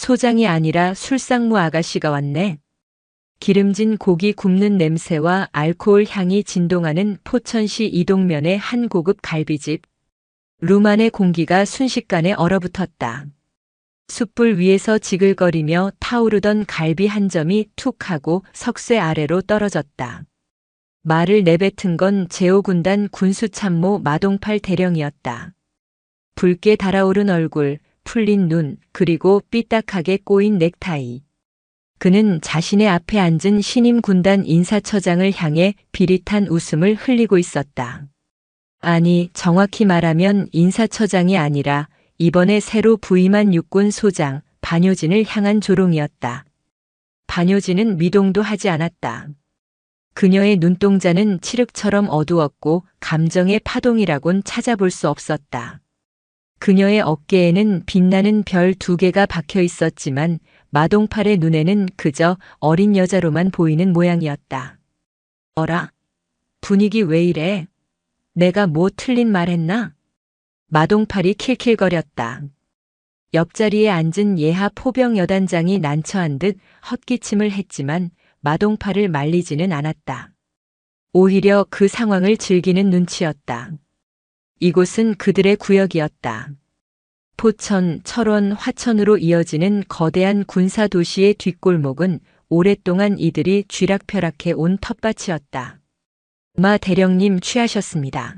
소장이 아니라 술상무 아가씨가 왔네. 기름진 고기 굽는 냄새와 알코올 향이 진동하는 포천시 이동면의 한 고급 갈비집. 룸 안의 공기가 순식간에 얼어붙었다. 숯불 위에서 지글거리며 타오르던 갈비 한 점이 툭 하고 석쇠 아래로 떨어졌다. 말을 내뱉은 건 제5군단 군수참모 마동팔 대령이었다. 붉게 달아오른 얼굴, 풀린 눈, 그리고 삐딱하게 꼬인 넥타이. 그는 자신의 앞에 앉은 신임 군단 인사처장을 향해 비릿한 웃음을 흘리고 있었다. 아니, 정확히 말하면 인사처장이 아니라 이번에 새로 부임한 육군 소장 반효진을 향한 조롱이었다. 반효진은 미동도 하지 않았다. 그녀의 눈동자는 칠흑처럼 어두웠고 감정의 파동이라곤 찾아볼 수 없었다. 그녀의 어깨에는 빛나는 별 2개가 박혀 있었지만 마동팔의 눈에는 그저 어린 여자로만 보이는 모양이었다. 어라? 분위기 왜 이래? 내가 뭐 틀린 말 했나? 마동팔이 킬킬거렸다. 옆자리에 앉은 예하 포병 여단장이 난처한 듯 헛기침을 했지만 마동팔을 말리지는 않았다. 오히려 그 상황을 즐기는 눈치였다. 이곳은 그들의 구역이었다. 포천, 철원, 화천으로 이어지는 거대한 군사도시의 뒷골목은 오랫동안 이들이 쥐락펴락해 온 텃밭이었다. 마 대령님 취하셨습니다.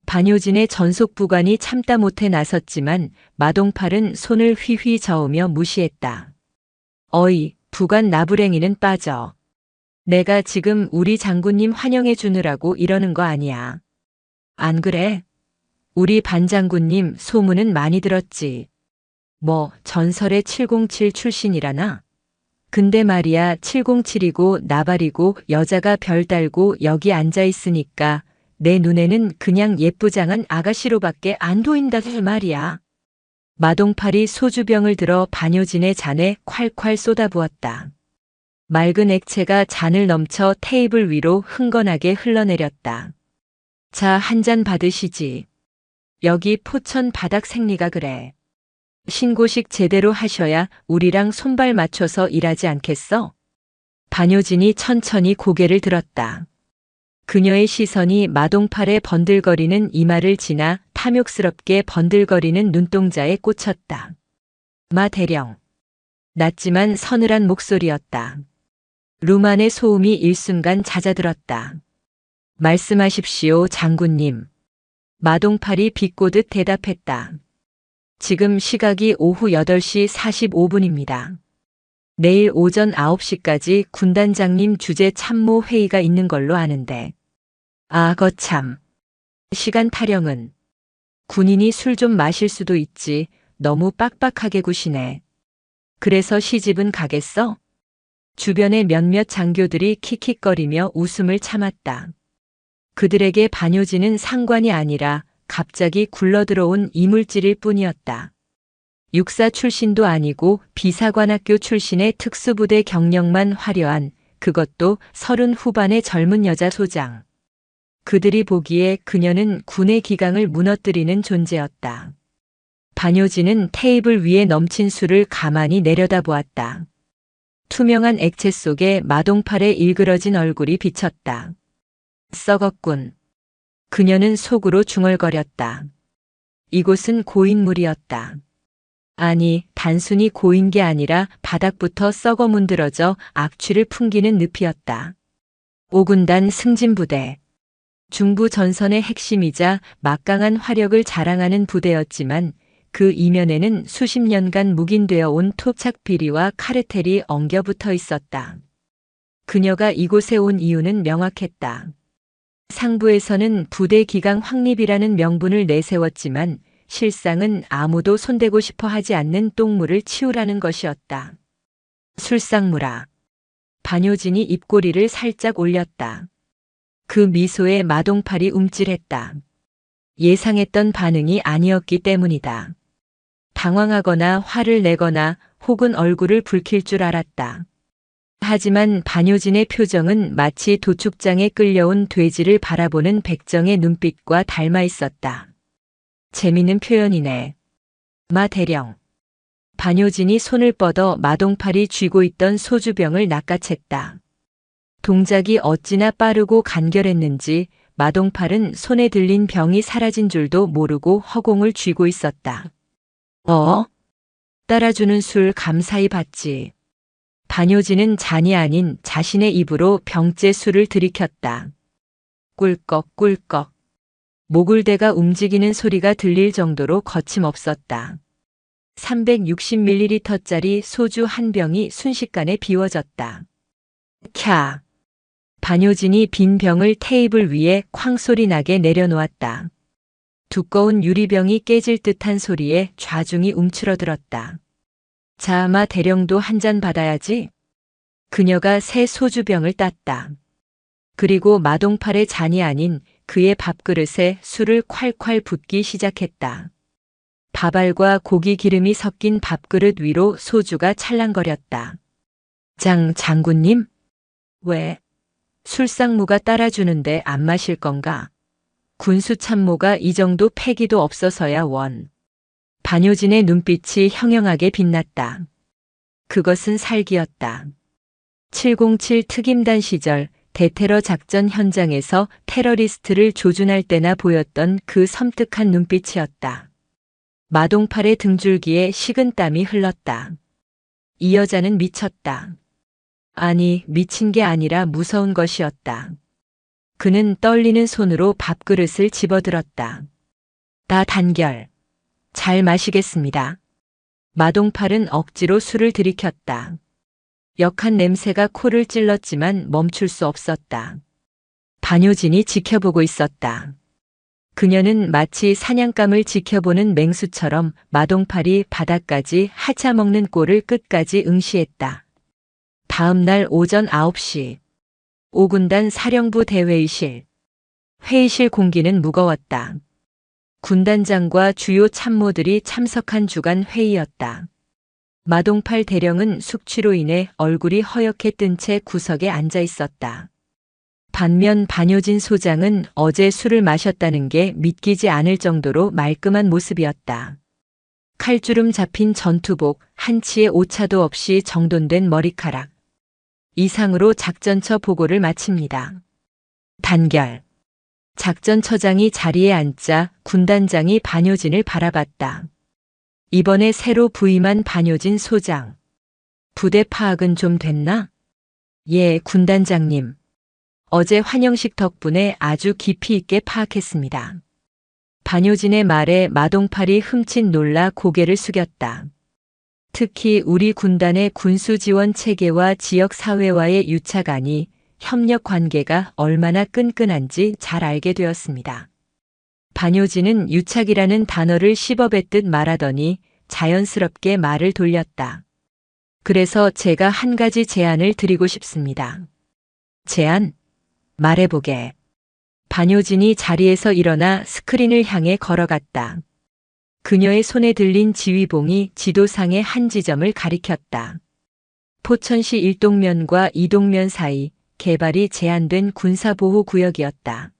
반효진의 전속부관이 참다 못해 나섰지만 마동팔은 손을 휘휘 저으며 무시했다. 어이, 부관 나부랭이는 빠져. 내가 지금 우리 장군님 환영해 주느라고 이러는 거 아니야. 안 그래? 우리 반장군님 소문은 많이 들었지. 뭐 전설의 707 출신이라나? 근데 말이야 707이고 나발이고 여자가 별 달고 여기 앉아 있으니까 내 눈에는 그냥 예쁘장한 아가씨로밖에 안 보인다고 말이야. 마동팔이 소주병을 들어 반효진의 잔에 콸콸 쏟아부었다. 맑은 액체가 잔을 넘쳐 테이블 위로 흥건하게 흘러내렸다. 자, 한 잔 받으시지. 여기 포천 바닥 생리가 그래. 신고식 제대로 하셔야 우리랑 손발 맞춰서 일하지 않겠어? 반효진이 천천히 고개를 들었다. 그녀의 시선이 마동팔의 번들거리는 이마를 지나 탐욕스럽게 번들거리는 눈동자에 꽂혔다. 마 대령. 낮지만 서늘한 목소리였다. 룸 안의 소음이 일순간 잦아들었다. 말씀하십시오, 장군님. 마동팔이 비꼬듯 대답했다. 지금 시각이 오후 8시 45분입니다. 내일 오전 9시까지 군단장님 주재 참모 회의가 있는 걸로 아는데. 아, 거참. 시간 타령은. 군인이 술 좀 마실 수도 있지. 너무 빡빡하게 구시네. 그래서 시집은 가겠어? 주변의 몇몇 장교들이 킥킥거리며 웃음을 참았다. 그들에게 반효진은 상관이 아니라 갑자기 굴러들어온 이물질일 뿐이었다. 육사 출신도 아니고 비사관학교 출신의 특수부대 경력만 화려한, 그것도 30 후반의 젊은 여자 소장. 그들이 보기에 그녀는 군의 기강을 무너뜨리는 존재였다. 반효진은 테이블 위에 넘친 술을 가만히 내려다보았다. 투명한 액체 속에 마동팔의 일그러진 얼굴이 비쳤다. 썩었군. 그녀는 속으로 중얼거렸다. 이곳은 고인물이었다. 아니, 단순히 고인 게 아니라 바닥부터 썩어 문드러져 악취를 풍기는 늪이었다. 5군단 승진부대. 중부 전선의 핵심이자 막강한 화력을 자랑하는 부대였지만 그 이면에는 수십 년간 묵인되어 온 토착 비리와 카르텔이 엉겨붙어 있었다. 그녀가 이곳에 온 이유는 명확했다. 상부에서는 부대 기강 확립이라는 명분을 내세웠지만 실상은 아무도 손대고 싶어 하지 않는 똥물을 치우라는 것이었다. 술상무라. 반효진이 입꼬리를 살짝 올렸다. 그 미소에 마동팔이 움찔했다. 예상했던 반응이 아니었기 때문이다. 당황하거나 화를 내거나 혹은 얼굴을 붉힐 줄 알았다. 하지만 반효진의 표정은 마치 도축장에 끌려온 돼지를 바라보는 백정의 눈빛과 닮아 있었다. 재미있는 표현이네. 마 대령. 반효진이 손을 뻗어 마동팔이 쥐고 있던 소주병을 낚아챘다. 동작이 어찌나 빠르고 간결했는지 마동팔은 손에 들린 병이 사라진 줄도 모르고 허공을 쥐고 있었다. 따라주는 술 감사히 받지. 반효진은 잔이 아닌 자신의 입으로 병째 술을 들이켰다. 꿀꺽꿀꺽. 모굴대가 움직이는 소리가 들릴 정도로 거침없었다. 360ml짜리 소주 한 병이 순식간에 비워졌다. 캬. 반효진이 빈 병을 테이블 위에 쾅 소리 나게 내려놓았다. 두꺼운 유리병이 깨질 듯한 소리에 좌중이 움츠러들었다. 자, 마 대령도 한 잔 받아야지. 그녀가 새 소주병을 땄다. 그리고 마동팔의 잔이 아닌 그의 밥그릇에 술을 콸콸 붓기 시작했다. 밥알과 고기 기름이 섞인 밥그릇 위로 소주가 찰랑거렸다. 장군님? 왜? 술상무가 따라주는데 안 마실 건가? 군수 참모가 이 정도 패기도 없어서야 원. 반효진의 눈빛이 형형하게 빛났다. 그것은 살기였다. 707 특임단 시절 대테러 작전 현장에서 테러리스트를 조준할 때나 보였던 그 섬뜩한 눈빛이었다. 마동팔의 등줄기에 식은땀이 흘렀다. 이 여자는 미쳤다. 아니, 미친 게 아니라 무서운 것이었다. 그는 떨리는 손으로 밥그릇을 집어들었다. 다 단결. 잘 마시겠습니다. 마동팔은 억지로 술을 들이켰다. 역한 냄새가 코를 찔렀지만 멈출 수 없었다. 반효진이 지켜보고 있었다. 그녀는 마치 사냥감을 지켜보는 맹수처럼 마동팔이 바닥까지 하차먹는 꼴을 끝까지 응시했다. 다음 날 오전 9시 5군단 사령부 대회의실. 회의실 공기는 무거웠다. 군단장과 주요 참모들이 참석한 주간 회의였다. 마동팔 대령은 숙취로 인해 얼굴이 허옇게 뜬 채 구석에 앉아 있었다. 반면 반효진 소장은 어제 술을 마셨다는 게 믿기지 않을 정도로 말끔한 모습이었다. 칼주름 잡힌 전투복, 한치의 오차도 없이 정돈된 머리카락. 이상으로 작전처 보고를 마칩니다. 단결. 작전처장이 자리에 앉자 군단장이 반효진을 바라봤다. 이번에 새로 부임한 반효진 소장. 부대 파악은 좀 됐나? 예, 군단장님. 어제 환영식 덕분에 아주 깊이 있게 파악했습니다. 반효진의 말에 마동팔이 흠칫 놀라 고개를 숙였다. 특히 우리 군단의 군수 지원 체계와 지역 사회와의 유착안이 협력 관계가 얼마나 끈끈한지 잘 알게 되었습니다. 반효진은 유착이라는 단어를 씹어뱉듯 말하더니 자연스럽게 말을 돌렸다. 그래서 제가 한 가지 제안을 드리고 싶습니다. 제안? 말해보게. 반효진이 자리에서 일어나 스크린을 향해 걸어갔다. 그녀의 손에 들린 지휘봉이 지도상의 한 지점을 가리켰다. 포천시 1동면과 2동면 사이 개발이 제한된 군사보호구역이었다.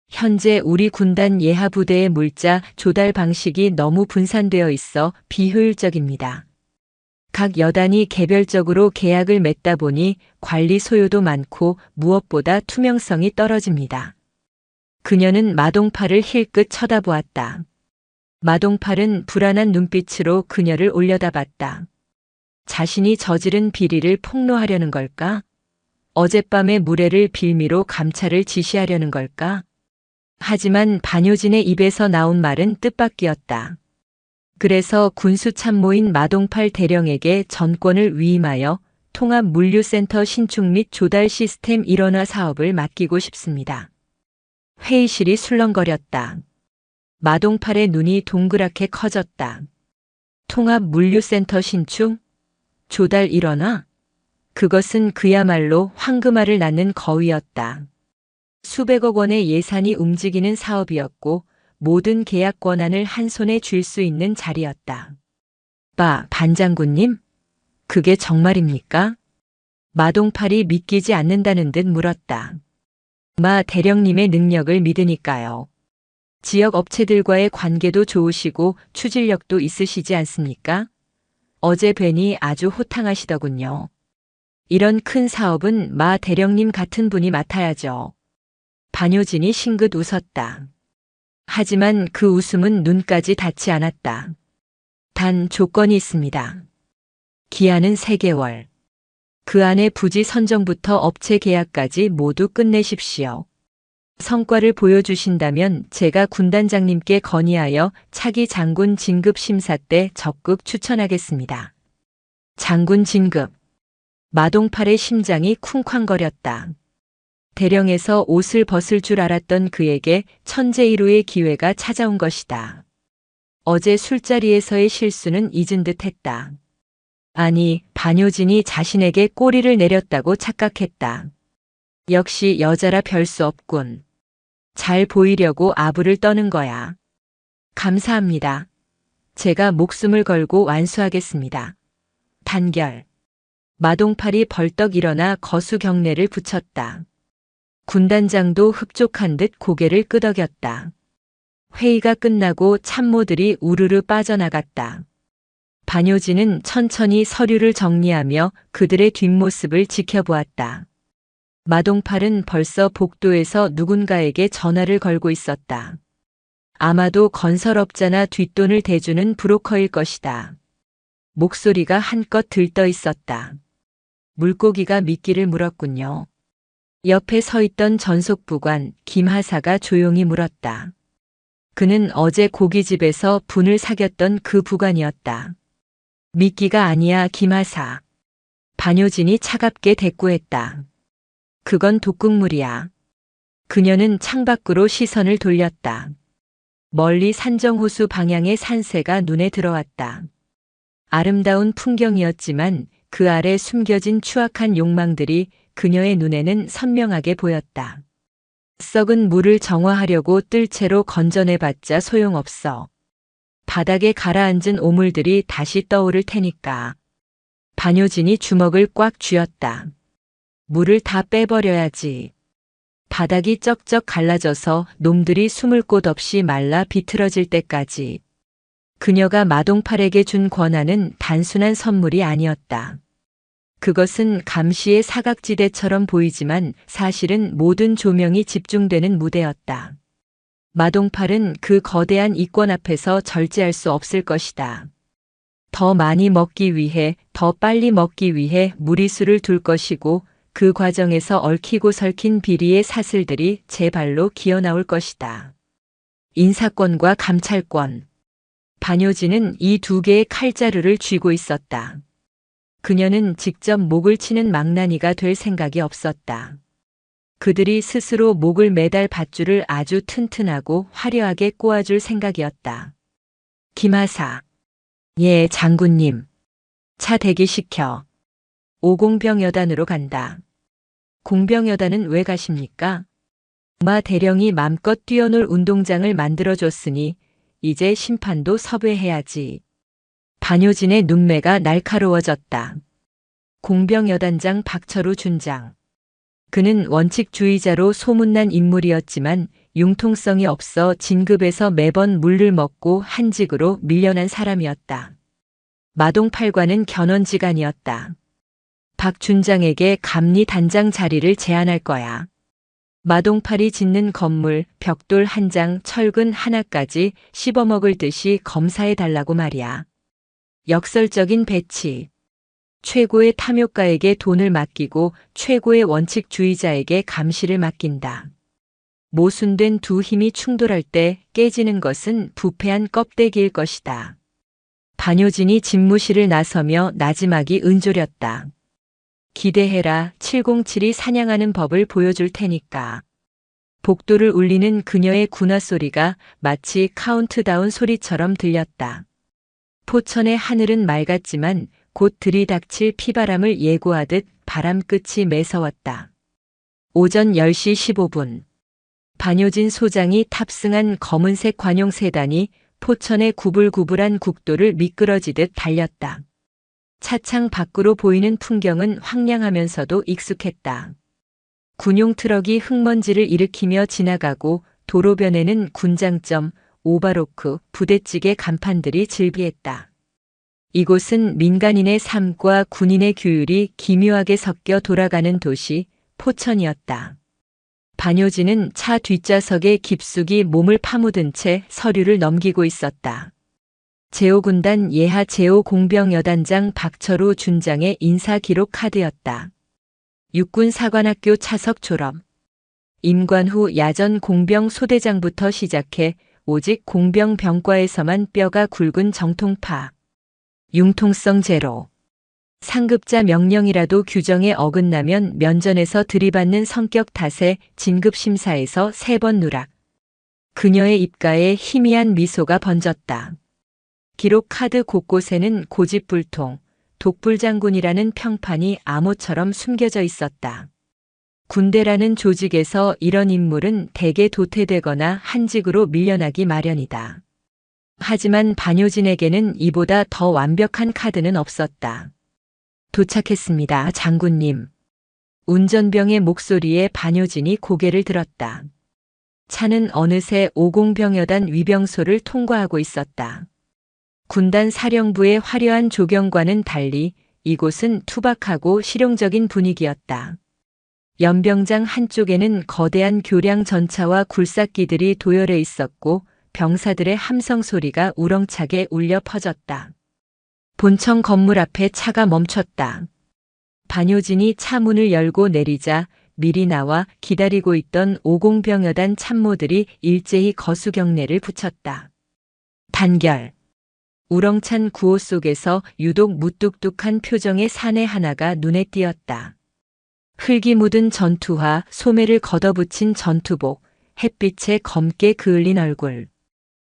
현재 우리 군단 예하부대의 물자 조달 방식이 너무 분산되어 있어 비효율적입니다. 각 여단이 개별적으로 계약을 맺다 보니 관리 소요도 많고 무엇보다 투명성이 떨어집니다. 그녀는 마동팔을 힐끗 쳐다보았다. 마동팔은 불안한 눈빛으로 그녀를 올려다봤다. 자신이 저지른 비리를 폭로하려는 걸까? 어젯밤의 무례를 빌미로 감찰을 지시하려는 걸까? 하지만 반효진의 입에서 나온 말은 뜻밖이었다. 그래서 군수참모인 마동팔 대령에게 전권을 위임하여 통합물류센터 신축 및 조달 시스템 일원화 사업을 맡기고 싶습니다. 회의실이 술렁거렸다. 마동팔의 눈이 동그랗게 커졌다. 통합물류센터 신축? 조달 일원화? 그것은 그야말로 황금알을 낳는 거위였다. 수백억 원의 예산이 움직이는 사업이었고 모든 계약 권한을 한 손에 쥘 수 있는 자리였다. 반장군님? 그게 정말입니까? 마동팔이 믿기지 않는다는 듯 물었다. 대령님의 능력을 믿으니까요. 지역 업체들과의 관계도 좋으시고 추진력도 있으시지 않습니까? 어제 뵈니 아주 호탕하시더군요. 이런 큰 사업은 마 대령님 같은 분이 맡아야죠. 반효진이 싱긋 웃었다. 하지만 그 웃음은 눈까지 닿지 않았다. 단 조건이 있습니다. 기한은 3개월. 그 안에 부지 선정부터 업체 계약까지 모두 끝내십시오. 성과를 보여주신다면 제가 군단장님께 건의하여 차기 장군 진급 심사 때 적극 추천하겠습니다. 장군 진급. 마동팔의 심장이 쿵쾅거렸다. 대령에서 옷을 벗을 줄 알았던 그에게 천재일우의 기회가 찾아온 것이다. 어제 술자리에서의 실수는 잊은 듯 했다. 아니, 반효진이 자신에게 꼬리를 내렸다고 착각했다. 역시 여자라 별 수 없군. 잘 보이려고 아부를 떠는 거야. 감사합니다. 제가 목숨을 걸고 완수하겠습니다. 단결. 마동팔이 벌떡 일어나 거수 경례를 붙였다. 군단장도 흡족한 듯 고개를 끄덕였다. 회의가 끝나고 참모들이 우르르 빠져나갔다. 반효진은 천천히 서류를 정리하며 그들의 뒷모습을 지켜보았다. 마동팔은 벌써 복도에서 누군가에게 전화를 걸고 있었다. 아마도 건설업자나 뒷돈을 대주는 브로커일 것이다. 목소리가 한껏 들떠 있었다. 물고기가 미끼를 물었군요. 옆에 서 있던 전속부관 김하사가 조용히 물었다. 그는 어제 고깃집에서 분을 사귀었던 그 부관이었다. 미끼가 아니야, 김하사. 반효진이 차갑게 대꾸했다. 그건 독극물이야. 그녀는 창밖으로 시선을 돌렸다. 멀리 산정호수 방향의 산새가 눈에 들어왔다. 아름다운 풍경이었지만 그 아래 숨겨진 추악한 욕망들이 그녀의 눈에는 선명하게 보였다. 썩은 물을 정화하려고 뜰채로 건져내봤자 소용없어. 바닥에 가라앉은 오물들이 다시 떠오를 테니까. 반효진이 주먹을 꽉 쥐었다. 물을 다 빼버려야지. 바닥이 쩍쩍 갈라져서 놈들이 숨을 곳 없이 말라 비틀어질 때까지. 그녀가 마동팔에게 준 권한은 단순한 선물이 아니었다. 그것은 감시의 사각지대처럼 보이지만 사실은 모든 조명이 집중되는 무대였다. 마동팔은 그 거대한 이권 앞에서 절제할 수 없을 것이다. 더 많이 먹기 위해, 더 빨리 먹기 위해 무리수를 둘 것이고 그 과정에서 얽히고 설킨 비리의 사슬들이 제 발로 기어나올 것이다. 인사권과 감찰권. 반효진은 이 2개의 칼자루를 쥐고 있었다. 그녀는 직접 목을 치는 망나니가 될 생각이 없었다. 그들이 스스로 목을 매달 밧줄을 아주 튼튼하고 화려하게 꼬아줄 생각이었다. 김하사. 예, 장군님. 차 대기시켜. 5공병여단으로 간다. 공병여단은 왜 가십니까? 마 대령이 맘껏 뛰어놀 운동장을 만들어줬으니 이제 심판도 섭외해야지. 반효진의 눈매가 날카로워졌다. 공병여단장 박철우 준장. 그는 원칙주의자로 소문난 인물이었지만 융통성이 없어 진급에서 매번 물을 먹고 한직으로 밀려난 사람이었다. 마동팔과는 견원지간이었다. 박 준장에게 감리 단장 자리를 제안할 거야. 마동팔이 짓는 건물, 벽돌 1장, 철근 하나까지 씹어먹을 듯이 검사해달라고 말이야. 역설적인 배치. 최고의 탐욕가에게 돈을 맡기고 최고의 원칙주의자에게 감시를 맡긴다. 모순된 두 힘이 충돌할 때 깨지는 것은 부패한 껍데기일 것이다. 반효진이 집무실을 나서며 나지막이 은조렸다. 기대해라. 707이 사냥하는 법을 보여줄 테니까. 복도를 울리는 그녀의 군화 소리가 마치 카운트다운 소리처럼 들렸다. 포천의 하늘은 맑았지만 곧 들이닥칠 피바람을 예고하듯 바람 끝이 매서웠다. 오전 10시 15분. 반효진 소장이 탑승한 검은색 관용 세단이 포천의 구불구불한 국도를 미끄러지듯 달렸다. 차창 밖으로 보이는 풍경은 황량하면서도 익숙했다. 군용 트럭이 흙먼지를 일으키며 지나가고 도로변에는 군장점, 오바로크, 부대찌개 간판들이 즐비했다. 이곳은 민간인의 삶과 군인의 규율이 기묘하게 섞여 돌아가는 도시 포천이었다. 반효진은 차 뒷좌석에 깊숙이 몸을 파묻은 채 서류를 넘기고 있었다. 제5군단 예하 제5공병여단장 박철우 준장의 인사기록 카드였다. 육군사관학교 차석 졸업. 임관후 야전 공병 소대장부터 시작해 오직 공병 병과에서만 뼈가 굵은 정통파. 융통성 제로. 상급자 명령이라도 규정에 어긋나면 면전에서 들이받는 성격 탓에 진급심사에서 3번 누락. 그녀의 입가에 희미한 미소가 번졌다. 기록 카드 곳곳에는 고집불통, 독불장군이라는 평판이 암호처럼 숨겨져 있었다. 군대라는 조직에서 이런 인물은 대개 도태되거나 한직으로 밀려나기 마련이다. 하지만 반효진에게는 이보다 더 완벽한 카드는 없었다. 도착했습니다, 장군님. 운전병의 목소리에 반효진이 고개를 들었다. 차는 어느새 5공병여단 위병소를 통과하고 있었다. 군단 사령부의 화려한 조경과는 달리 이곳은 투박하고 실용적인 분위기였다. 연병장 한쪽에는 거대한 교량 전차와 굴삭기들이 도열해 있었고 병사들의 함성 소리가 우렁차게 울려 퍼졌다. 본청 건물 앞에 차가 멈췄다. 반효진이 차 문을 열고 내리자 미리 나와 기다리고 있던 5공병여단 참모들이 일제히 거수경례를 붙였다. 단결. 우렁찬 구호 속에서 유독 무뚝뚝한 표정의 사내 하나가 눈에 띄었다. 흙이 묻은 전투화, 소매를 걷어붙인 전투복, 햇빛에 검게 그을린 얼굴.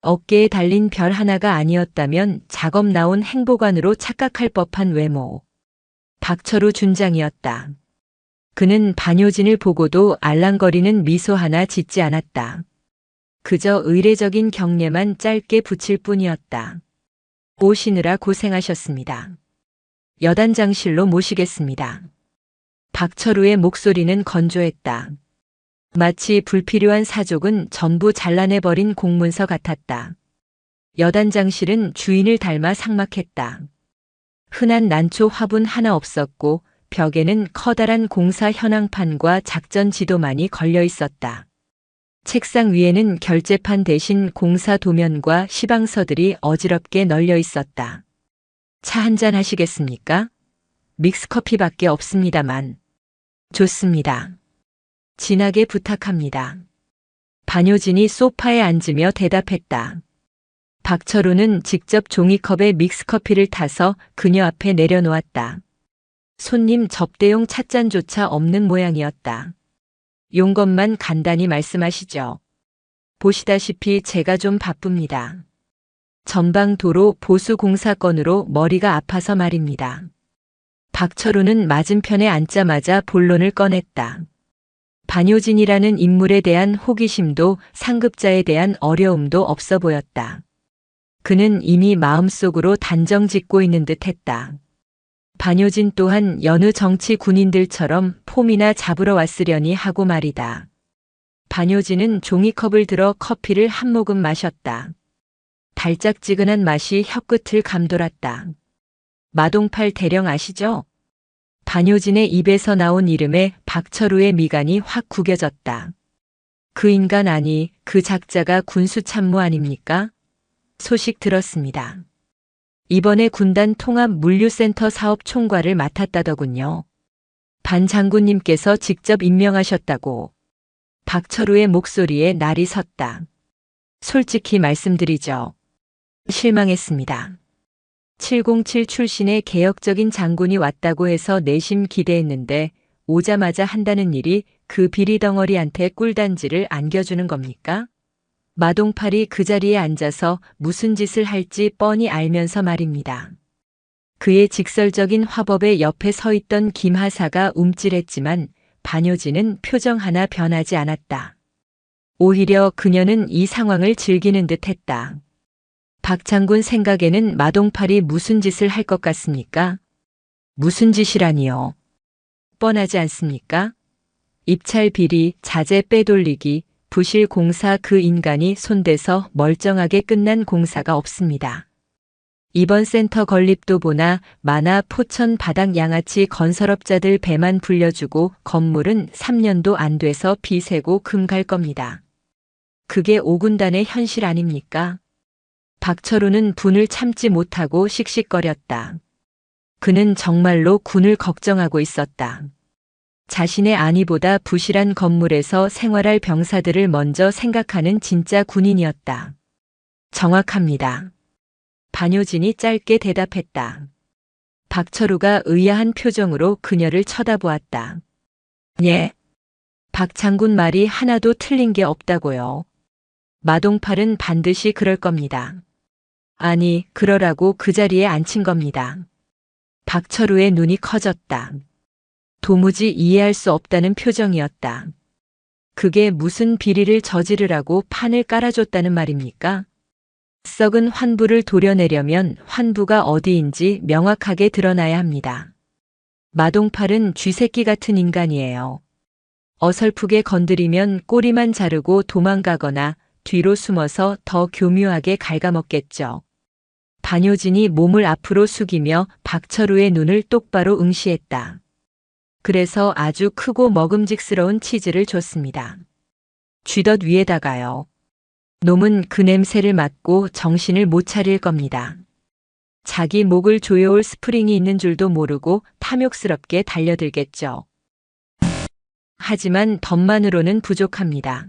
어깨에 달린 별 하나가 아니었다면 작업 나온 행보관으로 착각할 법한 외모. 박철우 준장이었다. 그는 반효진을 보고도 알랑거리는 미소 하나 짓지 않았다. 그저 의례적인 경례만 짧게 붙일 뿐이었다. 오시느라 고생하셨습니다. 여단장실로 모시겠습니다. 박철우의 목소리는 건조했다. 마치 불필요한 사족은 전부 잘라내버린 공문서 같았다. 여단장실은 주인을 닮아 삭막했다. 흔한 난초 화분 하나 없었고 벽에는 커다란 공사 현황판과 작전 지도만이 걸려 있었다. 책상 위에는 결제판 대신 공사 도면과 시방서들이 어지럽게 널려 있었다. 차 한잔 하시겠습니까? 믹스커피밖에 없습니다만. 좋습니다. 진하게 부탁합니다. 반효진이 소파에 앉으며 대답했다. 박철우는 직접 종이컵에 믹스커피를 타서 그녀 앞에 내려놓았다. 손님 접대용 찻잔조차 없는 모양이었다. 용건만 간단히 말씀하시죠. 보시다시피 제가 좀 바쁩니다. 전방도로 보수공사건으로 머리가 아파서 말입니다. 박철우는 맞은편에 앉자마자 본론을 꺼냈다. 반효진이라는 인물에 대한 호기심도 상급자에 대한 어려움도 없어 보였다. 그는 이미 마음속으로 단정 짓고 있는 듯 했다. 반효진 또한 여느 정치 군인들처럼 폼이나 잡으러 왔으려니 하고 말이다. 반효진은 종이컵을 들어 커피를 한 모금 마셨다. 달짝지근한 맛이 혀끝을 감돌았다. 마동팔 대령 아시죠? 반효진의 입에서 나온 이름에 박철우의 미간이 확 구겨졌다. 그 인간 아니, 그 작자가 군수참모 아닙니까? 소식 들었습니다. 이번에 군단 통합 물류센터 사업 총괄을 맡았다더군요. 반 장군님께서 직접 임명하셨다고. 박철우의 목소리에 날이 섰다. 솔직히 말씀드리죠. 실망했습니다. 707 출신의 개혁적인 장군이 왔다고 해서 내심 기대했는데 오자마자 한다는 일이 그 비리덩어리한테 꿀단지를 안겨주는 겁니까? 마동팔이 그 자리에 앉아서 무슨 짓을 할지 뻔히 알면서 말입니다. 그의 직설적인 화법에 옆에 서 있던 김하사가 움찔했지만 반효진은 표정 하나 변하지 않았다. 오히려 그녀는 이 상황을 즐기는 듯 했다. 박 장군 생각에는 마동팔이 무슨 짓을 할 것 같습니까? 무슨 짓이라니요? 뻔하지 않습니까? 입찰 비리, 자재 빼돌리기, 부실 공사 그 인간이 손대서 멀쩡하게 끝난 공사가 없습니다. 이번 센터 건립도 보나 마나 포천 바닥 양아치 건설업자들 배만 불려주고 건물은 3년도 안 돼서 비세고 금 갈 겁니다. 그게 5군단의 현실 아닙니까? 박철우는 분을 참지 못하고 씩씩거렸다. 그는 정말로 군을 걱정하고 있었다. 자신의 안위보다 부실한 건물에서 생활할 병사들을 먼저 생각하는 진짜 군인이었다. 정확합니다. 반효진이 짧게 대답했다. 박철우가 의아한 표정으로 그녀를 쳐다보았다. 예. 박 장군 말이 하나도 틀린 게 없다고요. 마동팔은 반드시 그럴 겁니다. 아니, 그러라고 그 자리에 앉힌 겁니다. 박철우의 눈이 커졌다. 도무지 이해할 수 없다는 표정이었다. 그게 무슨 비리를 저지르라고 판을 깔아줬다는 말입니까? 썩은 환부를 도려내려면 환부가 어디인지 명확하게 드러나야 합니다. 마동팔은 쥐새끼 같은 인간이에요. 어설프게 건드리면 꼬리만 자르고 도망가거나 뒤로 숨어서 더 교묘하게 갉아먹겠죠. 반효진이 몸을 앞으로 숙이며 박철우의 눈을 똑바로 응시했다. 그래서 아주 크고 먹음직스러운 치즈를 줬습니다. 쥐덫 위에다가요. 놈은 그 냄새를 맡고 정신을 못 차릴 겁니다. 자기 목을 조여올 스프링이 있는 줄도 모르고 탐욕스럽게 달려들겠죠. 하지만 덫만으로는 부족합니다.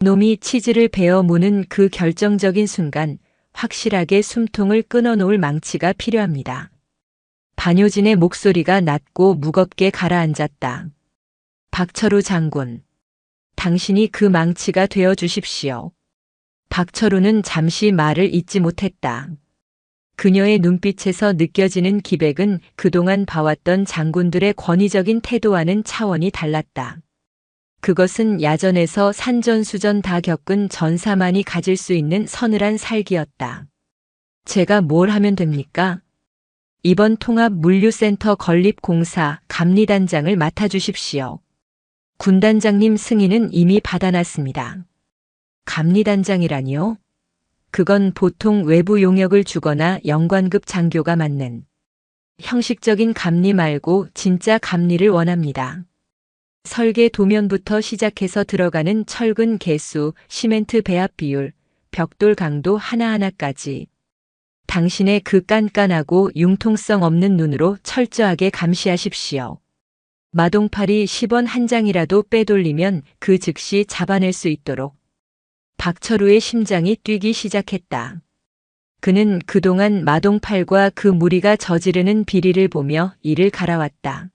놈이 치즈를 베어 무는 그 결정적인 순간 확실하게 숨통을 끊어놓을 망치가 필요합니다. 반효진의 목소리가 낮고 무겁게 가라앉았다. 박철우 장군, 당신이 그 망치가 되어 주십시오. 박철우는 잠시 말을 잇지 못했다. 그녀의 눈빛에서 느껴지는 기백은 그동안 봐왔던 장군들의 권위적인 태도와는 차원이 달랐다. 그것은 야전에서 산전수전 다 겪은 전사만이 가질 수 있는 서늘한 살기였다. 제가 뭘 하면 됩니까? 이번 통합물류센터 건립공사 감리단장을 맡아주십시오. 군단장님 승인은 이미 받아놨습니다. 감리단장이라니요? 그건 보통 외부 용역을 주거나 영관급 장교가 맡는 형식적인 감리 말고 진짜 감리를 원합니다. 설계 도면부터 시작해서 들어가는 철근 개수, 시멘트 배합 비율, 벽돌 강도 하나하나까지 당신의 그 깐깐하고 융통성 없는 눈으로 철저하게 감시하십시오. 마동팔이 10원 한 장이라도 빼돌리면 그 즉시 잡아낼 수 있도록. 박철우의 심장이 뛰기 시작했다. 그는 그동안 마동팔과 그 무리가 저지르는 비리를 보며 이를 갈아왔다.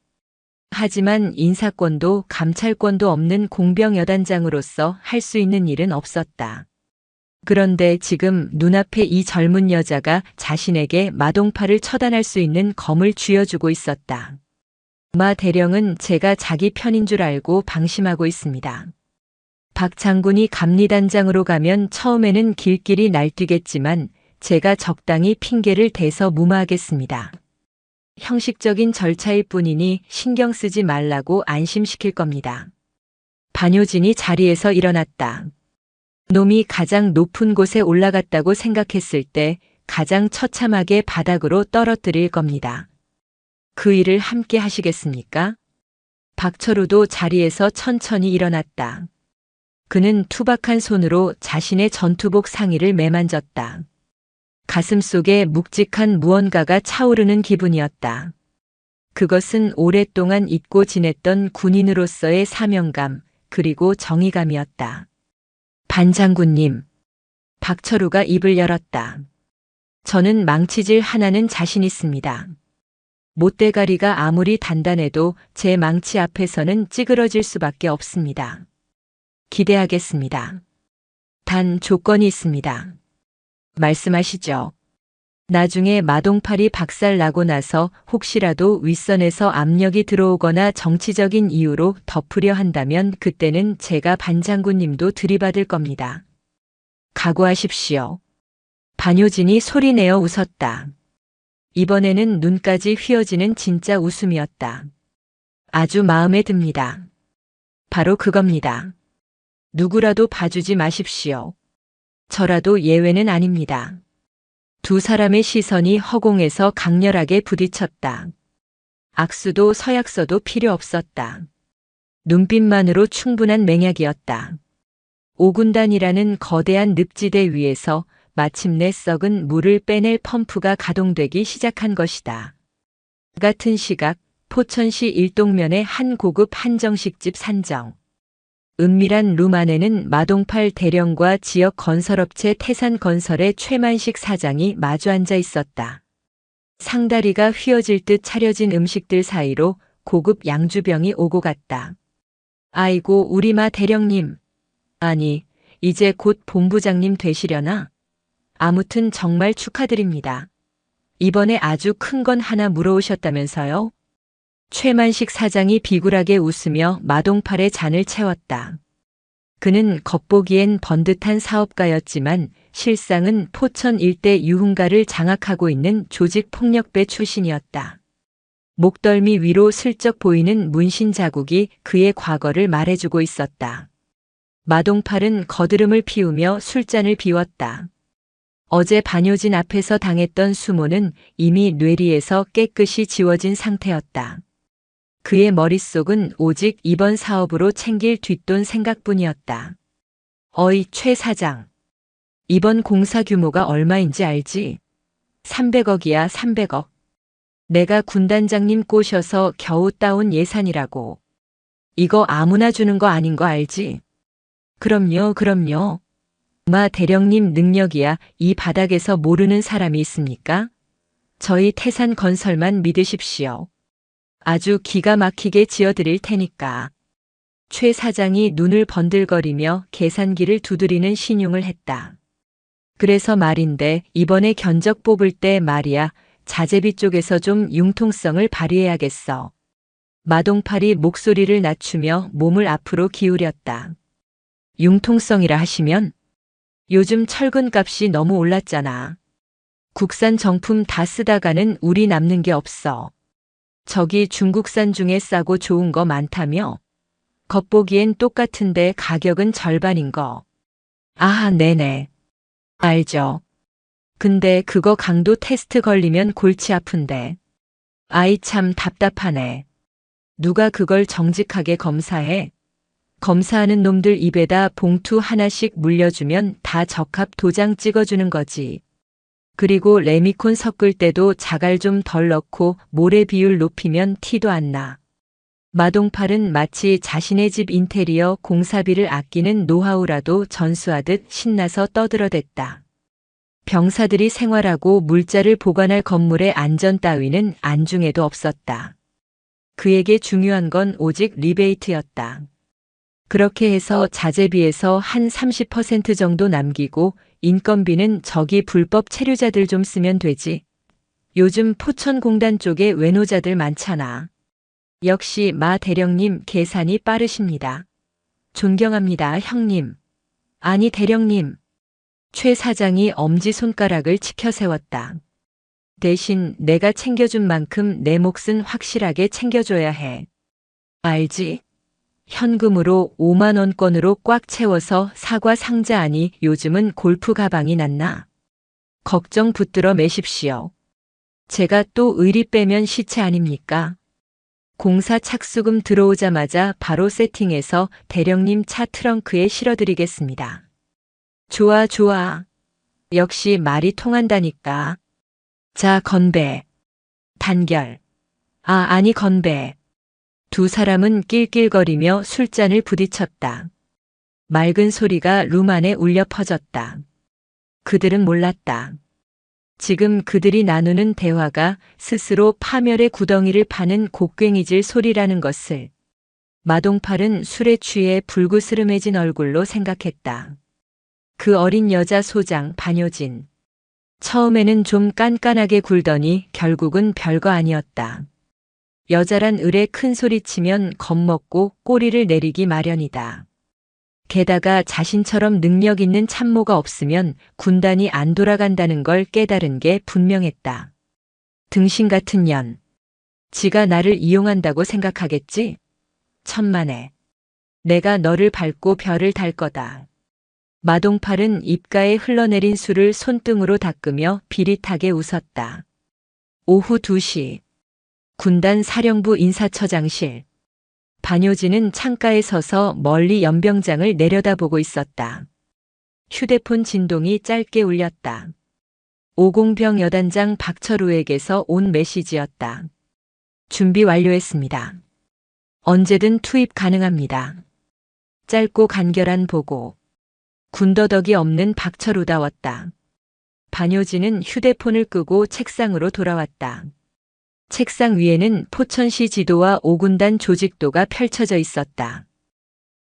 하지만 인사권도 감찰권도 없는 공병 여단장으로서 할 수 있는 일은 없었다. 그런데 지금 눈앞에 이 젊은 여자가 자신에게 마동팔을 처단할 수 있는 검을 쥐어주고 있었다. 마 대령은 제가 자기 편인 줄 알고 방심하고 있습니다. 박 장군이 감리단장으로 가면 처음에는 길길이 날뛰겠지만 제가 적당히 핑계를 대서 무마하겠습니다. 형식적인 절차일 뿐이니 신경 쓰지 말라고 안심시킬 겁니다. 반효진이 자리에서 일어났다. 놈이 가장 높은 곳에 올라갔다고 생각했을 때 가장 처참하게 바닥으로 떨어뜨릴 겁니다. 그 일을 함께 하시겠습니까? 박철우도 자리에서 천천히 일어났다. 그는 투박한 손으로 자신의 전투복 상의를 매만졌다. 가슴속에 묵직한 무언가가 차오르는 기분이었다. 그것은 오랫동안 잊고 지냈던 군인으로서의 사명감, 그리고 정의감이었다. 반장군님. 박철우가 입을 열었다. 저는 망치질 하나는 자신 있습니다. 못대가리가 아무리 단단해도 제 망치 앞에서는 찌그러질 수밖에 없습니다. 기대하겠습니다. 단 조건이 있습니다. 말씀하시죠. 나중에 마동팔이 박살나고 나서 혹시라도 윗선에서 압력이 들어오거나 정치적인 이유로 덮으려 한다면 그때는 제가 반장군님도 들이받을 겁니다. 각오하십시오. 반효진이 소리내어 웃었다. 이번에는 눈까지 휘어지는 진짜 웃음이었다. 아주 마음에 듭니다. 바로 그겁니다. 누구라도 봐주지 마십시오. 저라도 예외는 아닙니다. 두 사람의 시선이 허공에서 강렬하게 부딪혔다. 악수도 서약서도 필요 없었다. 눈빛만으로 충분한 맹약이었다. 5군단이라는 거대한 늪지대 위에서 마침내 썩은 물을 빼낼 펌프가 가동되기 시작한 것이다. 같은 시각 포천시 일동면의 한 고급 한정식집 산정. 은밀한 룸 안에는 마동팔 대령과 지역 건설업체 태산건설의 최만식 사장이 마주 앉아 있었다. 상다리가 휘어질 듯 차려진 음식들 사이로 고급 양주병이 오고 갔다. 아이고 우리 마 대령님. 아니, 이제 곧 본부장님 되시려나? 아무튼 정말 축하드립니다. 이번에 아주 큰 건 하나 물어오셨다면서요? 최만식 사장이 비굴하게 웃으며 마동팔의 잔을 채웠다. 그는 겉보기엔 번듯한 사업가였지만 실상은 포천 일대 유흥가를 장악하고 있는 조직폭력배 출신이었다. 목덜미 위로 슬쩍 보이는 문신 자국이 그의 과거를 말해주고 있었다. 마동팔은 거드름을 피우며 술잔을 비웠다. 어제 반효진 앞에서 당했던 수모는 이미 뇌리에서 깨끗이 지워진 상태였다. 그의 머릿속은 오직 이번 사업으로 챙길 뒷돈 생각뿐이었다. 어이 최 사장. 이번 공사 규모가 얼마인지 알지? 300억이야 300억. 내가 군단장님 꼬셔서 겨우 따온 예산이라고. 이거 아무나 주는 거 아닌 거 알지? 그럼요 그럼요. 마 대령님 능력이야 이 바닥에서 모르는 사람이 있습니까? 저희 태산건설만 믿으십시오. 아주 기가 막히게 지어드릴 테니까. 최 사장이 눈을 번들거리며 계산기를 두드리는 신용을 했다. 그래서 말인데 이번에 견적 뽑을 때 말이야 자재비 쪽에서 좀 융통성을 발휘해야겠어. 마동팔이 목소리를 낮추며 몸을 앞으로 기울였다. 융통성이라 하시면? 요즘 철근 값이 너무 올랐잖아. 국산 정품 다 쓰다가는 우리 남는 게 없어. 저기 중국산 중에 싸고 좋은 거 많다며? 겉보기엔 똑같은데 가격은 절반인 거. 아, 네네. 알죠. 근데 그거 강도 테스트 걸리면 골치 아픈데. 아이 참 답답하네. 누가 그걸 정직하게 검사해? 검사하는 놈들 입에다 봉투 하나씩 물려주면 다 적합 도장 찍어주는 거지. 그리고 레미콘 섞을 때도 자갈 좀 덜 넣고 모래 비율 높이면 티도 안 나. 마동팔은 마치 자신의 집 인테리어 공사비를 아끼는 노하우라도 전수하듯 신나서 떠들어댔다. 병사들이 생활하고 물자를 보관할 건물의 안전 따위는 안중에도 없었다. 그에게 중요한 건 오직 리베이트였다. 그렇게 해서 자재비에서 한 30% 정도 남기고 인건비는 저기 불법 체류자들 좀 쓰면 되지. 요즘 포천공단 쪽에 외노자들 많잖아. 역시 마 대령님 계산이 빠르십니다. 존경합니다, 형님. 아니, 대령님. 최 사장이 엄지손가락을 치켜 세웠다. 대신 내가 챙겨준 만큼 내 몫은 확실하게 챙겨줘야 해. 알지? 현금으로 5만 원권으로 꽉 채워서 사과 상자 아니 요즘은 골프 가방이 낫나? 걱정 붙들어 매십시오. 제가 또 의리 빼면 시체 아닙니까? 공사 착수금 들어오자마자 바로 세팅해서 대령님 차 트렁크에 실어드리겠습니다. 좋아, 좋아. 역시 말이 통한다니까. 자, 건배. 단결. 아니 건배. 두 사람은 낄낄거리며 술잔을 부딪혔다. 맑은 소리가 룸 안에 울려 퍼졌다. 그들은 몰랐다. 지금 그들이 나누는 대화가 스스로 파멸의 구덩이를 파는 곡괭이질 소리라는 것을. 마동팔은 술에 취해 불구스름해진 얼굴로 생각했다. 그 어린 여자 소장 반효진. 처음에는 좀 깐깐하게 굴더니 결국은 별거 아니었다. 여자란 을에 큰 소리치면 겁먹고 꼬리를 내리기 마련이다. 게다가 자신처럼 능력 있는 참모가 없으면 군단이 안 돌아간다는 걸 깨달은 게 분명했다. 등신 같은 년. 지가 나를 이용한다고 생각하겠지? 천만에. 내가 너를 밟고 별을 달 거다. 마동팔은 입가에 흘러내린 술을 손등으로 닦으며 비릿하게 웃었다. 오후 2시. 군단 사령부 인사처장실. 반효진은 창가에 서서 멀리 연병장을 내려다보고 있었다. 휴대폰 진동이 짧게 울렸다. 오공병 여단장 박철우에게서 온 메시지였다. 준비 완료했습니다. 언제든 투입 가능합니다. 짧고 간결한 보고. 군더더기 없는 박철우다웠다. 반효진은 휴대폰을 끄고 책상으로 돌아왔다. 책상 위에는 포천시 지도와 5군단 조직도가 펼쳐져 있었다.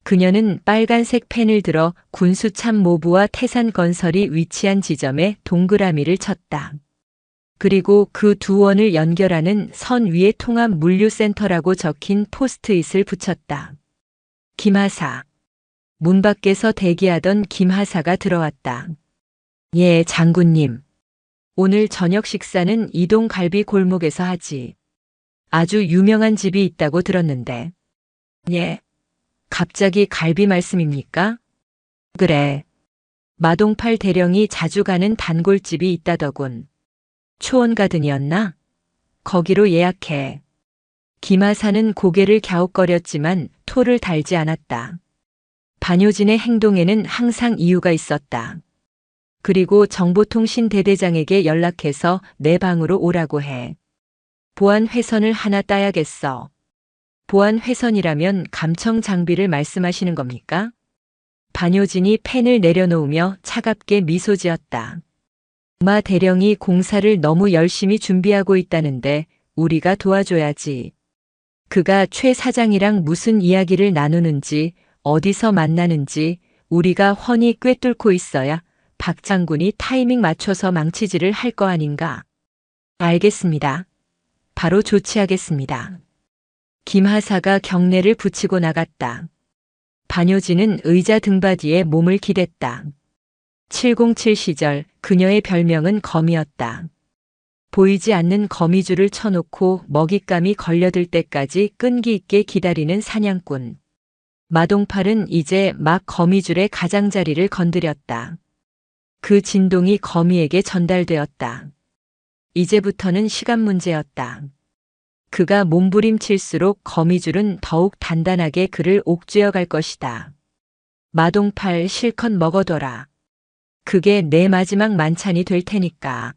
그녀는 빨간색 펜을 들어 군수참모부와 태산건설이 위치한 지점에 동그라미를 쳤다. 그리고 그 두 원을 연결하는 선 위에 통합물류센터라고 적힌 포스트잇을 붙였다. 김하사. 문 밖에서 대기하던 김하사가 들어왔다. 예, 장군님. 오늘 저녁 식사는 이동 갈비 골목에서 하지. 아주 유명한 집이 있다고 들었는데. 예. 갑자기 갈비 말씀입니까? 그래. 마동팔 대령이 자주 가는 단골집이 있다더군. 초원가든이었나? 거기로 예약해. 김하사는 고개를 갸웃거렸지만 토를 달지 않았다. 반효진의 행동에는 항상 이유가 있었다. 그리고 정보통신 대대장에게 연락해서 내 방으로 오라고 해. 보안 회선을 하나 따야겠어. 보안 회선이라면 감청 장비를 말씀하시는 겁니까? 반효진이 펜을 내려놓으며 차갑게 미소 지었다. 마 대령이 공사를 너무 열심히 준비하고 있다는데 우리가 도와줘야지. 그가 최 사장이랑 무슨 이야기를 나누는지 어디서 만나는지 우리가 훤히 꿰뚫고 있어야 박 장군이 타이밍 맞춰서 망치질을 할 거 아닌가. 알겠습니다. 바로 조치하겠습니다. 김하사가 경례를 붙이고 나갔다. 반효진은 의자 등받이에 몸을 기댔다. 707 시절 그녀의 별명은 거미였다. 보이지 않는 거미줄을 쳐놓고 먹잇감이 걸려들 때까지 끈기 있게 기다리는 사냥꾼. 마동팔은 이제 막 거미줄의 가장자리를 건드렸다. 그 진동이 거미에게 전달되었다. 이제부터는 시간 문제였다. 그가 몸부림칠수록 거미줄은 더욱 단단하게 그를 옥죄어 갈 것이다. 마동팔 실컷 먹어둬라. 그게 내 마지막 만찬이 될 테니까.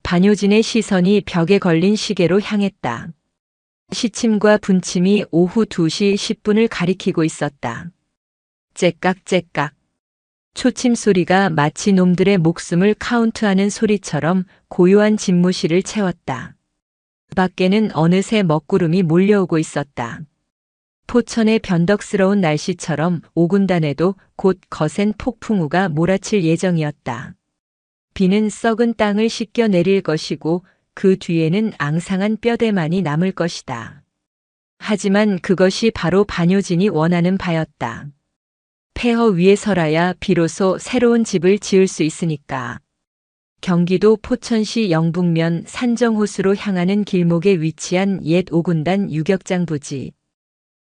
반효진의 시선이 벽에 걸린 시계로 향했다. 시침과 분침이 오후 2시 10분을 가리키고 있었다. 째깍째깍. 초침 소리가 마치 놈들의 목숨을 카운트하는 소리처럼 고요한 집무실을 채웠다. 밖에는 어느새 먹구름이 몰려오고 있었다. 포천의 변덕스러운 날씨처럼 5군단에도 곧 거센 폭풍우가 몰아칠 예정이었다. 비는 썩은 땅을 씻겨 내릴 것이고 그 뒤에는 앙상한 뼈대만이 남을 것이다. 하지만 그것이 바로 반효진이 원하는 바였다. 폐허 위에 서라야 비로소 새로운 집을 지을 수 있으니까. 경기도 포천시 영북면 산정호수로 향하는 길목에 위치한 옛 5군단 유격장 부지.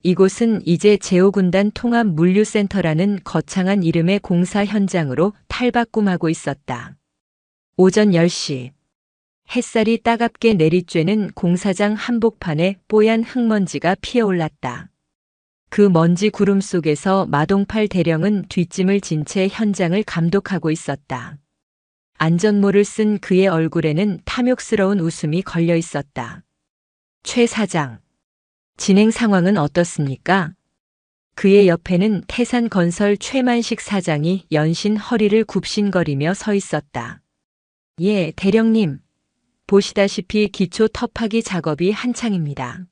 이곳은 이제 제5군단 통합물류센터라는 거창한 이름의 공사 현장으로 탈바꿈하고 있었다. 오전 10시. 햇살이 따갑게 내리쬐는 공사장 한복판에 뽀얀 흙먼지가 피어올랐다. 그 먼지 구름 속에서 마동팔 대령은 뒷짐을 진 채 현장을 감독하고 있었다. 안전모를 쓴 그의 얼굴에는 탐욕스러운 웃음이 걸려 있었다. 최 사장, 진행 상황은 어떻습니까? 그의 옆에는 태산건설 최만식 사장이 연신 허리를 굽신거리며 서 있었다. 예, 대령님. 보시다시피 기초 터파기 작업이 한창입니다.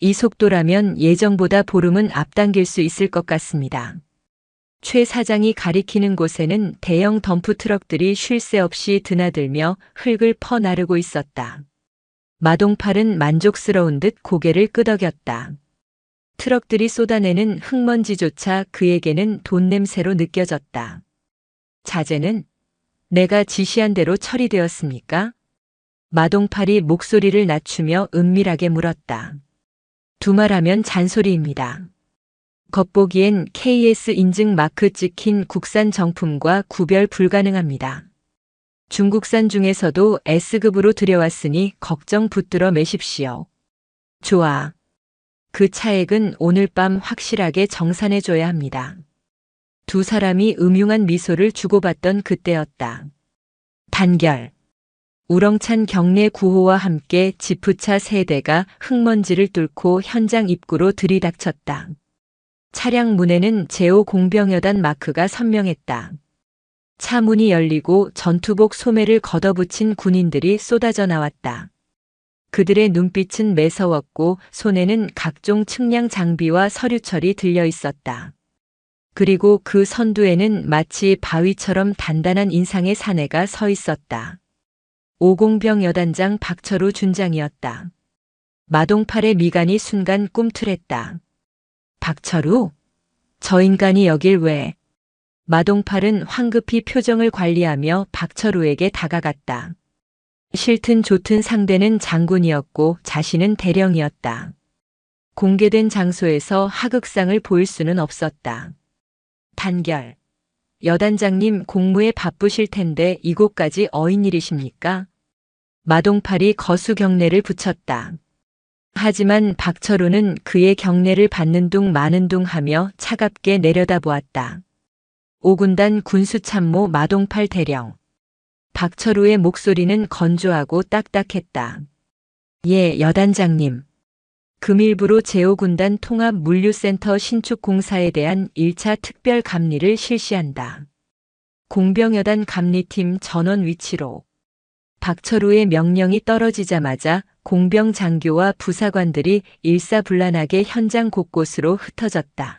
이 속도라면 예정보다 보름은 앞당길 수 있을 것 같습니다. 최 사장이 가리키는 곳에는 대형 덤프 트럭들이 쉴 새 없이 드나들며 흙을 퍼나르고 있었다. 마동팔은 만족스러운 듯 고개를 끄덕였다. 트럭들이 쏟아내는 흙먼지조차 그에게는 돈 냄새로 느껴졌다. 자재는 내가 지시한 대로 처리되었습니까? 마동팔이 목소리를 낮추며 은밀하게 물었다. 두말하면 잔소리입니다. 겉보기엔 KS 인증 마크 찍힌 국산 정품과 구별 불가능합니다. 중국산 중에서도 S급으로 들여왔으니 걱정 붙들어 매십시오. 좋아. 그 차액은 오늘 밤 확실하게 정산해줘야 합니다. 두 사람이 음흉한 미소를 주고받던 그때였다. 단결. 우렁찬 경례 구호와 함께 지프차 세 대가 흙먼지를 뚫고 현장 입구로 들이닥쳤다. 차량 문에는 제5공병여단 마크가 선명했다. 차 문이 열리고 전투복 소매를 걷어붙인 군인들이 쏟아져 나왔다. 그들의 눈빛은 매서웠고 손에는 각종 측량 장비와 서류철이 들려 있었다. 그리고 그 선두에는 마치 바위처럼 단단한 인상의 사내가 서 있었다. 5공병 여단장 박철우 준장이었다. 마동팔의 미간이 순간 꿈틀했다. 박철우? 저 인간이 여길 왜? 마동팔은 황급히 표정을 관리하며 박철우에게 다가갔다. 싫든 좋든 상대는 장군이었고 자신은 대령이었다. 공개된 장소에서 하극상을 보일 수는 없었다. 단결. 여단장님 공무에 바쁘실 텐데 이곳까지 어인 일이십니까? 마동팔이 거수 경례를 붙였다. 하지만 박철우는 그의 경례를 받는 둥 마는 둥 하며 차갑게 내려다보았다. 5군단 군수참모 마동팔 대령. 박철우의 목소리는 건조하고 딱딱했다. 예, 여단장님. 금일부로 제5군단 통합물류센터 신축 공사에 대한 1차 특별 감리를 실시한다. 공병여단 감리팀 전원 위치로. 박철우의 명령이 떨어지자마자 공병 장교와 부사관들이 일사불란하게 현장 곳곳으로 흩어졌다.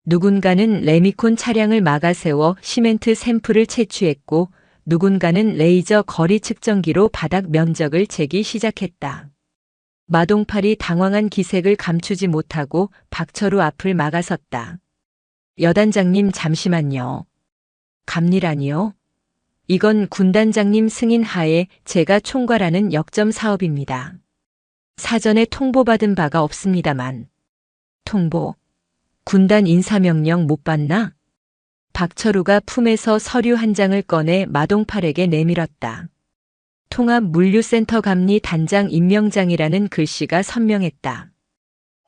누군가는 레미콘 차량을 막아 세워 시멘트 샘플을 채취했고 누군가는 레이저 거리 측정기로 바닥 면적을 재기 시작했다. 마동팔이 당황한 기색을 감추지 못하고 박철우 앞을 막아섰다. 여단장님 잠시만요. 감리라니요? 이건 군단장님 승인 하에 제가 총괄하는 역점 사업입니다. 사전에 통보받은 바가 없습니다만. 통보? 군단 인사명령 못 받나? 박철우가 품에서 서류 한 장을 꺼내 마동팔에게 내밀었다. 통합물류센터 감리 단장 임명장이라는 글씨가 선명했다.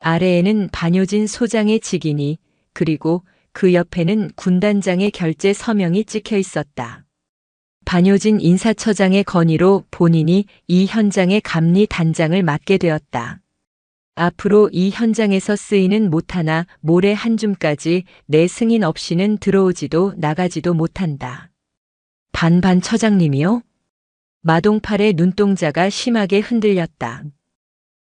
아래에는 반효진 소장의 직인이 그리고 그 옆에는 군단장의 결재 서명이 찍혀 있었다. 반효진 인사처장의 건의로 본인이 이 현장의 감리 단장을 맡게 되었다. 앞으로 이 현장에서 쓰이는 못하나 모래 한 줌까지 내 승인 없이는 들어오지도 나가지도 못한다. 반반 처장님이요? 마동팔의 눈동자가 심하게 흔들렸다.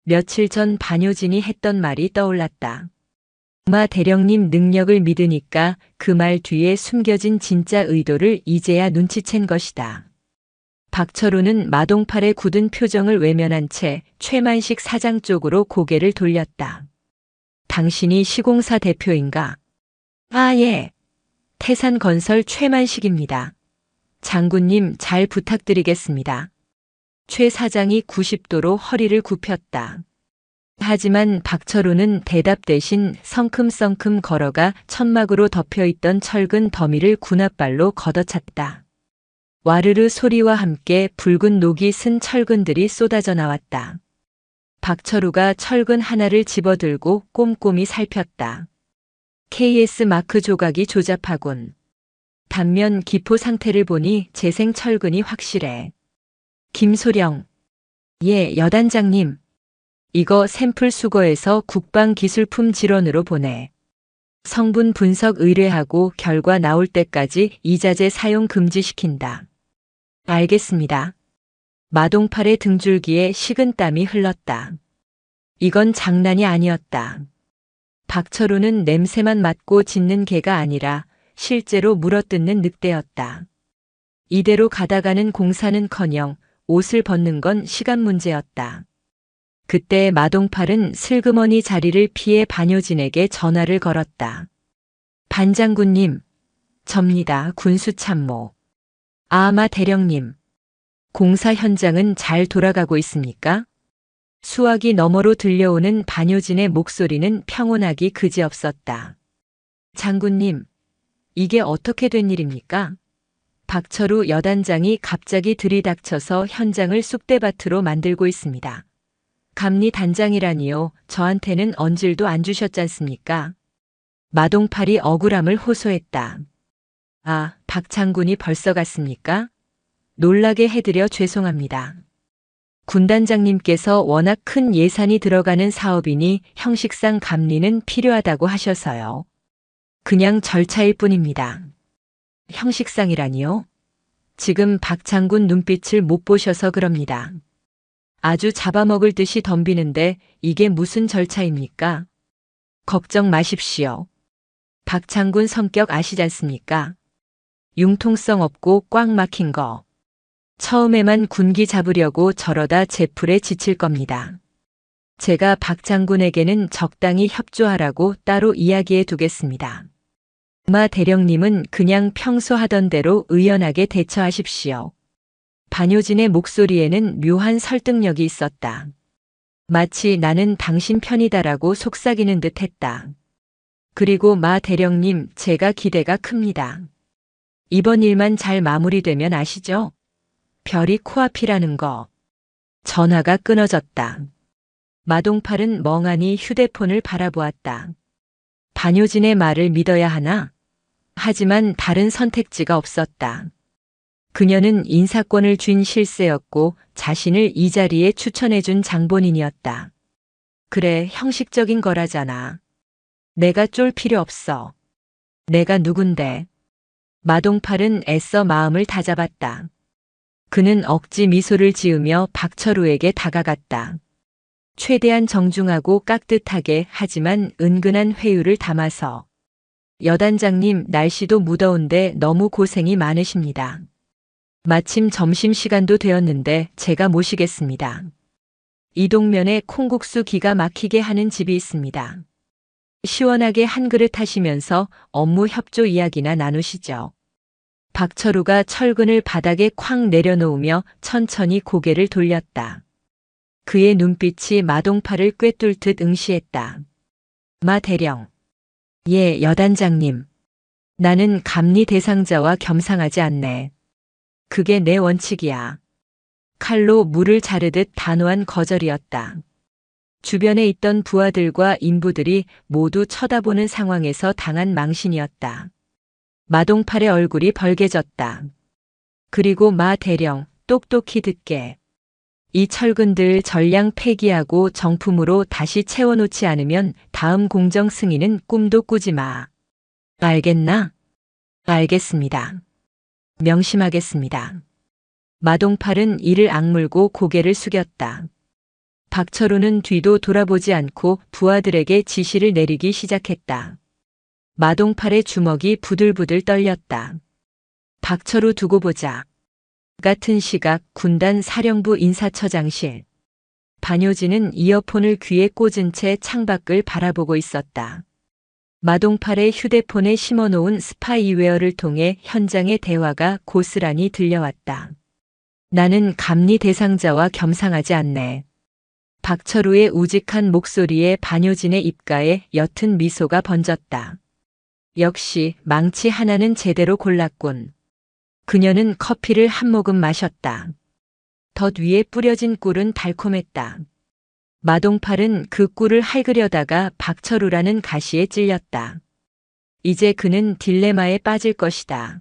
며칠 전 반효진이 했던 말이 떠올랐다. 마 대령님 능력을 믿으니까 그 말 뒤에 숨겨진 진짜 의도를 이제야 눈치챈 것이다. 박철우는 마동팔의 굳은 표정을 외면한 채 최만식 사장 쪽으로 고개를 돌렸다. 당신이 시공사 대표인가? 아, 예. 태산건설 최만식입니다. 장군님 잘 부탁드리겠습니다. 최 사장이 90도로 허리를 굽혔다. 하지만 박철우는 대답 대신 성큼성큼 걸어가 천막으로 덮여있던 철근 더미를 군홧발로 걷어찼다. 와르르 소리와 함께 붉은 녹이 쓴 철근들이 쏟아져 나왔다. 박철우가 철근 하나를 집어들고 꼼꼼히 살폈다. KS 마크 조각이 조잡하군. 단면 기포 상태를 보니 재생 철근이 확실해. 김소령. 예, 여단장님. 이거 샘플 수거해서 국방기술품 질원으로 보내. 성분 분석 의뢰하고 결과 나올 때까지 이자재 사용 금지시킨다. 알겠습니다. 마동팔의 등줄기에 식은땀이 흘렀다. 이건 장난이 아니었다. 박철우는 냄새만 맡고 짖는 개가 아니라 실제로 물어뜯는 늑대였다. 이대로 가다가는 공사는커녕 옷을 벗는 건 시간 문제였다. 그때 마동팔은 슬그머니 자리를 피해 반효진에게 전화를 걸었다. 반장군님, 접니다. 군수참모. 아마 대령님, 공사 현장은 잘 돌아가고 있습니까? 수화기 너머로 들려오는 반효진의 목소리는 평온하기 그지없었다. 장군님, 이게 어떻게 된 일입니까? 박철우 여단장이 갑자기 들이닥쳐서 현장을 쑥대밭으로 만들고 있습니다. 감리 단장이라니요. 저한테는 언질도 안 주셨잖습니까? 마동팔이 억울함을 호소했다. 아, 박 장군이 벌써 갔습니까? 놀라게 해드려 죄송합니다. 군단장님께서 워낙 큰 예산이 들어가는 사업이니 형식상 감리는 필요하다고 하셔서요. 그냥 절차일 뿐입니다. 형식상이라니요? 지금 박 장군 눈빛을 못 보셔서 그럽니다. 아주 잡아먹을 듯이 덤비는데 이게 무슨 절차입니까? 걱정 마십시오. 박 장군 성격 아시지 않습니까? 융통성 없고 꽉 막힌 거. 처음에만 군기 잡으려고 저러다 제풀에 지칠 겁니다. 제가 박 장군에게는 적당히 협조하라고 따로 이야기해 두겠습니다. 마 대령님은 그냥 평소 하던 대로 의연하게 대처하십시오. 반효진의 목소리에는 묘한 설득력이 있었다. 마치 나는 당신 편이다라고 속삭이는 듯 했다. 그리고 마 대령님, 제가 기대가 큽니다. 이번 일만 잘 마무리되면 아시죠? 별이 코앞이라는 거. 전화가 끊어졌다. 마동팔은 멍하니 휴대폰을 바라보았다. 반효진의 말을 믿어야 하나? 하지만 다른 선택지가 없었다. 그녀는 인사권을 쥔 실세였고 자신을 이 자리에 추천해준 장본인이었다. 그래, 형식적인 거라잖아. 내가 쫄 필요 없어. 내가 누군데? 마동팔은 애써 마음을 다잡았다. 그는 억지 미소를 지으며 박철우에게 다가갔다. 최대한 정중하고 깍듯하게 하지만 은근한 회유를 담아서 여단장님, 날씨도 무더운데 너무 고생이 많으십니다. 마침 점심시간도 되었는데 제가 모시겠습니다. 이동면에 콩국수 기가 막히게 하는 집이 있습니다. 시원하게 한 그릇 하시면서 업무 협조 이야기나 나누시죠. 박철우가 철근을 바닥에 쾅 내려놓으며 천천히 고개를 돌렸다. 그의 눈빛이 마동팔을 꿰뚫 듯 응시했다. 마 대령. 예, 여단장님. 나는 감리 대상자와 겸상하지 않네. 그게 내 원칙이야. 칼로 물을 자르듯 단호한 거절이었다. 주변에 있던 부하들과 인부들이 모두 쳐다보는 상황에서 당한 망신이었다. 마동팔의 얼굴이 벌개졌다. 그리고 마 대령, 똑똑히 듣게. 이 철근들 전량 폐기하고 정품으로 다시 채워놓지 않으면 다음 공정 승인은 꿈도 꾸지 마. 알겠나? 알겠습니다. 명심하겠습니다. 마동팔은 이를 악물고 고개를 숙였다. 박철우는 뒤도 돌아보지 않고 부하들에게 지시를 내리기 시작했다. 마동팔의 주먹이 부들부들 떨렸다. 박철우 두고 보자. 같은 시각 군단 사령부 인사처장실. 반효진은 이어폰을 귀에 꽂은 채 창밖을 바라보고 있었다. 마동팔의 휴대폰에 심어놓은 스파이웨어를 통해 현장의 대화가 고스란히 들려왔다. 나는 감리 대상자와 겸상하지 않네. 박철우의 우직한 목소리에 반효진의 입가에 옅은 미소가 번졌다. 역시 망치 하나는 제대로 골랐군. 그녀는 커피를 한 모금 마셨다. 덧 위에 뿌려진 꿀은 달콤했다. 마동팔은 그 꿀을 핥으려다가 박철우라는 가시에 찔렸다. 이제 그는 딜레마에 빠질 것이다.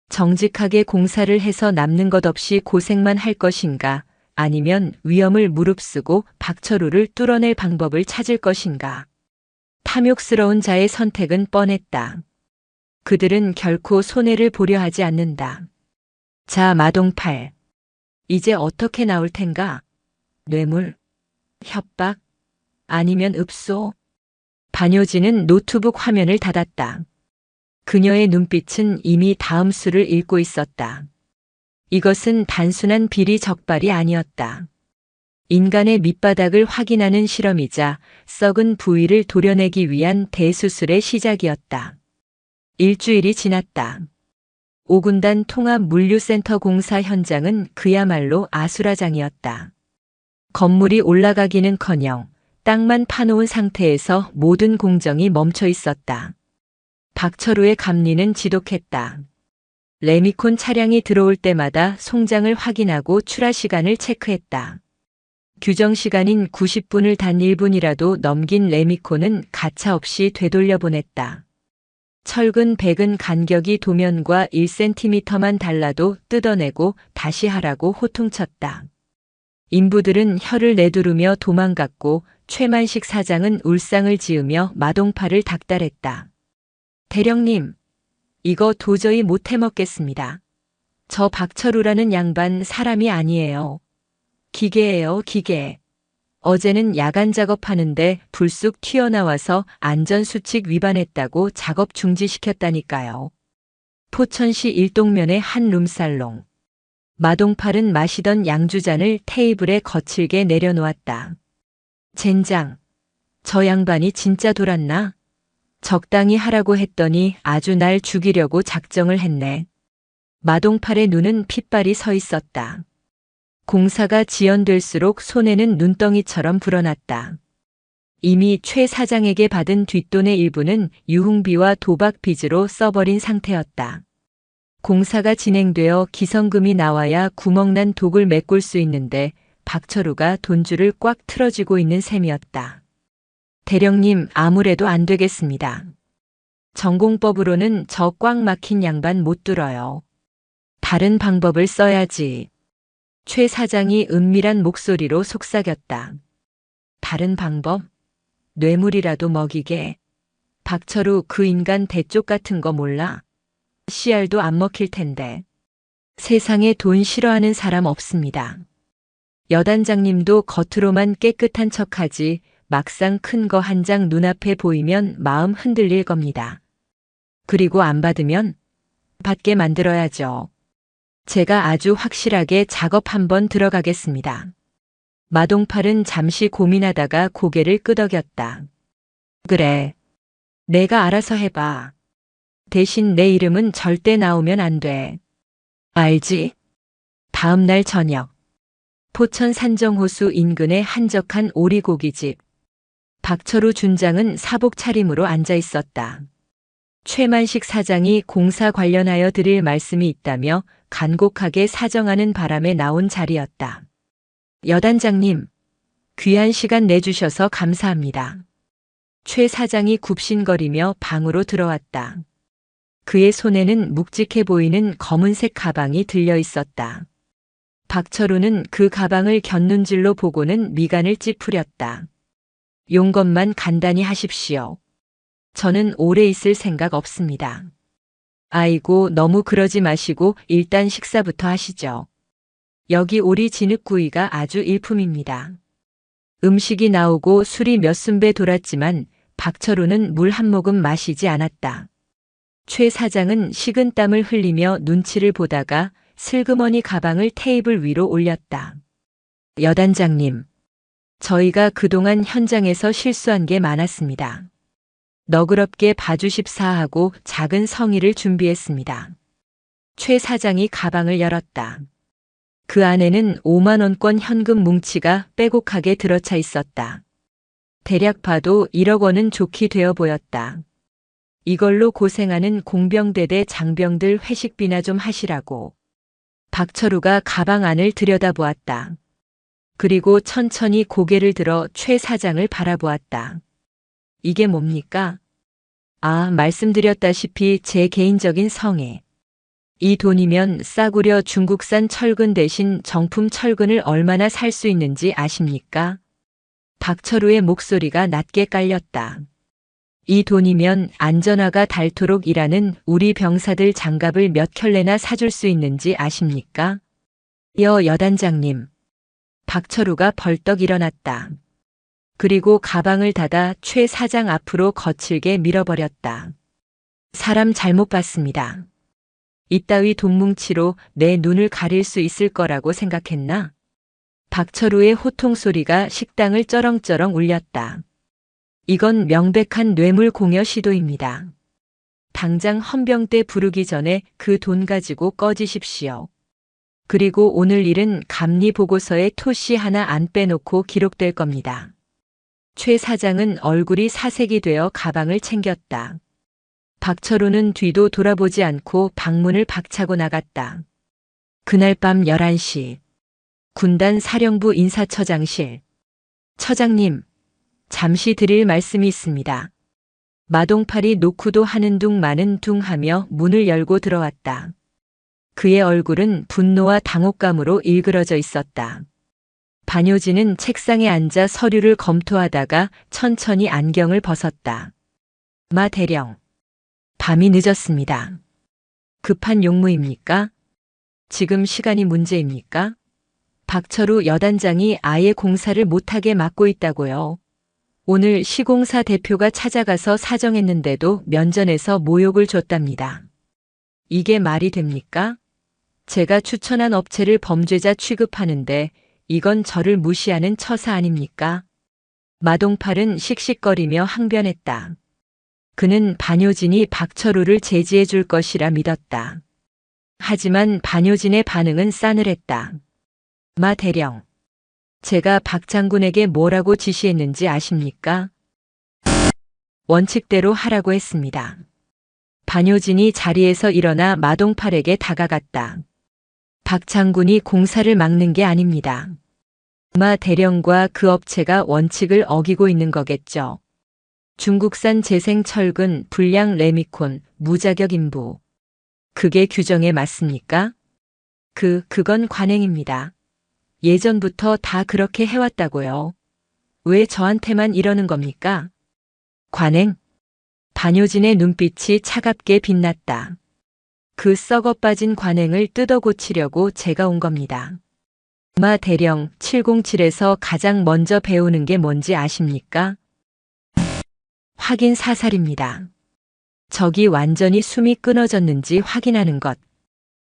정직하게 공사를 해서 남는 것 없이 고생만 할 것인가, 아니면 위험을 무릅쓰고 박철우를 뚫어낼 방법을 찾을 것인가. 탐욕스러운 자의 선택은 뻔했다. 그들은 결코 손해를 보려 하지 않는다. 자, 마동팔. 이제 어떻게 나올 텐가? 뇌물? 협박? 아니면 읍소? 반효진은 노트북 화면을 닫았다. 그녀의 눈빛은 이미 다음 수를 읽고 있었다. 이것은 단순한 비리 적발이 아니었다. 인간의 밑바닥을 확인하는 실험이자 썩은 부위를 도려내기 위한 대수술의 시작이었다. 일주일이 지났다. 5군단 통합물류센터 공사 현장은 그야말로 아수라장이었다. 건물이 올라가기는커녕 땅만 파놓은 상태에서 모든 공정이 멈춰 있었다. 박철우의 감리는 지독했다. 레미콘 차량이 들어올 때마다 송장을 확인하고 출하 시간을 체크했다. 규정 시간인 90분을 단 1분이라도 넘긴 레미콘은 가차없이 되돌려 보냈다. 철근 백은 간격이 도면과 1cm만 달라도 뜯어내고 다시 하라고 호통쳤다. 인부들은 혀를 내두르며 도망갔고 최만식 사장은 울상을 지으며 마동파를 닥달했다. 대령님, 이거 도저히 못 해먹겠습니다. 저 박철우라는 양반 사람이 아니에요. 기계예요, 기계. 어제는 야간 작업하는데 불쑥 튀어나와서 안전수칙 위반했다고 작업 중지시켰다니까요. 포천시 일동면의 한 룸살롱. 마동팔은 마시던 양주잔을 테이블에 거칠게 내려놓았다. 젠장, 저 양반이 진짜 돌았나? 적당히 하라고 했더니 아주 날 죽이려고 작정을 했네. 마동팔의 눈은 핏발이 서 있었다. 공사가 지연될수록 손에는 눈덩이처럼 불어났다. 이미 최 사장에게 받은 뒷돈의 일부는 유흥비와 도박 빚으로 써버린 상태였다. 공사가 진행되어 기성금이 나와야 구멍난 독을 메꿀 수 있는데 박철우가 돈줄을 꽉 틀어쥐고 있는 셈이었다. 대령님, 아무래도 안 되겠습니다. 전공법으로는 저 꽉 막힌 양반 못 들어요. 다른 방법을 써야지. 최 사장이 은밀한 목소리로 속삭였다. 다른 방법? 뇌물이라도 먹이게. 박철우 그 인간 대쪽 같은 거 몰라? 씨알도 안 먹힐 텐데. 세상에 돈 싫어하는 사람 없습니다. 여단장님도 겉으로만 깨끗한 척하지 막상 큰 거 한 장 눈앞에 보이면 마음 흔들릴 겁니다. 그리고 안 받으면 받게 만들어야죠. 제가 아주 확실하게 작업 한번 들어가겠습니다. 마동팔은 잠시 고민하다가 고개를 끄덕였다. 그래. 내가 알아서 해봐. 대신 내 이름은 절대 나오면 안 돼. 알지? 다음 날 저녁. 포천 산정호수 인근의 한적한 오리고기집. 박철우 준장은 사복 차림으로 앉아 있었다. 최만식 사장이 공사 관련하여 드릴 말씀이 있다며 간곡하게 사정하는 바람에 나온 자리였다. 여단장님, 귀한 시간 내주셔서 감사합니다. 최 사장이 굽신거리며 방으로 들어왔다. 그의 손에는 묵직해 보이는 검은색 가방이 들려 있었다. 박철우는 그 가방을 곁눈질로 보고는 미간을 찌푸렸다. 용건만 간단히 하십시오. 저는 오래 있을 생각 없습니다. 아이고, 너무 그러지 마시고 일단 식사부터 하시죠. 여기 오리 진흙구이가 아주 일품입니다. 음식이 나오고 술이 몇 순배 돌았지만 박철우는 물 한 모금 마시지 않았다. 최 사장은 식은땀을 흘리며 눈치를 보다가 슬그머니 가방을 테이블 위로 올렸다. 여단장님, 저희가 그동안 현장에서 실수한 게 많았습니다. 너그럽게 봐주십사 하고 작은 성의를 준비했습니다. 최 사장이 가방을 열었다. 그 안에는 5만 원권 현금 뭉치가 빼곡하게 들어차 있었다. 대략 봐도 1억 원은 좋게 되어 보였다. 이걸로 고생하는 공병대대 장병들 회식비나 좀 하시라고. 박철우가 가방 안을 들여다보았다. 그리고 천천히 고개를 들어 최 사장을 바라보았다. 이게 뭡니까? 아, 말씀드렸다시피 제 개인적인 성애. 이 돈이면 싸구려 중국산 철근 대신 정품 철근을 얼마나 살 수 있는지 아십니까? 박철우의 목소리가 낮게 깔렸다. 이 돈이면 안전화가 닳도록 일하는 우리 병사들 장갑을 몇 켤레나 사줄 수 있는지 아십니까? 여단장님. 박철우가 벌떡 일어났다. 그리고 가방을 닫아 최 사장 앞으로 거칠게 밀어버렸다. 사람 잘못 봤습니다. 이따위 돈뭉치로 내 눈을 가릴 수 있을 거라고 생각했나? 박철우의 호통 소리가 식당을 쩌렁쩌렁 울렸다. 이건 명백한 뇌물 공여 시도입니다. 당장 헌병대 부르기 전에 그 돈 가지고 꺼지십시오. 그리고 오늘 일은 감리 보고서에 토시 하나 안 빼놓고 기록될 겁니다. 최 사장은 얼굴이 사색이 되어 가방을 챙겼다. 박철우는 뒤도 돌아보지 않고 방문을 박차고 나갔다. 그날 밤 11시. 군단 사령부 인사처장실. 처장님, 잠시 드릴 말씀이 있습니다. 마동팔이 노크도 하는 둥 마는 둥 하며 문을 열고 들어왔다. 그의 얼굴은 분노와 당혹감으로 일그러져 있었다. 반효진은 책상에 앉아 서류를 검토하다가 천천히 안경을 벗었다. 마 대령, 밤이 늦었습니다. 급한 용무입니까? 지금 시간이 문제입니까? 박철우 여단장이 아예 공사를 못하게 막고 있다고요. 오늘 시공사 대표가 찾아가서 사정했는데도 면전에서 모욕을 줬답니다. 이게 말이 됩니까? 제가 추천한 업체를 범죄자 취급하는데 이건 저를 무시하는 처사 아닙니까? 마동팔은 씩씩거리며 항변했다. 그는 반효진이 박철우를 제지해 줄 것이라 믿었다. 하지만 반효진의 반응은 싸늘했다. 마 대령, 제가 박 장군에게 뭐라고 지시했는지 아십니까? 원칙대로 하라고 했습니다. 반효진이 자리에서 일어나 마동팔에게 다가갔다. 박 장군이 공사를 막는 게 아닙니다. 마 대령과 그 업체가 원칙을 어기고 있는 거겠죠. 중국산 재생 철근, 불량 레미콘, 무자격 인부. 그게 규정에 맞습니까? 그건 관행입니다. 예전부터 다 그렇게 해왔다고요. 왜 저한테만 이러는 겁니까? 관행? 반효진의 눈빛이 차갑게 빛났다. 그 썩어 빠진 관행을 뜯어 고치려고 제가 온 겁니다. 마 대령, 707에서 가장 먼저 배우는 게 뭔지 아십니까? 확인 사살입니다. 적이 완전히 숨이 끊어졌는지 확인하는 것.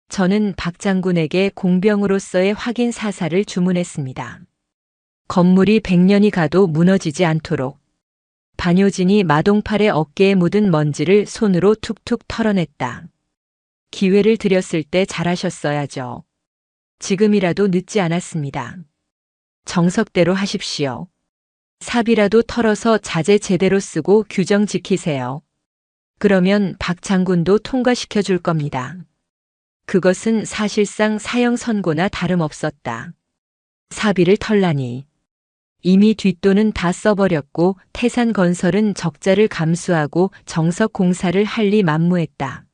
저는 박 장군에게 공병으로서의 확인 사살을 주문했습니다. 건물이 100년이 가도 무너지지 않도록. 반효진이 마동팔의 어깨에 묻은 먼지를 손으로 툭툭 털어냈다. 기회를 드렸을 때 잘하셨어야죠. 지금이라도 늦지 않았습니다. 정석대로 하십시오. 삽이라도 털어서 자재 제대로 쓰고 규정 지키세요. 그러면 박 장군도 통과시켜 줄 겁니다. 그것은 사실상 사형 선고나 다름없었다. 사비를 털라니. 이미 뒷돈은 다 써버렸고 태산건설은 적자를 감수하고 정석 공사를 할 리 만무했다.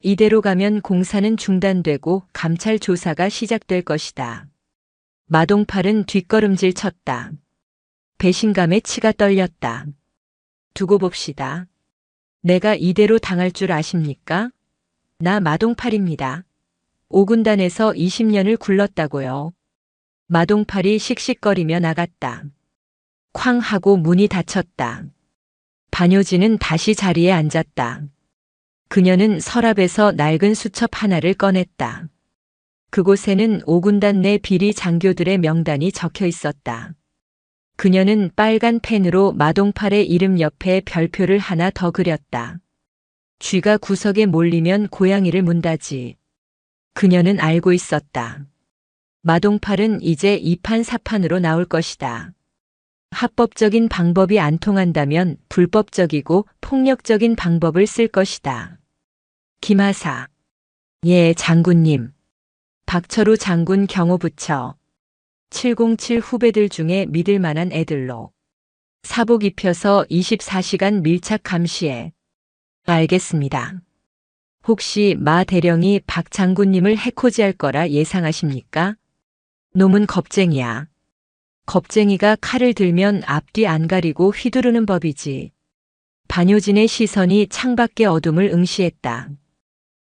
이대로 가면 공사는 중단되고 감찰 조사가 시작될 것이다. 마동팔은 뒷걸음질 쳤다. 배신감에 치가 떨렸다. 두고 봅시다. 내가 이대로 당할 줄 아십니까? 나 마동팔입니다. 5군단에서 20년을 굴렀다고요. 마동팔이 씩씩거리며 나갔다. 쾅 하고 문이 닫혔다. 반효진은 다시 자리에 앉았다. 그녀는 서랍에서 낡은 수첩 하나를 꺼냈다. 그곳에는 5군단 내 비리 장교들의 명단이 적혀 있었다. 그녀는 빨간 펜으로 마동팔의 이름 옆에 별표를 하나 더 그렸다. 쥐가 구석에 몰리면 고양이를 문다지. 그녀는 알고 있었다. 마동팔은 이제 이판사판으로 나올 것이다. 합법적인 방법이 안 통한다면 불법적이고 폭력적인 방법을 쓸 것이다. 김하사. 예, 장군님. 박철우 장군 경호부처. 707 후배들 중에 믿을 만한 애들로. 사복 입혀서 24시간 밀착 감시해. 알겠습니다. 혹시 마 대령이 박 장군님을 해코지할 거라 예상하십니까? 놈은 겁쟁이야. 겁쟁이가 칼을 들면 앞뒤 안 가리고 휘두르는 법이지. 반효진의 시선이 창밖의 어둠을 응시했다.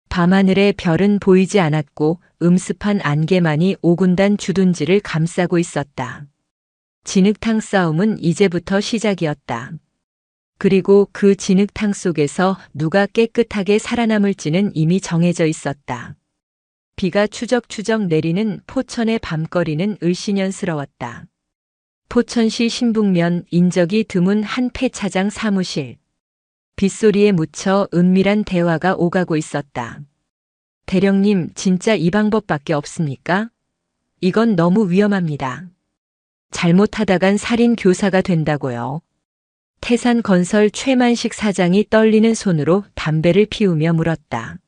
밤하늘의 별은 보이지 않았고 음습한 안개만이 5군단 주둔지를 감싸고 있었다. 진흙탕 싸움은 이제부터 시작이었다. 그리고 그 진흙탕 속에서 누가 깨끗하게 살아남을지는 이미 정해져 있었다. 비가 추적추적 내리는 포천의 밤거리는 을씨년스러웠다. 포천시 신북면 인적이 드문 한 폐차장 사무실. 빗소리에 묻혀 은밀한 대화가 오가고 있었다. 대령님, 진짜 이 방법밖에 없습니까? 이건 너무 위험합니다. 잘못하다간 살인 교사가 된다고요. 태산건설 최만식 사장이 떨리는 손으로 담배를 피우며 물었다.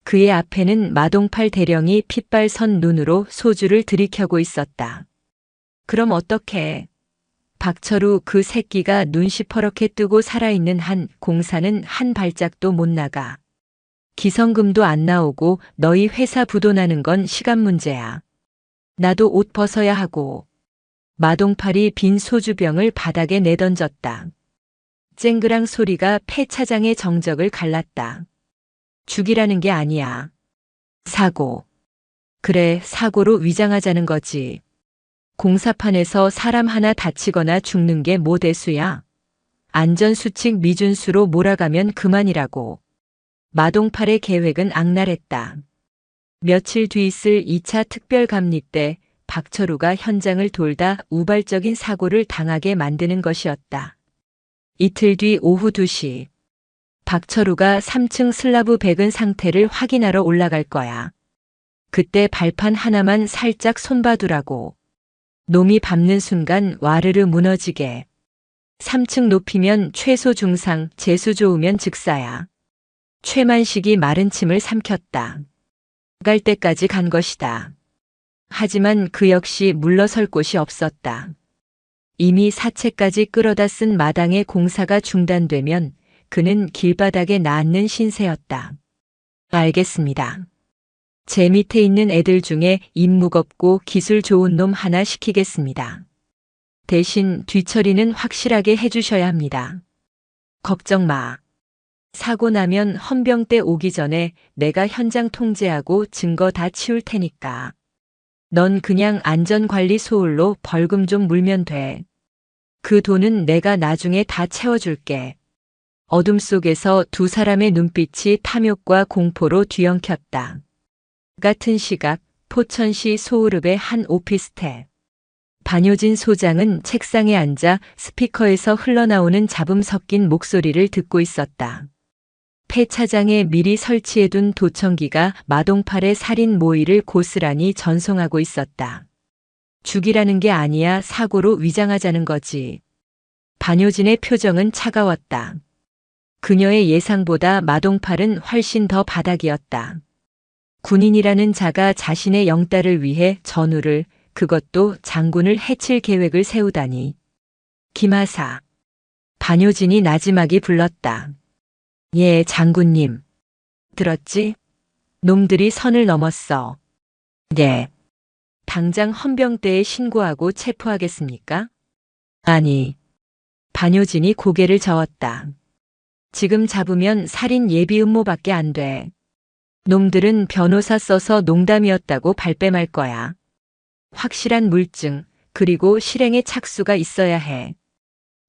그의 앞에는 마동팔 대령이 핏발선 눈으로 소주를 들이켜고 있었다. 그럼 어떡해? 박철우 그 새끼가 눈 시퍼렇게 뜨고 살아있는 한 공사는 한 발짝도 못 나가. 기성금도 안 나오고 너희 회사 부도나는 건 시간 문제야. 나도 옷 벗어야 하고. 마동팔이 빈 소주병을 바닥에 내던졌다. 쨍그랑 소리가 폐 차장의 정적을 갈랐다. 죽이라는 게 아니야. 사고. 그래, 사고로 위장하자는 거지. 공사판에서 사람 하나 다치거나 죽는 게 뭐 대수야. 안전수칙 미준수로 몰아가면 그만이라고. 마동팔의 계획은 악랄했다. 며칠 뒤 있을 2차 특별감리 때 박철우가 현장을 돌다 우발적인 사고를 당하게 만드는 것이었다. 이틀 뒤 오후 2시. 박철우가 3층 슬라브 백은 상태를 확인하러 올라갈 거야. 그때 발판 하나만 살짝 손봐두라고. 놈이 밟는 순간 와르르 무너지게. 3층 높이면 최소 중상, 재수 좋으면 즉사야. 최만식이 마른 침을 삼켰다. 갈 때까지 간 것이다. 하지만 그 역시 물러설 곳이 없었다. 이미 사채까지 끌어다 쓴 마당의 공사가 중단되면 그는 길바닥에 낳는 신세였다. 알겠습니다. 제 밑에 있는 애들 중에 입 무겁고 기술 좋은 놈 하나 시키겠습니다. 대신 뒤처리는 확실하게 해주셔야 합니다. 걱정 마. 사고 나면 헌병대 오기 전에 내가 현장 통제하고 증거 다 치울 테니까. 넌 그냥 안전관리 소홀로 벌금 좀 물면 돼. 그 돈은 내가 나중에 다 채워줄게. 어둠 속에서 두 사람의 눈빛이 탐욕과 공포로 뒤엉켰다. 같은 시각 포천시 소우릅의 한 오피스텔. 반효진 소장은 책상에 앉아 스피커에서 흘러나오는 잡음 섞인 목소리를 듣고 있었다. 폐 차장에 미리 설치해둔 도청기가 마동팔의 살인 모의를 고스란히 전송하고 있었다. 죽이라는 게 아니야, 사고로 위장하자는 거지. 반효진의 표정은 차가웠다. 그녀의 예상보다 마동팔은 훨씬 더 바닥이었다. 군인이라는 자가 자신의 영달을 위해 전우를, 그것도 장군을 해칠 계획을 세우다니. 김하사. 반효진이 나지막이 불렀다. 예, 장군님. 들었지? 놈들이 선을 넘었어. 네. 당장 헌병대에 신고하고 체포하겠습니까? 아니. 반효진이 고개를 저었다. 지금 잡으면 살인 예비 음모밖에 안 돼. 놈들은 변호사 써서 농담이었다고 발뺌할 거야. 확실한 물증, 그리고 실행의 착수가 있어야 해.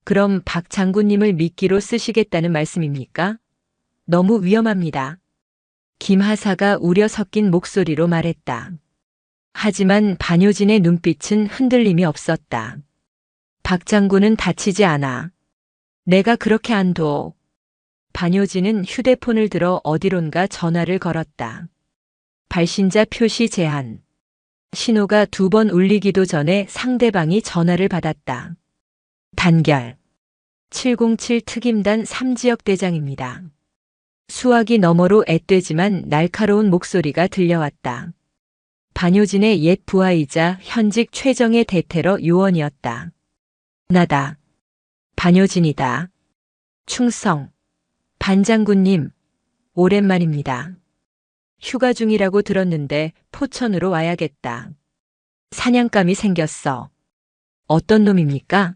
그럼 박 장군님을 미끼로 쓰시겠다는 말씀입니까? 너무 위험합니다. 김하사가 우려 섞인 목소리로 말했다. 하지만 반효진의 눈빛은 흔들림이 없었다. 박 장군은 다치지 않아. 내가 그렇게 안 둬. 반효진은 휴대폰을 들어 어디론가 전화를 걸었다. 발신자 표시 제한. 신호가 2번 울리기도 전에 상대방이 전화를 받았다. 단결. 707 특임단 3지역 대장입니다. 수화기 너머로 앳되지만 날카로운 목소리가 들려왔다. 반효진의 옛 부하이자 현직 최정예 대테러 요원이었다. 나다. 반효진이다. 충성. 반장군님, 오랜만입니다. 휴가 중이라고 들었는데 포천으로 와야겠다. 사냥감이 생겼어. 어떤 놈입니까?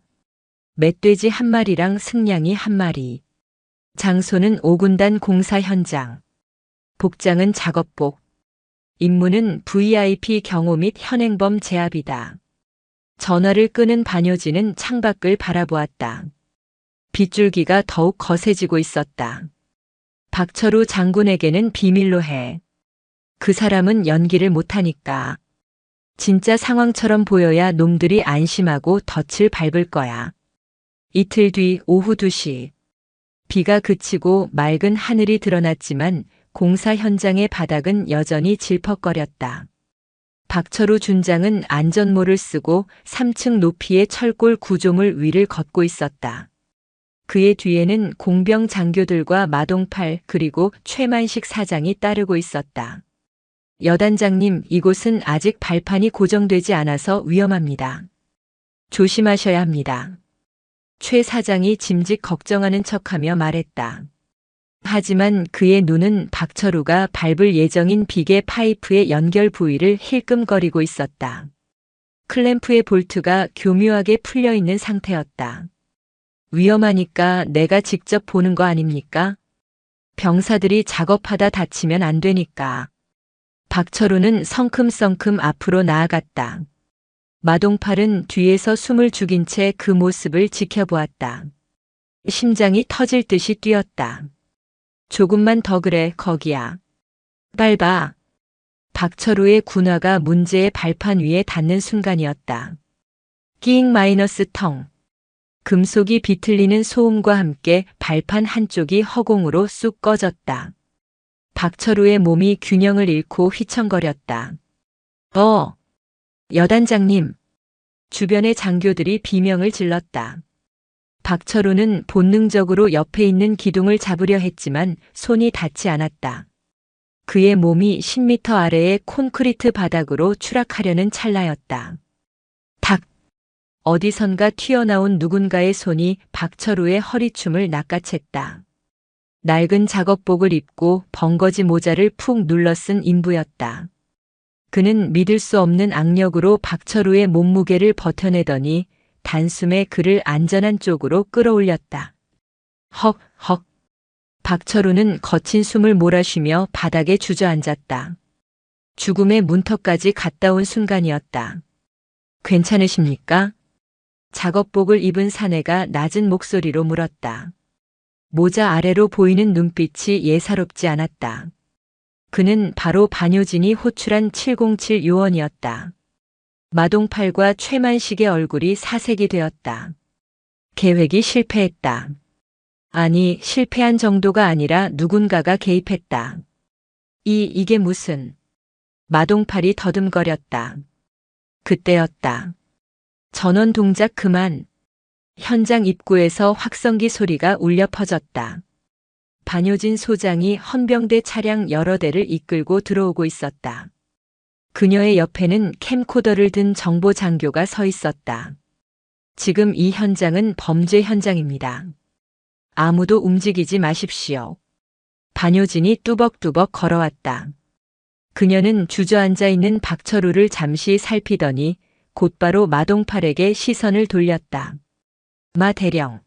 멧돼지 1마리랑 승냥이 1마리. 장소는 5군단 공사 현장. 복장은 작업복. 임무는 VIP 경호 및 현행범 제압이다. 전화를 끄는 반효진은 창밖을 바라보았다. 빗줄기가 더욱 거세지고 있었다. 박철우 장군에게는 비밀로 해. 그 사람은 연기를 못하니까. 진짜 상황처럼 보여야 놈들이 안심하고 덫을 밟을 거야. 이틀 뒤 오후 2시. 비가 그치고 맑은 하늘이 드러났지만 공사 현장의 바닥은 여전히 질퍽거렸다. 박철우 준장은 안전모를 쓰고 3층 높이의 철골 구조물 위를 걷고 있었다. 그의 뒤에는 공병 장교들과 마동팔 그리고 최만식 사장이 따르고 있었다. 여단장님, 이곳은 아직 발판이 고정되지 않아서 위험합니다. 조심하셔야 합니다. 최 사장이 짐짓 걱정하는 척하며 말했다. 하지만 그의 눈은 박철우가 밟을 예정인 비계 파이프의 연결 부위를 힐끔거리고 있었다. 클램프의 볼트가 교묘하게 풀려 있는 상태였다. 위험하니까 내가 직접 보는 거 아닙니까? 병사들이 작업하다 다치면 안 되니까. 박철우는 성큼성큼 앞으로 나아갔다. 마동팔은 뒤에서 숨을 죽인 채 그 모습을 지켜보았다. 심장이 터질 듯이 뛰었다. 조금만 더 그래, 거기야. 밟아. 박철우의 군화가 문제의 발판 위에 닿는 순간이었다. 끼잉 마이너스 텅. 금속이 비틀리는 소음과 함께 발판 한쪽이 허공으로 쑥 꺼졌다. 박철우의 몸이 균형을 잃고 휘청거렸다. 여단장님. 주변의 장교들이 비명을 질렀다. 박철우는 본능적으로 옆에 있는 기둥을 잡으려 했지만 손이 닿지 않았다. 그의 몸이 10m 아래의 콘크리트 바닥으로 추락하려는 찰나였다. 탁! 어디선가 튀어나온 누군가의 손이 박철우의 허리춤을 낚아챘다. 낡은 작업복을 입고 벙거지 모자를 푹 눌러 쓴 인부였다. 그는 믿을 수 없는 악력으로 박철우의 몸무게를 버텨내더니 단숨에 그를 안전한 쪽으로 끌어올렸다. 헉. 박철우는 거친 숨을 몰아쉬며 바닥에 주저앉았다. 죽음의 문턱까지 갔다 온 순간이었다. 괜찮으십니까? 작업복을 입은 사내가 낮은 목소리로 물었다. 모자 아래로 보이는 눈빛이 예사롭지 않았다. 그는 바로 반효진이 호출한 707 요원이었다. 마동팔과 최만식의 얼굴이 사색이 되었다. 계획이 실패했다. 아니, 실패한 정도가 아니라 누군가가 개입했다. 이게 무슨... 마동팔이 더듬거렸다. 그때였다. 전원 동작 그만. 현장 입구에서 확성기 소리가 울려 퍼졌다. 반효진 소장이 헌병대 차량 여러 대를 이끌고 들어오고 있었다. 그녀의 옆에는 캠코더를 든 정보 장교가 서 있었다. 지금 이 현장은 범죄 현장입니다. 아무도 움직이지 마십시오. 반효진이 뚜벅뚜벅 걸어왔다. 그녀는 주저앉아 있는 박철우를 잠시 살피더니 곧바로 마동팔에게 시선을 돌렸다. 마 대령.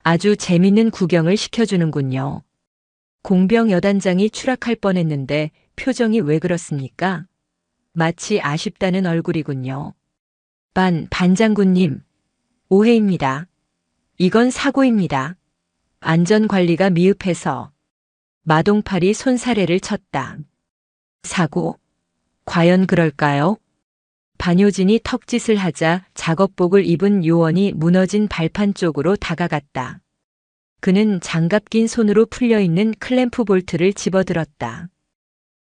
아주 재밌는 구경을 시켜주는군요. 공병 여단장이 추락할 뻔했는데 표정이 왜 그렇습니까? 마치 아쉽다는 얼굴이군요. 반장군님. 오해입니다. 이건 사고입니다. 안전관리가 미흡해서. 마동팔이 손사래를 쳤다. 사고? 과연 그럴까요? 반효진이 턱짓을 하자 작업복을 입은 요원이 무너진 발판 쪽으로 다가갔다. 그는 장갑 낀 손으로 풀려있는 클램프 볼트를 집어들었다.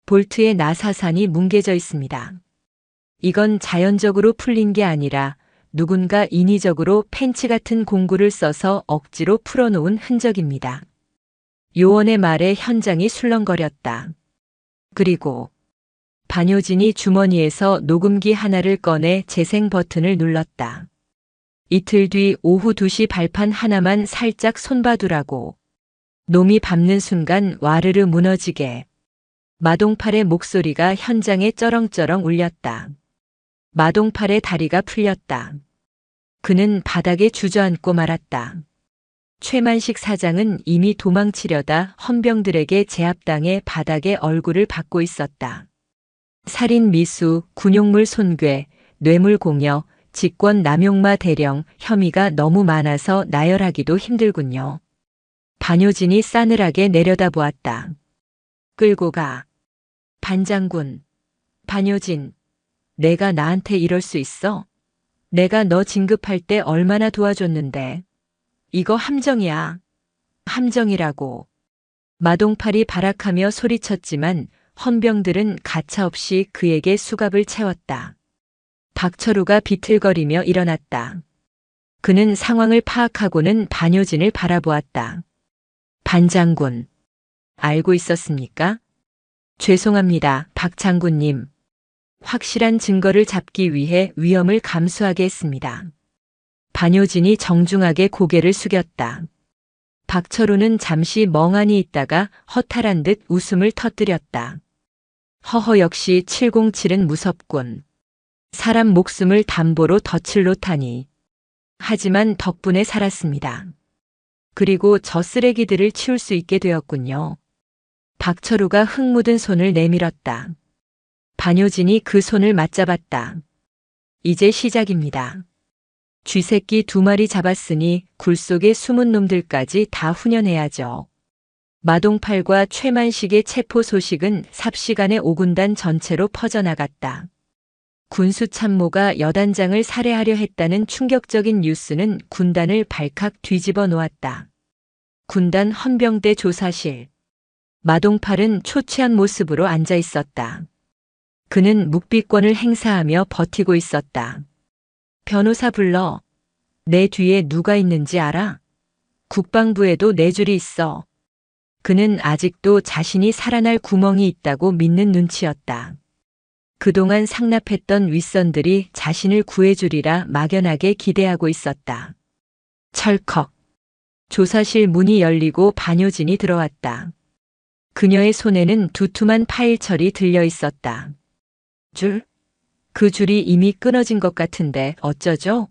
볼트에 나사산이 뭉개져 있습니다. 이건 자연적으로 풀린 게 아니라 누군가 인위적으로 펜치 같은 공구를 써서 억지로 풀어놓은 흔적입니다. 요원의 말에 현장이 술렁거렸다. 그리고 반효진이 주머니에서 녹음기 하나를 꺼내 재생 버튼을 눌렀다. 이틀 뒤 오후 2시 발판 하나만 살짝 손봐두라고. 놈이 밟는 순간 와르르 무너지게. 마동팔의 목소리가 현장에 쩌렁쩌렁 울렸다. 마동팔의 다리가 풀렸다. 그는 바닥에 주저앉고 말았다. 최만식 사장은 이미 도망치려다 헌병들에게 제압당해 바닥에 얼굴을 박고 있었다. 살인 미수, 군용물 손괴, 뇌물 공여, 직권 남용마 대령 혐의가 너무 많아서 나열하기도 힘들군요. 반효진이 싸늘하게 내려다보았다. 끌고 가. 반장군. 반효진. 내가 나한테 이럴 수 있어? 내가 너 진급할 때 얼마나 도와줬는데. 이거 함정이야. 함정이라고. 마동팔이 발악하며 소리쳤지만 헌병들은 가차없이 그에게 수갑을 채웠다. 박철우가 비틀거리며 일어났다. 그는 상황을 파악하고는 반효진을 바라보았다. 반장군, 알고 있었습니까? 죄송합니다, 박 장군님. 확실한 증거를 잡기 위해 위험을 감수하게 했습니다. 반효진이 정중하게 고개를 숙였다. 박철우는 잠시 멍하니 있다가 허탈한 듯 웃음을 터뜨렸다. 허허, 역시 707은 무섭군. 사람 목숨을 담보로 덫을 놓다니. 하지만 덕분에 살았습니다. 그리고 저 쓰레기들을 치울 수 있게 되었군요. 박철우가 흙 묻은 손을 내밀었다. 반효진이 그 손을 맞잡았다. 이제 시작입니다. 쥐새끼 2마리 잡았으니 굴속에 숨은 놈들까지 다 훈련해야죠. 마동팔과 최만식의 체포 소식은 삽시간에 5군단 전체로 퍼져나갔다. 군수참모가 여단장을 살해하려 했다는 충격적인 뉴스는 군단을 발칵 뒤집어 놓았다. 군단 헌병대 조사실. 마동팔은 초췌한 모습으로 앉아 있었다. 그는 묵비권을 행사하며 버티고 있었다. 변호사 불러. 내 뒤에 누가 있는지 알아? 국방부에도 네 줄이 있어. 그는 아직도 자신이 살아날 구멍이 있다고 믿는 눈치였다. 그동안 상납했던 윗선들이 자신을 구해주리라 막연하게 기대하고 있었다. 철컥. 조사실 문이 열리고 반효진이 들어왔다. 그녀의 손에는 두툼한 파일철이 들려 있었다. 줄? 그 줄이 이미 끊어진 것 같은데 어쩌죠?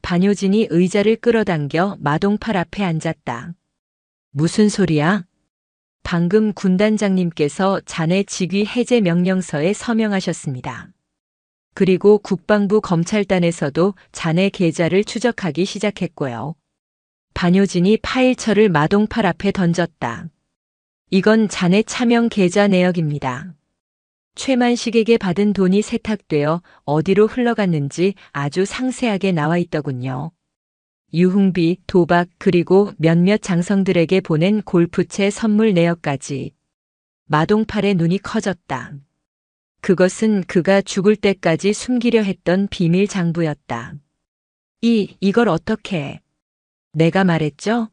반효진이 의자를 끌어당겨 마동팔 앞에 앉았다. 무슨 소리야? 방금 군단장님께서 자네 직위 해제 명령서에 서명하셨습니다. 그리고 국방부 검찰단에서도 자네 계좌를 추적하기 시작했고요. 반효진이 파일철을 마동팔 앞에 던졌다. 이건 자네 차명 계좌 내역입니다. 최만식에게 받은 돈이 세탁되어 어디로 흘러갔는지 아주 상세하게 나와 있더군요. 유흥비, 도박, 그리고 몇몇 장성들에게 보낸 골프채 선물 내역까지. 마동팔의 눈이 커졌다. 그것은 그가 죽을 때까지 숨기려 했던 비밀 장부였다. 이걸 어떻게 해? 내가 말했죠?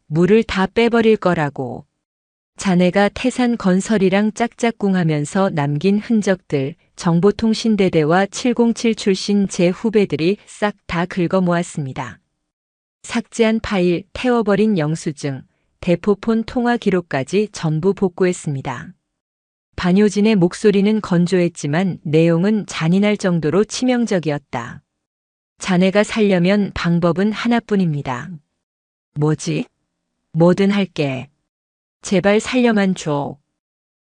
물을 다 빼버릴 거라고. 자네가 태산건설이랑 짝짝꿍하면서 남긴 흔적들, 정보통신대대와 707 출신 제 후배들이 싹 다 긁어모았습니다. 삭제한 파일, 태워버린 영수증, 대포폰 통화 기록까지 전부 복구했습니다. 반효진의 목소리는 건조했지만 내용은 잔인할 정도로 치명적이었다. 자네가 살려면 방법은 하나뿐입니다. 뭐지? 뭐든 할게. 제발 살려만 줘.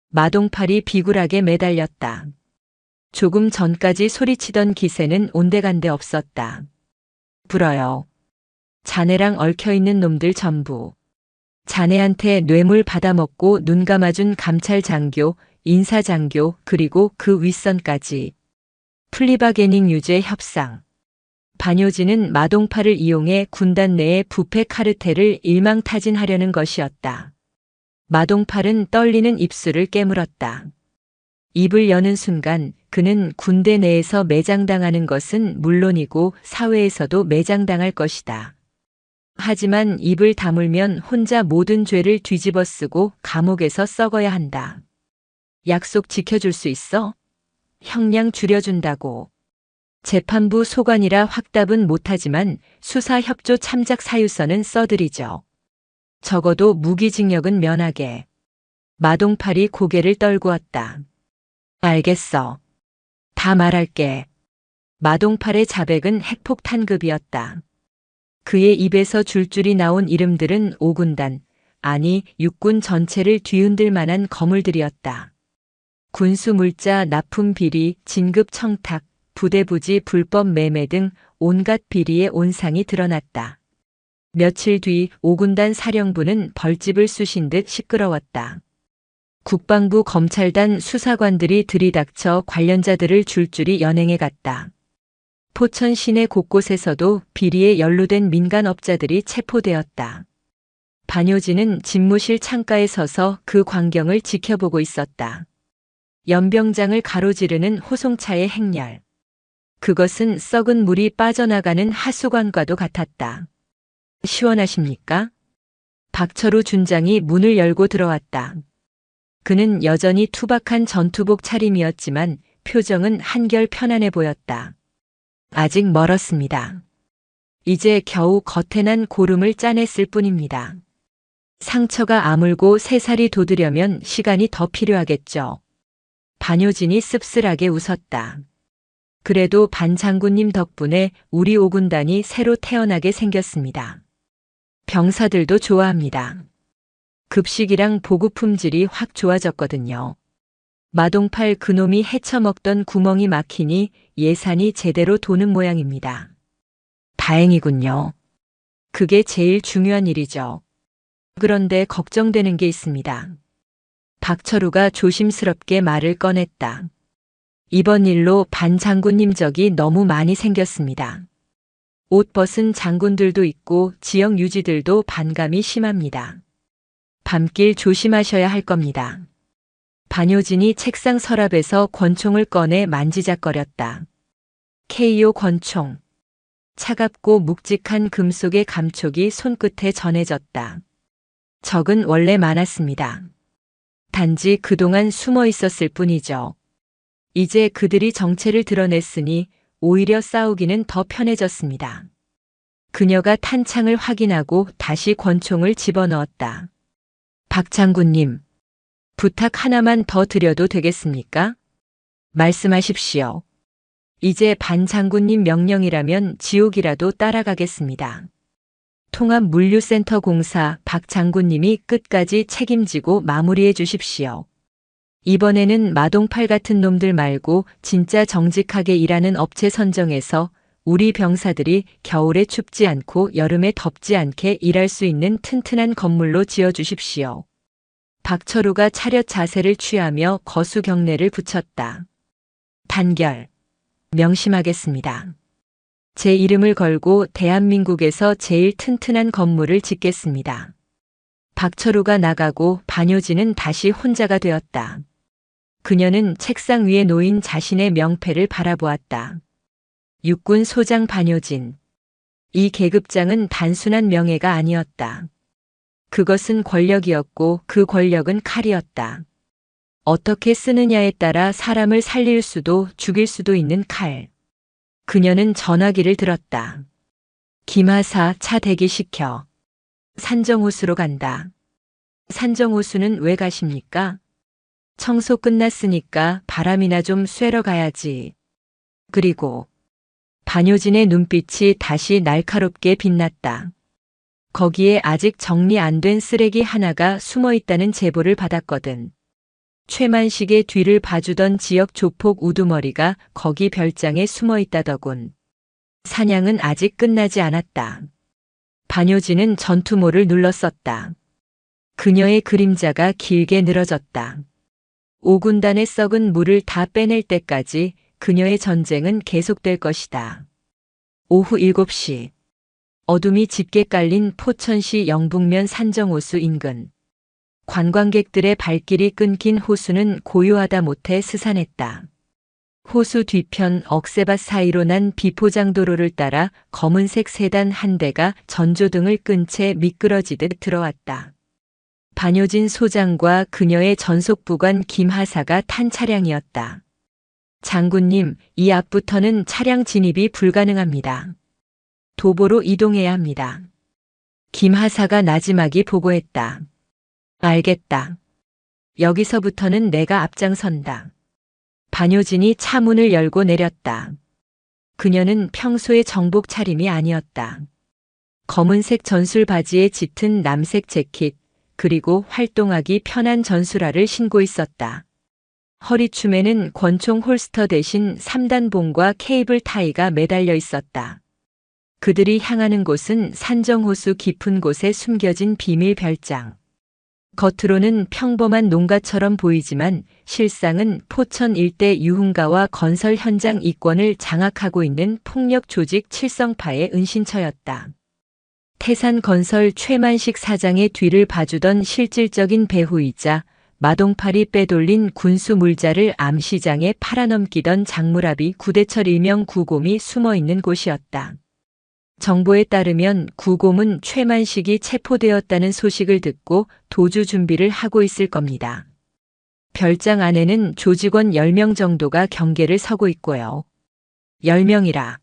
마동팔이 비굴하게 매달렸다. 조금 전까지 소리치던 기세는 온데간데 없었다. 불어요. 자네랑 얽혀있는 놈들 전부. 자네한테 뇌물 받아먹고 눈 감아준 감찰장교, 인사장교, 그리고 그 윗선까지. 플리바게닝 유죄 협상. 반효진은 마동팔을 이용해 군단 내의 부패 카르텔을 일망타진하려는 것이었다. 마동팔은 떨리는 입술을 깨물었다. 입을 여는 순간 그는 군대 내에서 매장당하는 것은 물론이고 사회에서도 매장당할 것이다. 하지만 입을 다물면 혼자 모든 죄를 뒤집어 쓰고 감옥에서 썩어야 한다. 약속 지켜줄 수 있어? 형량 줄여준다고. 재판부 소관이라 확답은 못하지만 수사협조 참작 사유서는 써드리죠. 적어도 무기징역은 면하게. 마동팔이 고개를 떨구었다. 알겠어. 다 말할게. 마동팔의 자백은 핵폭탄급이었다. 그의 입에서 줄줄이 나온 이름들은 5군단, 아니 6군 전체를 뒤흔들 만한 거물들이었다. 군수 물자 납품 비리, 진급 청탁, 부대 부지 불법 매매 등 온갖 비리의 온상이 드러났다. 며칠 뒤 5군단 사령부는 벌집을 쑤신 듯 시끄러웠다. 국방부 검찰단 수사관들이 들이닥쳐 관련자들을 줄줄이 연행해 갔다. 포천 시내 곳곳에서도 비리에 연루된 민간업자들이 체포되었다. 반효진은 집무실 창가에 서서 그 광경을 지켜보고 있었다. 연병장을 가로지르는 호송차의 행렬. 그것은 썩은 물이 빠져나가는 하수관과도 같았다. 시원하십니까? 박철우 준장이 문을 열고 들어왔다. 그는 여전히 투박한 전투복 차림이었지만 표정은 한결 편안해 보였다. 아직 멀었습니다. 이제 겨우 겉에 난 고름을 짜냈을 뿐입니다. 상처가 아물고 새살이 돋으려면 시간이 더 필요하겠죠. 반효진이 씁쓸하게 웃었다. 그래도 반 장군님 덕분에 우리 오군단이 새로 태어나게 생겼습니다. 병사들도 좋아합니다. 급식이랑 보급 품질이 확 좋아졌거든요. 마동팔 그놈이 헤쳐먹던 구멍이 막히니 예산이 제대로 도는 모양입니다. 다행이군요. 그게 제일 중요한 일이죠. 그런데 걱정되는 게 있습니다. 박철우가 조심스럽게 말을 꺼냈다. 이번 일로 반 장군님 적이 너무 많이 생겼습니다. 옷 벗은 장군들도 있고 지역 유지들도 반감이 심합니다. 밤길 조심하셔야 할 겁니다. 반효진이 책상 서랍에서 권총을 꺼내 만지작거렸다. KO 권총. 차갑고 묵직한 금속의 감촉이 손끝에 전해졌다. 적은 원래 많았습니다. 단지 그동안 숨어 있었을 뿐이죠. 이제 그들이 정체를 드러냈으니 오히려 싸우기는 더 편해졌습니다. 그녀가 탄창을 확인하고 다시 권총을 집어넣었다. 박 장군님, 부탁 하나만 더 드려도 되겠습니까? 말씀하십시오. 이제 반 장군님 명령이라면 지옥이라도 따라가겠습니다. 통합물류센터 공사 박 장군님이 끝까지 책임지고 마무리해 주십시오. 이번에는 마동팔 같은 놈들 말고 진짜 정직하게 일하는 업체 선정해서 우리 병사들이 겨울에 춥지 않고 여름에 덥지 않게 일할 수 있는 튼튼한 건물로 지어주십시오. 박철우가 차렷 자세를 취하며 거수 경례를 붙였다. 단결. 명심하겠습니다. 제 이름을 걸고 대한민국에서 제일 튼튼한 건물을 짓겠습니다. 박철우가 나가고 반효진은 다시 혼자가 되었다. 그녀는 책상 위에 놓인 자신의 명패를 바라보았다. 육군 소장 반효진. 이 계급장은 단순한 명예가 아니었다. 그것은 권력이었고 그 권력은 칼이었다. 어떻게 쓰느냐에 따라 사람을 살릴 수도 죽일 수도 있는 칼. 그녀는 전화기를 들었다. 김하사 차 대기시켜. 산정호수로 간다. 산정호수는 왜 가십니까? 청소 끝났으니까 바람이나 좀 쐬러 가야지. 그리고 반효진의 눈빛이 다시 날카롭게 빛났다. 거기에 아직 정리 안 된 쓰레기 하나가 숨어 있다는 제보를 받았거든. 최만식의 뒤를 봐주던 지역 조폭 우두머리가 거기 별장에 숨어 있다더군. 사냥은 아직 끝나지 않았다. 반효진은 전투모를 눌렀었다. 그녀의 그림자가 길게 늘어졌다. 5군단의 썩은 물을 다 빼낼 때까지 그녀의 전쟁은 계속될 것이다. 오후 7시. 어둠이 짙게 깔린 포천시 영북면 산정호수 인근. 관광객들의 발길이 끊긴 호수는 고요하다 못해 스산했다. 호수 뒤편 억새밭 사이로 난 비포장도로를 따라 검은색 세단 한 대가 전조등을 끈 채 미끄러지듯 들어왔다. 반효진 소장과 그녀의 전속부관 김하사가 탄 차량이었다. 장군님, 이 앞부터는 차량 진입이 불가능합니다. 도보로 이동해야 합니다. 김하사가 나지막이 보고했다. 알겠다. 여기서부터는 내가 앞장선다. 반효진이 차 문을 열고 내렸다. 그녀는 평소의 정복 차림이 아니었다. 검은색 전술 바지에 짙은 남색 재킷, 그리고 활동하기 편한 전술화를 신고 있었다. 허리춤에는 권총 홀스터 대신 3단 봉과 케이블 타이가 매달려 있었다. 그들이 향하는 곳은 산정호수 깊은 곳에 숨겨진 비밀 별장. 겉으로는 평범한 농가처럼 보이지만 실상은 포천 일대 유흥가와 건설 현장 이권을 장악하고 있는 폭력 조직 칠성파의 은신처였다. 태산건설 최만식 사장의 뒤를 봐주던 실질적인 배후이자 마동팔이 빼돌린 군수 물자를 암시장에 팔아넘기던 장무랍이 구대철 일명 구곰이 숨어있는 곳이었다. 정보에 따르면 구곰은 최만식이 체포되었다는 소식을 듣고 도주 준비를 하고 있을 겁니다. 별장 안에는 조직원 10명 정도가 경계를 서고 있고요. 10명이라.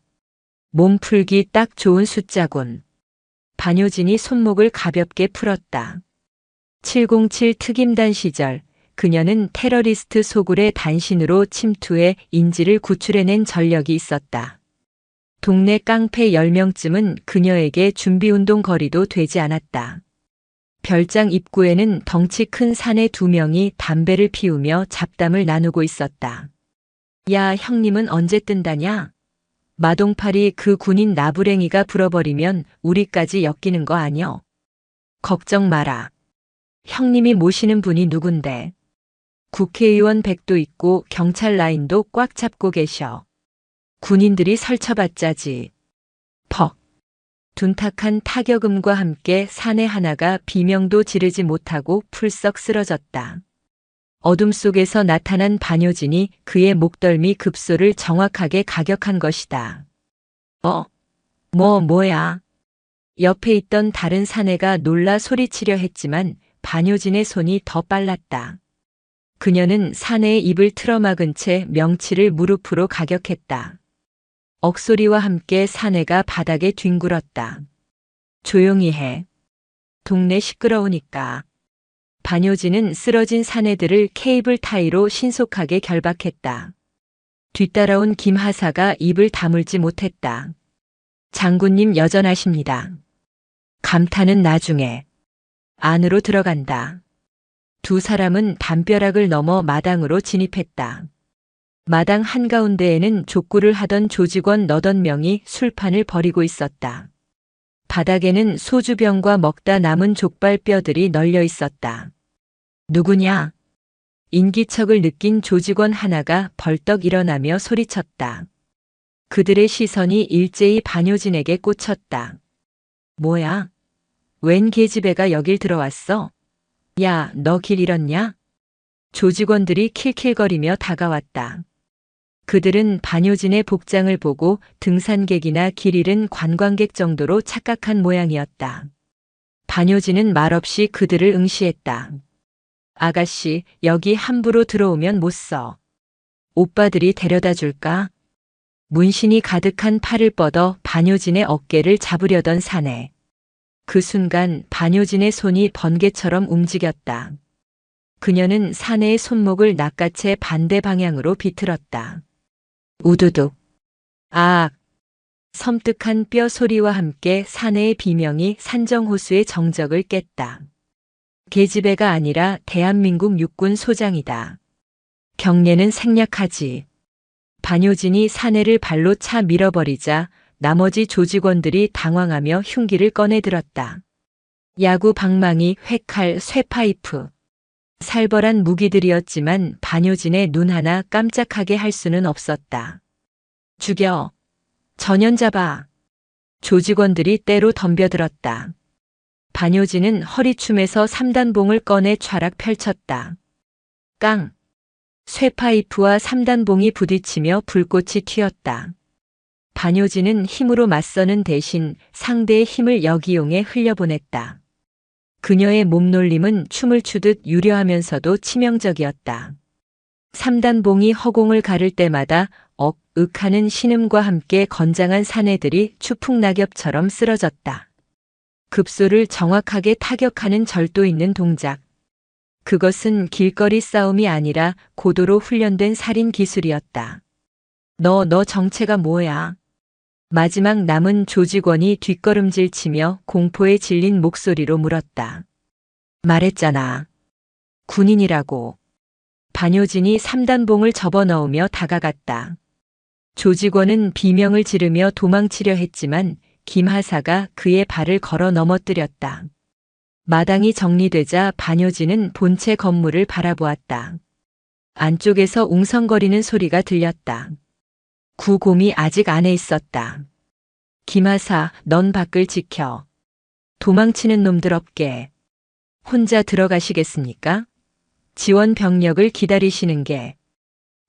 몸풀기 딱 좋은 숫자군. 반효진이 손목을 가볍게 풀었다. 707 특임단 시절 그녀는 테러리스트 소굴의 단신으로 침투해 인지를 구출해낸 전력이 있었다. 동네 깡패 10명쯤은 그녀에게 준비운동 거리도 되지 않았다. 별장 입구에는 덩치 큰 사내 2명이 담배를 피우며 잡담을 나누고 있었다. 야, 형님은 언제 뜬다냐? 마동팔이 그 군인 나부랭이가 불어버리면 우리까지 엮이는 거 아뇨? 걱정 마라. 형님이 모시는 분이 누군데? 국회의원 백도 있고 경찰 라인도 꽉 잡고 계셔. 군인들이 설쳐봤자지. 퍽. 둔탁한 타격음과 함께 사내 하나가 비명도 지르지 못하고 풀썩 쓰러졌다. 어둠 속에서 나타난 반효진이 그의 목덜미 급소를 정확하게 가격한 것이다. 뭐야? 옆에 있던 다른 사내가 놀라 소리치려 했지만 반효진의 손이 더 빨랐다. 그녀는 사내의 입을 틀어막은 채 명치를 무릎으로 가격했다. 억소리와 함께 사내가 바닥에 뒹굴었다. 조용히 해. 동네 시끄러우니까. 반효진은 쓰러진 사내들을 케이블 타이로 신속하게 결박했다. 뒤따라온 김하사가 입을 다물지 못했다. 장군님 여전하십니다. 감탄은 나중에. 안으로 들어간다. 두 사람은 담벼락을 넘어 마당으로 진입했다. 마당 한가운데에는 족구를 하던 조직원 8명이 술판을 벌이고 있었다. 바닥에는 소주병과 먹다 남은 족발 뼈들이 널려 있었다. 누구냐? 인기척을 느낀 조직원 하나가 벌떡 일어나며 소리쳤다. 그들의 시선이 일제히 반효진에게 꽂혔다. 뭐야? 웬 계집애가 여길 들어왔어? 야, 너 길 잃었냐? 조직원들이 킬킬거리며 다가왔다. 그들은 반효진의 복장을 보고 등산객이나 길 잃은 관광객 정도로 착각한 모양이었다. 반효진은 말없이 그들을 응시했다. 아가씨, 여기 함부로 들어오면 못 써. 오빠들이 데려다 줄까? 문신이 가득한 팔을 뻗어 반효진의 어깨를 잡으려던 사내. 그 순간 반효진의 손이 번개처럼 움직였다. 그녀는 사내의 손목을 낚아채 반대 방향으로 비틀었다. 우두둑. 아! 섬뜩한 뼈 소리와 함께 사내의 비명이 산정호수의 정적을 깼다. 계집애가 아니라 대한민국 육군 소장이다. 경례는 생략하지. 반효진이 사내를 발로 차 밀어버리자 나머지 조직원들이 당황하며 흉기를 꺼내들었다. 야구 방망이, 회칼, 쇠파이프. 살벌한 무기들이었지만 반효진의 눈 하나 깜짝하게 할 수는 없었다. 죽여. 전연 잡아. 조직원들이 때로 덤벼들었다. 반효진은 허리춤에서 3단봉을 꺼내 촤락 펼쳤다. 깡. 쇠파이프와 3단봉이 부딪히며 불꽃이 튀었다. 반효진은 힘으로 맞서는 대신 상대의 힘을 역이용해 흘려보냈다. 그녀의 몸놀림은 춤을 추듯 유려하면서도 치명적이었다. 3단봉이 허공을 가를 때마다 윽하는 신음과 함께 건장한 사내들이 추풍낙엽처럼 쓰러졌다. 급소를 정확하게 타격하는 절도 있는 동작. 그것은 길거리 싸움이 아니라 고도로 훈련된 살인 기술이었다. 너 정체가 뭐야? 마지막 남은 조직원이 뒷걸음질 치며 공포에 질린 목소리로 물었다. 말했잖아. 군인이라고. 반효진이 3단봉을 접어넣으며 다가갔다. 조직원은 비명을 지르며 도망치려 했지만 김하사가 그의 발을 걸어 넘어뜨렸다. 마당이 정리되자 반효진은 본체 건물을 바라보았다. 안쪽에서 웅성거리는 소리가 들렸다. 구곰이 아직 안에 있었다. 김하사, 넌 밖을 지켜. 도망치는 놈들 없게. 혼자 들어가시겠습니까? 지원 병력을 기다리시는 게.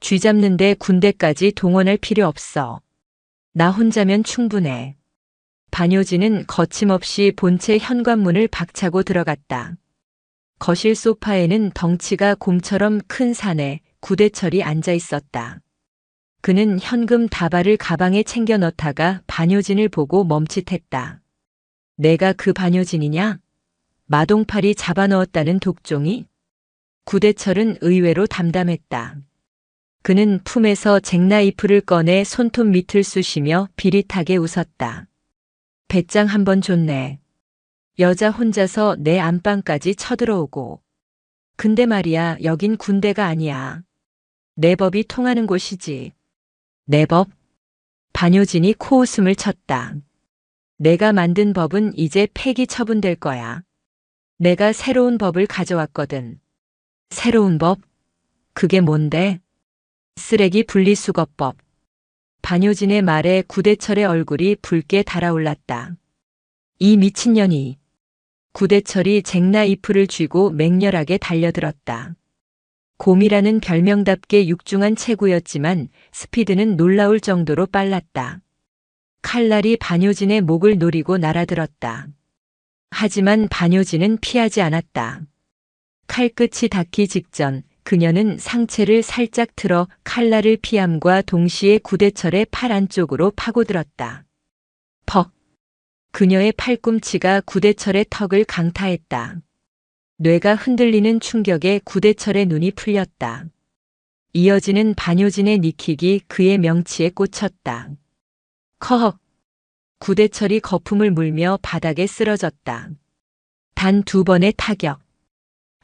쥐 잡는데 군대까지 동원할 필요 없어. 나 혼자면 충분해. 반효진은 거침없이 본체 현관문을 박차고 들어갔다. 거실 소파에는 덩치가 곰처럼 큰 사내 구대철이 앉아 있었다. 그는 현금 다발을 가방에 챙겨 넣다가 반효진을 보고 멈칫했다. 내가 그 반효진이냐? 마동팔이 잡아넣었다는 독종이? 구대철은 의외로 담담했다. 그는 품에서 잭나이프를 꺼내 손톱 밑을 쑤시며 비릿하게 웃었다. 배짱 한번 줬네. 여자 혼자서 내 안방까지 쳐들어오고. 근데 말이야, 여긴 군대가 아니야. 내 법이 통하는 곳이지. 내 법? 반효진이 코웃음을 쳤다. 내가 만든 법은 이제 폐기 처분될 거야. 내가 새로운 법을 가져왔거든. 새로운 법? 그게 뭔데? 쓰레기 분리수거법. 반효진의 말에 구대철의 얼굴이 붉게 달아올랐다. 이 미친년이. 구대철이 잭나이프를 쥐고 맹렬하게 달려들었다. 곰이라는 별명답게 육중한 체구였지만 스피드는 놀라울 정도로 빨랐다. 칼날이 반효진의 목을 노리고 날아들었다. 하지만 반효진은 피하지 않았다. 칼끝이 닿기 직전 그녀는 상체를 살짝 틀어 칼날을 피함과 동시에 구대철의 팔 안쪽으로 파고들었다. 퍽! 그녀의 팔꿈치가 구대철의 턱을 강타했다. 뇌가 흔들리는 충격에 구대철의 눈이 풀렸다. 이어지는 반효진의 니킥이 그의 명치에 꽂혔다. 커헉! 구대철이 거품을 물며 바닥에 쓰러졌다. 단 2번의 타격.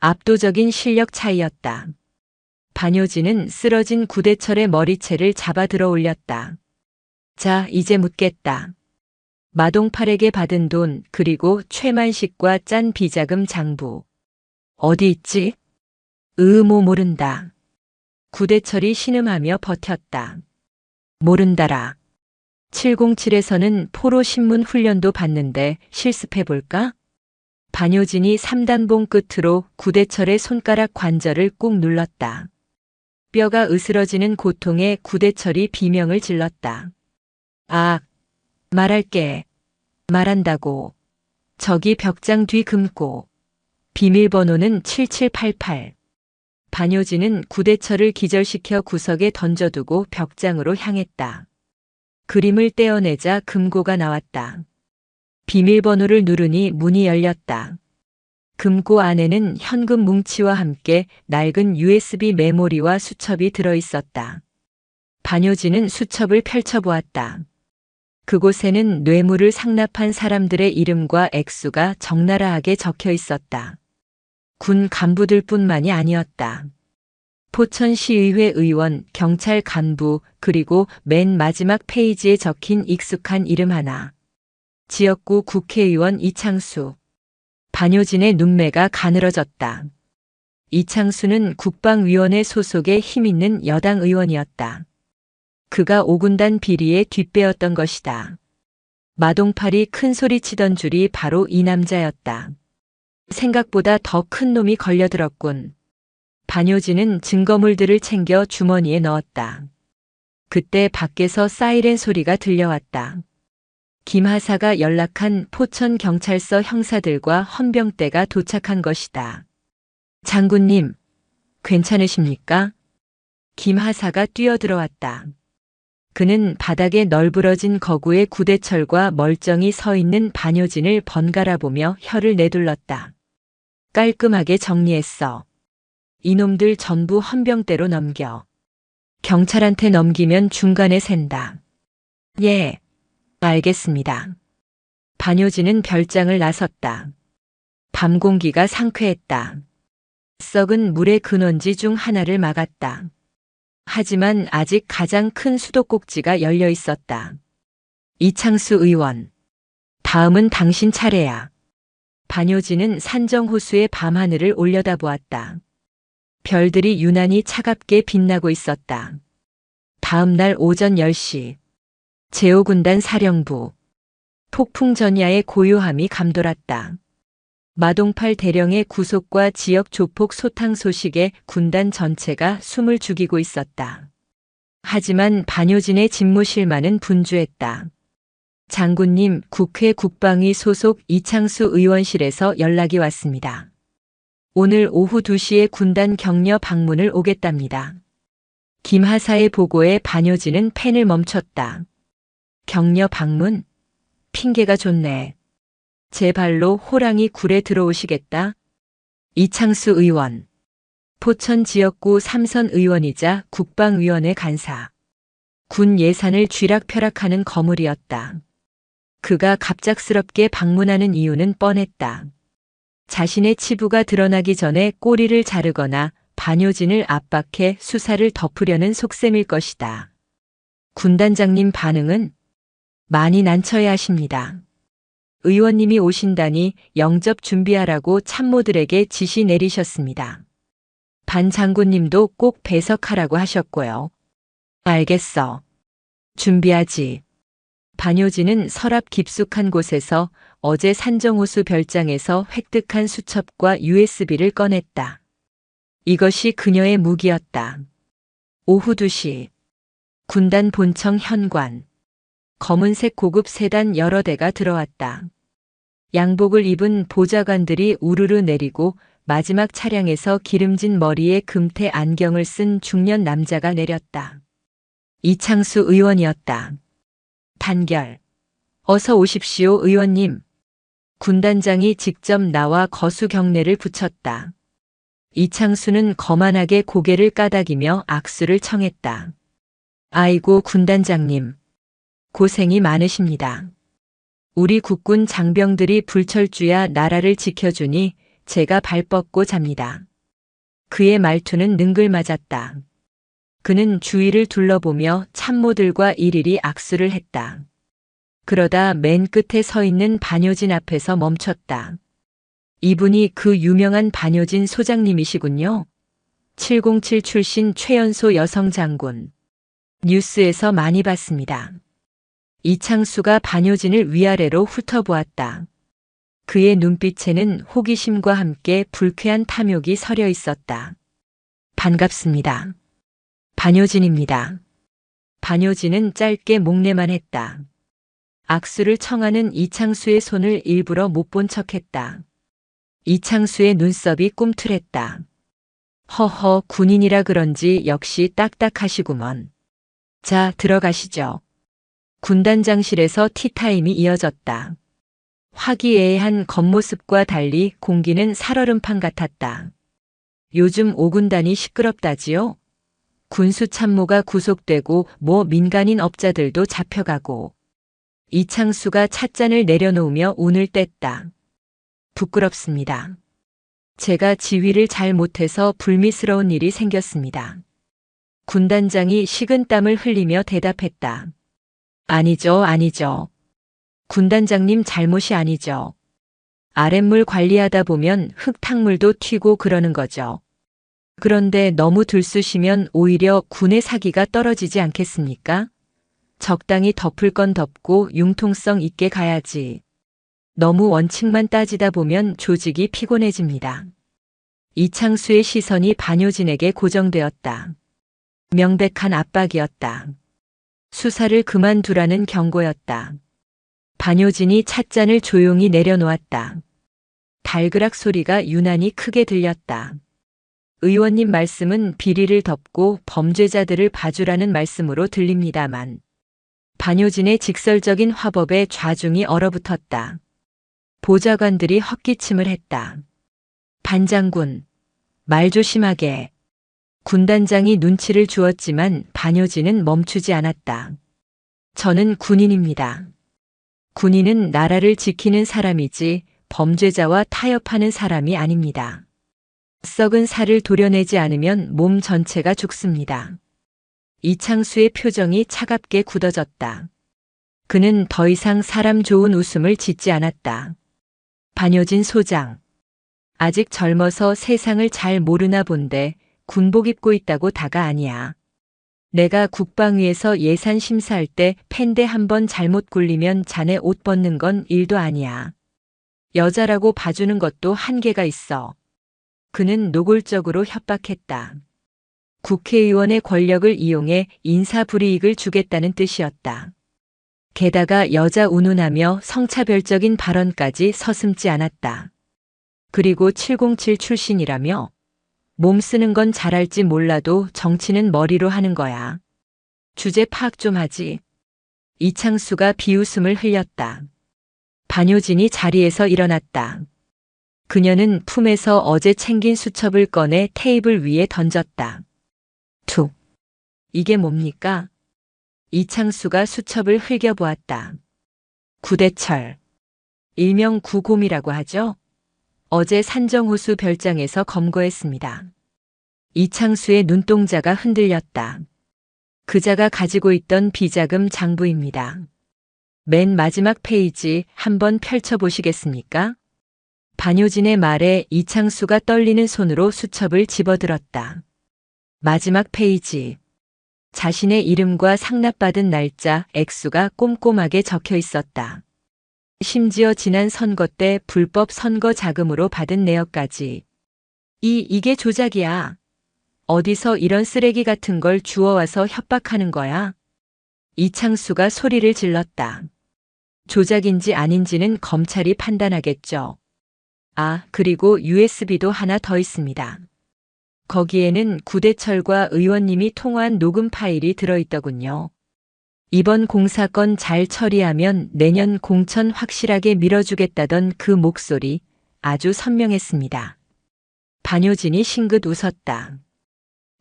압도적인 실력 차이였다. 반효진은 쓰러진 구대철의 머리채를 잡아 들어 올렸다. 자, 이제 묻겠다. 마동팔에게 받은 돈 그리고 최만식과 짠 비자금 장부. 어디 있지? 모른다. 구대철이 신음하며 버텼다. 모른다라. 707에서는 포로 신문 훈련도 받는데 실습해볼까? 반효진이 3단봉 끝으로 구대철의 손가락 관절을 꾹 눌렀다. 뼈가 으스러지는 고통에 구대철이 비명을 질렀다. 아, 말할게. 말한다고. 저기 벽장 뒤 금고. 비밀번호는 7788. 반효진은 구대철을 기절시켜 구석에 던져두고 벽장으로 향했다. 그림을 떼어내자 금고가 나왔다. 비밀번호를 누르니 문이 열렸다. 금고 안에는 현금 뭉치와 함께 낡은 USB 메모리와 수첩이 들어있었다. 반효진은 수첩을 펼쳐보았다. 그곳에는 뇌물을 상납한 사람들의 이름과 액수가 적나라하게 적혀 있었다. 군 간부들 뿐만이 아니었다. 포천시의회 의원, 경찰 간부, 그리고 맨 마지막 페이지에 적힌 익숙한 이름 하나. 지역구 국회의원 이창수. 반효진의 눈매가 가늘어졌다. 이창수는 국방위원회 소속의 힘있는 여당 의원이었다. 그가 5군단 비리의 뒷배였던 것이다. 마동팔이 큰 소리 치던 줄이 바로 이 남자였다. 생각보다 더 큰 놈이 걸려들었군. 반효진은 증거물들을 챙겨 주머니에 넣었다. 그때 밖에서 사이렌 소리가 들려왔다. 김하사가 연락한 포천경찰서 형사들과 헌병대가 도착한 것이다. 장군님, 괜찮으십니까? 김하사가 뛰어들어왔다. 그는 바닥에 널브러진 거구의 구대철과 멀쩡히 서 있는 반효진을 번갈아 보며 혀를 내둘렀다. 깔끔하게 정리했어. 이놈들 전부 헌병대로 넘겨. 경찰한테 넘기면 중간에 샌다. 예, 알겠습니다. 반효진은 별장을 나섰다. 밤 공기가 상쾌했다. 썩은 물의 근원지 중 하나를 막았다. 하지만 아직 가장 큰 수도꼭지가 열려 있었다. 이창수 의원. 다음은 당신 차례야. 반효진은 산정호수의 밤하늘을 올려다보았다. 별들이 유난히 차갑게 빛나고 있었다. 다음 날 오전 10시. 제5군단 사령부. 폭풍전야의 고요함이 감돌았다. 마동팔 대령의 구속과 지역 조폭 소탕 소식에 군단 전체가 숨을 죽이고 있었다. 하지만 반효진의 집무실만은 분주했다. 장군님, 국회 국방위 소속 이창수 의원실에서 연락이 왔습니다. 오늘 오후 2시에 군단 격려 방문을 오겠답니다. 김하사의 보고에 반효진은 펜을 멈췄다. 격려 방문? 핑계가 좋네. 제 발로 호랑이 굴에 들어오시겠다. 이창수 의원. 포천 지역구 3선 의원이자 국방위원회 간사. 군 예산을 쥐락펴락하는 거물이었다. 그가 갑작스럽게 방문하는 이유는 뻔했다. 자신의 치부가 드러나기 전에 꼬리를 자르거나 반효진을 압박해 수사를 덮으려는 속셈일 것이다. 군단장님 반응은? 많이 난처해 하십니다. 의원님이 오신다니 영접 준비하라고 참모들에게 지시 내리셨습니다. 반 장군님도 꼭 배석하라고 하셨고요. 알겠어. 준비하지. 반효진은 서랍 깊숙한 곳에서 어제 산정호수 별장에서 획득한 수첩과 USB를 꺼냈다. 이것이 그녀의 무기였다. 오후 2시. 군단 본청 현관. 검은색 고급 세단 여러 대가 들어왔다. 양복을 입은 보좌관들이 우르르 내리고 마지막 차량에서 기름진 머리에 금태 안경을 쓴 중년 남자가 내렸다. 이창수 의원이었다. 단결. 어서 오십시오, 의원님. 군단장이 직접 나와 거수 경례를 붙였다. 이창수는 거만하게 고개를 까닥이며 악수를 청했다. 아이고, 군단장님. 고생이 많으십니다. 우리 국군 장병들이 불철주야 나라를 지켜주니 제가 발 뻗고 잡니다. 그의 말투는 능글맞았다. 그는 주위를 둘러보며 참모들과 일일이 악수를 했다. 그러다 맨 끝에 서 있는 반효진 앞에서 멈췄다. 이분이 그 유명한 반효진 소장님이시군요. 707 출신 최연소 여성 장군. 뉴스에서 많이 봤습니다. 이창수가 반효진을 위아래로 훑어보았다. 그의 눈빛에는 호기심과 함께 불쾌한 탐욕이 서려 있었다. 반갑습니다. 반효진입니다. 반효진은 짧게 목례만 했다. 악수를 청하는 이창수의 손을 일부러 못 본 척했다. 이창수의 눈썹이 꿈틀했다. 허허, 군인이라 그런지 역시 딱딱하시구먼. 자, 들어가시죠. 군단장실에서 티타임이 이어졌다. 화기애애한 겉모습과 달리 공기는 살얼음판 같았다. 요즘 5군단이 시끄럽다지요? 군수 참모가 구속되고 민간인 업자들도 잡혀가고. 이창수가 찻잔을 내려놓으며 운을 뗐다. 부끄럽습니다. 제가 지휘를 잘 못해서 불미스러운 일이 생겼습니다. 군단장이 식은땀을 흘리며 대답했다. 아니죠, 아니죠. 군단장님 잘못이 아니죠. 아랫물 관리하다 보면 흙탕물도 튀고 그러는 거죠. 그런데 너무 들쑤시면 오히려 군의 사기가 떨어지지 않겠습니까? 적당히 덮을 건 덮고 융통성 있게 가야지. 너무 원칙만 따지다 보면 조직이 피곤해집니다. 이창수의 시선이 반효진에게 고정되었다. 명백한 압박이었다. 수사를 그만두라는 경고였다. 반효진이 찻잔을 조용히 내려놓았다. 달그락 소리가 유난히 크게 들렸다. 의원님 말씀은 비리를 덮고 범죄자들을 봐주라는 말씀으로 들립니다만. 반효진의 직설적인 화법에 좌중이 얼어붙었다. 보좌관들이 헛기침을 했다. 반장군, 말 조심하게. 군단장이 눈치를 주었지만 반효진은 멈추지 않았다. 저는 군인입니다. 군인은 나라를 지키는 사람이지 범죄자와 타협하는 사람이 아닙니다. 썩은 살을 도려내지 않으면 몸 전체가 죽습니다. 이창수의 표정이 차갑게 굳어졌다. 그는 더 이상 사람 좋은 웃음을 짓지 않았다. 반효진 소장. 아직 젊어서 세상을 잘 모르나 본데 군복 입고 있다고 다가 아니야. 내가 국방위에서 예산 심사할 때 펜대 한 번 잘못 굴리면 자네 옷 벗는 건 일도 아니야. 여자라고 봐주는 것도 한계가 있어. 그는 노골적으로 협박했다. 국회의원의 권력을 이용해 인사불이익을 주겠다는 뜻이었다. 게다가 여자 운운하며 성차별적인 발언까지 서슴지 않았다. 그리고 707 출신이라며 몸 쓰는 건 잘할지 몰라도 정치는 머리로 하는 거야. 주제 파악 좀 하지. 이창수가 비웃음을 흘렸다. 반효진이 자리에서 일어났다. 그녀는 품에서 어제 챙긴 수첩을 꺼내 테이블 위에 던졌다. 툭. 이게 뭡니까? 이창수가 수첩을 흘겨보았다. 구대철. 일명 구곰이라고 하죠? 어제 산정호수 별장에서 검거했습니다. 이창수의 눈동자가 흔들렸다. 그자가 가지고 있던 비자금 장부입니다. 맨 마지막 페이지 한번 펼쳐보시겠습니까? 반효진의 말에 이창수가 떨리는 손으로 수첩을 집어들었다. 마지막 페이지. 자신의 이름과 상납받은 날짜, 액수가 꼼꼼하게 적혀 있었다. 심지어 지난 선거 때 불법 선거 자금으로 받은 내역까지. 이게 조작이야. 어디서 이런 쓰레기 같은 걸 주워와서 협박하는 거야? 이창수가 소리를 질렀다. 조작인지 아닌지는 검찰이 판단하겠죠. 아, 그리고 USB도 하나 더 있습니다. 거기에는 구대철과 의원님이 통화한 녹음 파일이 들어있더군요. 이번 공사건 잘 처리하면 내년 공천 확실하게 밀어주겠다던 그 목소리 아주 선명했습니다. 반효진이 싱긋 웃었다.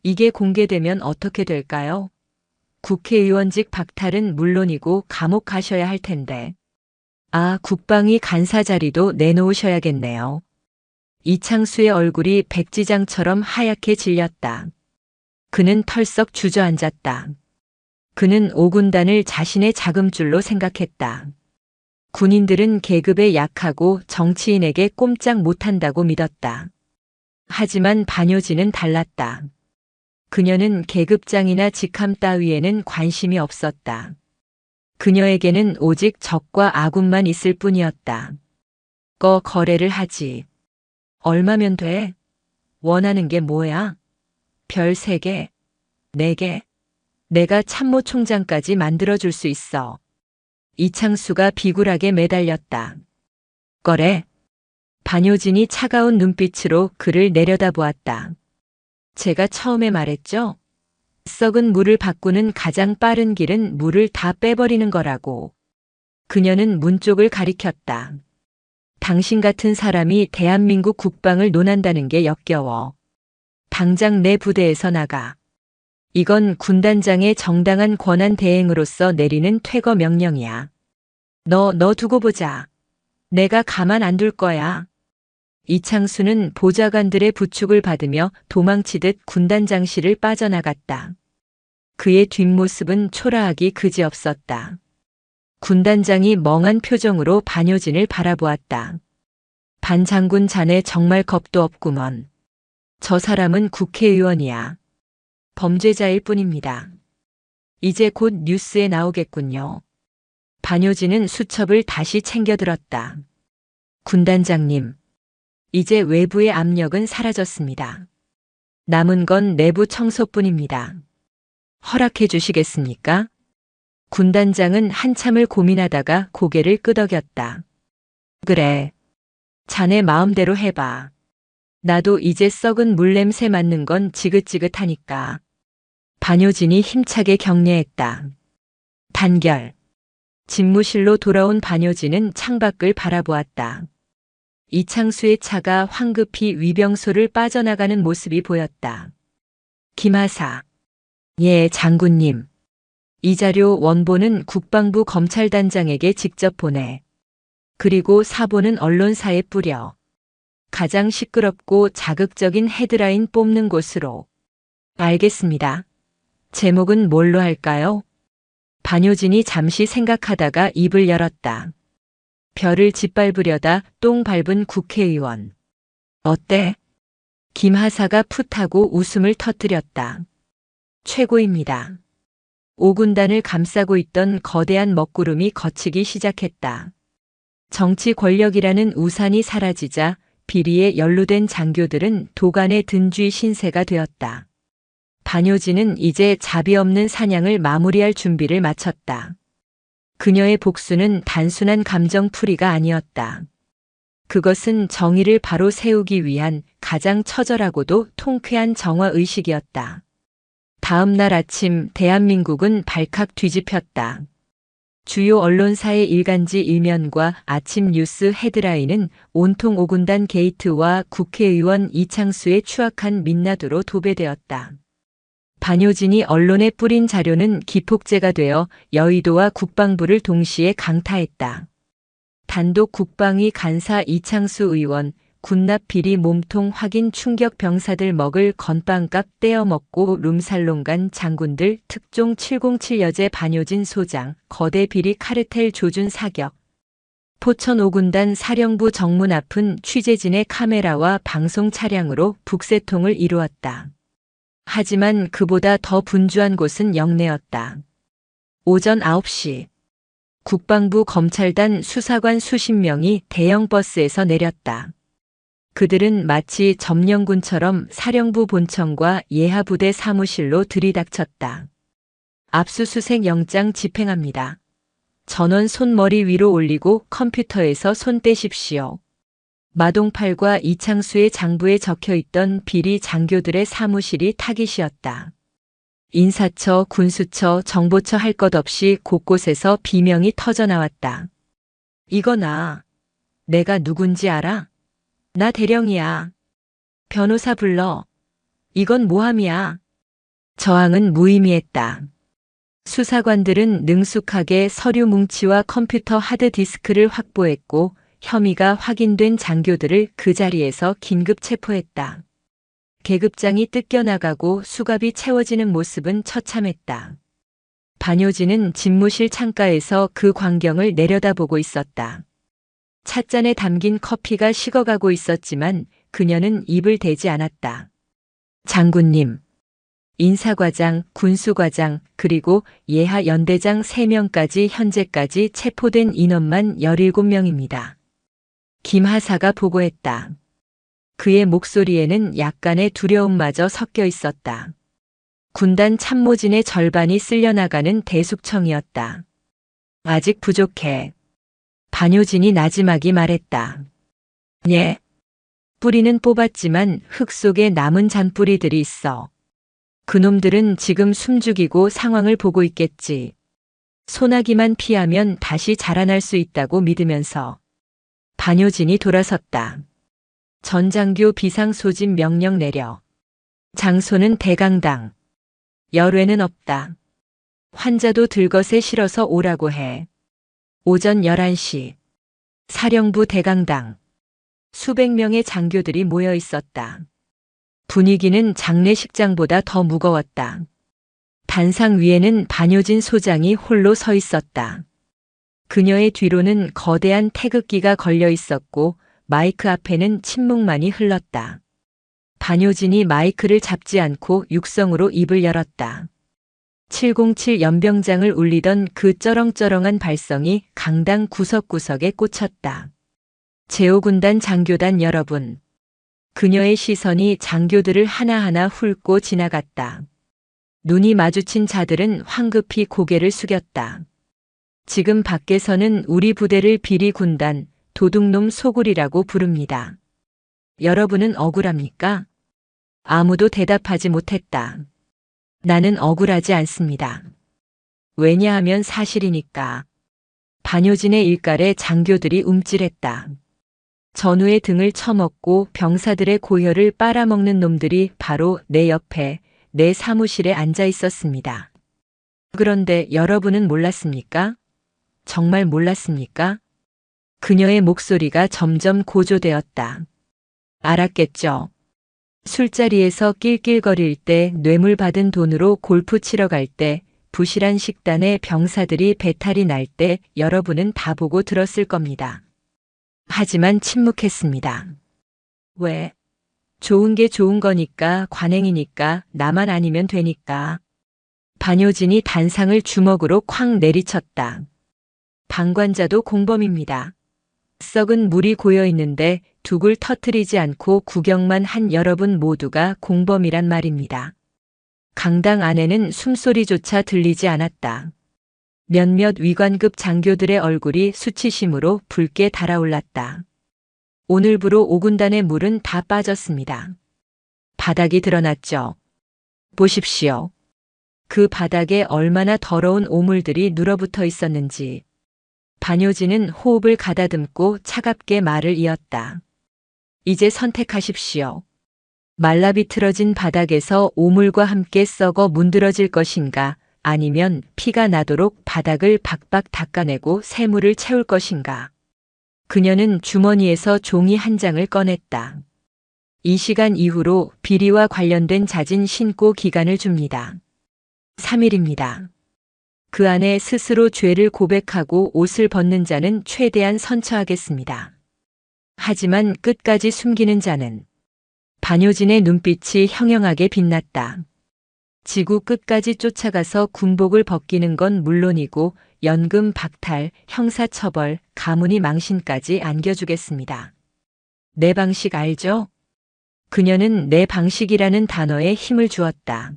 이게 공개되면 어떻게 될까요? 국회의원직 박탈은 물론이고 감옥 가셔야 할 텐데. 아, 국방위 간사 자리도 내놓으셔야겠네요. 이창수의 얼굴이 백지장처럼 하얗게 질렸다. 그는 털썩 주저앉았다. 그는 5군단을 자신의 자금줄로 생각했다. 군인들은 계급에 약하고 정치인에게 꼼짝 못한다고 믿었다. 하지만 반효진은 달랐다. 그녀는 계급장이나 직함 따위에는 관심이 없었다. 그녀에게는 오직 적과 아군만 있을 뿐이었다. 거래를 하지. 얼마면 돼? 원하는 게 뭐야? 별 3개, 4개. 내가 참모총장까지 만들어줄 수 있어. 이창수가 비굴하게 매달렸다. 거래. 반효진이 차가운 눈빛으로 그를 내려다보았다. 제가 처음에 말했죠? 썩은 물을 바꾸는 가장 빠른 길은 물을 다 빼버리는 거라고. 그녀는 문 쪽을 가리켰다. 당신 같은 사람이 대한민국 국방을 논한다는 게 역겨워. 당장 내 부대에서 나가. 이건 군단장의 정당한 권한 대행으로서 내리는 퇴거 명령이야. 너 두고 보자. 내가 가만 안 둘 거야. 이창수는 보좌관들의 부축을 받으며 도망치듯 군단장실을 빠져나갔다. 그의 뒷모습은 초라하기 그지없었다. 군단장이 멍한 표정으로 반효진을 바라보았다. 반 장군 자네 정말 겁도 없구먼. 저 사람은 국회의원이야. 범죄자일 뿐입니다. 이제 곧 뉴스에 나오겠군요. 반효진은 수첩을 다시 챙겨들었다. 군단장님, 이제 외부의 압력은 사라졌습니다. 남은 건 내부 청소뿐입니다. 허락해 주시겠습니까? 군단장은 한참을 고민하다가 고개를 끄덕였다. 그래. 자네 마음대로 해봐. 나도 이제 썩은 물냄새 맡는 건 지긋지긋하니까. 반효진이 힘차게 격려했다. 단결. 집무실로 돌아온 반효진은 창밖을 바라보았다. 이창수의 차가 황급히 위병소를 빠져나가는 모습이 보였다. 김하사. 예, 장군님. 이 자료 원본은 국방부 검찰단장에게 직접 보내. 그리고 사본은 언론사에 뿌려. 가장 시끄럽고 자극적인 헤드라인 뽑는 곳으로. 알겠습니다. 제목은 뭘로 할까요? 반효진이 잠시 생각하다가 입을 열었다. 별을 짓밟으려다 똥 밟은 국회의원. 어때? 김하사가 풋하고 웃음을 터뜨렸다. 최고입니다. 오군단을 감싸고 있던 거대한 먹구름이 걷히기 시작했다. 정치 권력이라는 우산이 사라지자 비리에 연루된 장교들은 도간의 든쥐 신세가 되었다. 반요진은 이제 자비 없는 사냥을 마무리할 준비를 마쳤다. 그녀의 복수는 단순한 감정풀이가 아니었다. 그것은 정의를 바로 세우기 위한 가장 처절하고도 통쾌한 정화의식이었다. 다음 날 아침 대한민국은 발칵 뒤집혔다. 주요 언론사의 일간지 일면과 아침 뉴스 헤드라인은 온통 오군단 게이트와 국회의원 이창수의 추악한 민낯으로 도배되었다. 반요진이 언론에 뿌린 자료는 기폭제가 되어 여의도와 국방부를 동시에 강타했다. 단독 국방위 간사 이창수 의원, 군납 비리 몸통 확인 충격 병사들 먹을 건빵값 떼어먹고 룸살롱 간 장군들 특종 707 여제 반요진 소장, 거대 비리 카르텔 조준 사격. 포천 오군단 사령부 정문 앞은 취재진의 카메라와 방송 차량으로 북새통을 이루었다. 하지만 그보다 더 분주한 곳은 영내였다. 오전 9시. 국방부 검찰단 수사관 수십 명이 대형 버스에서 내렸다. 그들은 마치 점령군처럼 사령부 본청과 예하부대 사무실로 들이닥쳤다. 압수수색 영장 집행합니다. 전원 손머리 위로 올리고 컴퓨터에서 손 떼십시오. 마동팔과 이창수의 장부에 적혀있던 비리 장교들의 사무실이 타깃이었다. 인사처, 군수처, 정보처 할 것 없이 곳곳에서 비명이 터져나왔다. 이거 나. 내가 누군지 알아? 나 대령이야. 변호사 불러. 이건 모함이야. 저항은 무의미했다. 수사관들은 능숙하게 서류 뭉치와 컴퓨터 하드디스크를 확보했고 혐의가 확인된 장교들을 그 자리에서 긴급 체포했다. 계급장이 뜯겨나가고 수갑이 채워지는 모습은 처참했다. 반요진은 집무실 창가에서 그 광경을 내려다보고 있었다. 찻잔에 담긴 커피가 식어가고 있었지만 그녀는 입을 대지 않았다. 장군님, 인사과장, 군수과장, 그리고 예하 연대장 3명까지 현재까지 체포된 인원만 17명입니다. 김하사가 보고했다. 그의 목소리에는 약간의 두려움마저 섞여 있었다. 군단 참모진의 절반이 쓸려나가는 대숙청이었다. 아직 부족해. 반요진이 나지막이 말했다. 예. 뿌리는 뽑았지만 흙 속에 남은 잔뿌리들이 있어. 그놈들은 지금 숨죽이고 상황을 보고 있겠지. 소나기만 피하면 다시 자라날 수 있다고 믿으면서. 반요진이 돌아섰다. 전장교 비상소집 명령 내려. 장소는 대강당. 열외는 없다. 환자도 들것에 실어서 오라고 해. 오전 11시. 사령부 대강당. 수백 명의 장교들이 모여 있었다. 분위기는 장례식장보다 더 무거웠다. 단상 위에는 반요진 소장이 홀로 서 있었다. 그녀의 뒤로는 거대한 태극기가 걸려 있었고 마이크 앞에는 침묵만이 흘렀다. 반요진이 마이크를 잡지 않고 육성으로 입을 열었다. 707 연병장을 울리던 그 쩌렁쩌렁한 발성이 강당 구석구석에 꽂혔다. 제5군단 장교단 여러분. 그녀의 시선이 장교들을 하나하나 훑고 지나갔다. 눈이 마주친 자들은 황급히 고개를 숙였다. 지금 밖에서는 우리 부대를 비리 군단, 도둑놈 소굴이라고 부릅니다. 여러분은 억울합니까? 아무도 대답하지 못했다. 나는 억울하지 않습니다. 왜냐하면 사실이니까. 반요진의 일갈에 장교들이 움찔했다. 전우의 등을 쳐먹고 병사들의 고혈을 빨아먹는 놈들이 바로 내 옆에, 내 사무실에 앉아 있었습니다. 그런데 여러분은 몰랐습니까? 정말 몰랐습니까? 그녀의 목소리가 점점 고조되었다. 알았겠죠. 술자리에서 낄낄거릴 때, 뇌물 받은 돈으로 골프 치러 갈 때, 부실한 식단에 병사들이 배탈이 날 때 여러분은 다 보고 들었을 겁니다. 하지만 침묵했습니다. 왜? 좋은 게 좋은 거니까, 관행이니까, 나만 아니면 되니까. 반효진이 단상을 주먹으로 쾅 내리쳤다. 방관자도 공범입니다. 썩은 물이 고여 있는데 둑을 터뜨리지 않고 구경만 한 여러분 모두가 공범이란 말입니다. 강당 안에는 숨소리조차 들리지 않았다. 몇몇 위관급 장교들의 얼굴이 수치심으로 붉게 달아올랐다. 오늘부로 5군단의 물은 다 빠졌습니다. 바닥이 드러났죠. 보십시오. 그 바닥에 얼마나 더러운 오물들이 눌어붙어 있었는지. 반효진은 호흡을 가다듬고 차갑게 말을 이었다. 이제 선택하십시오. 말라비틀어진 바닥에서 오물과 함께 썩어 문드러질 것인가, 아니면 피가 나도록 바닥을 박박 닦아내고 새물을 채울 것인가. 그녀는 주머니에서 종이 한 장을 꺼냈다. 이 시간 이후로 비리와 관련된 자진 신고 기간을 줍니다. 3일입니다. 그 안에 스스로 죄를 고백하고 옷을 벗는 자는 최대한 선처하겠습니다. 하지만 끝까지 숨기는 자는. 반효진의 눈빛이 형형하게 빛났다. 지구 끝까지 쫓아가서 군복을 벗기는 건 물론이고 연금 박탈, 형사처벌, 가문이 망신까지 안겨주겠습니다. 내 방식 알죠? 그녀는 내 방식이라는 단어에 힘을 주었다.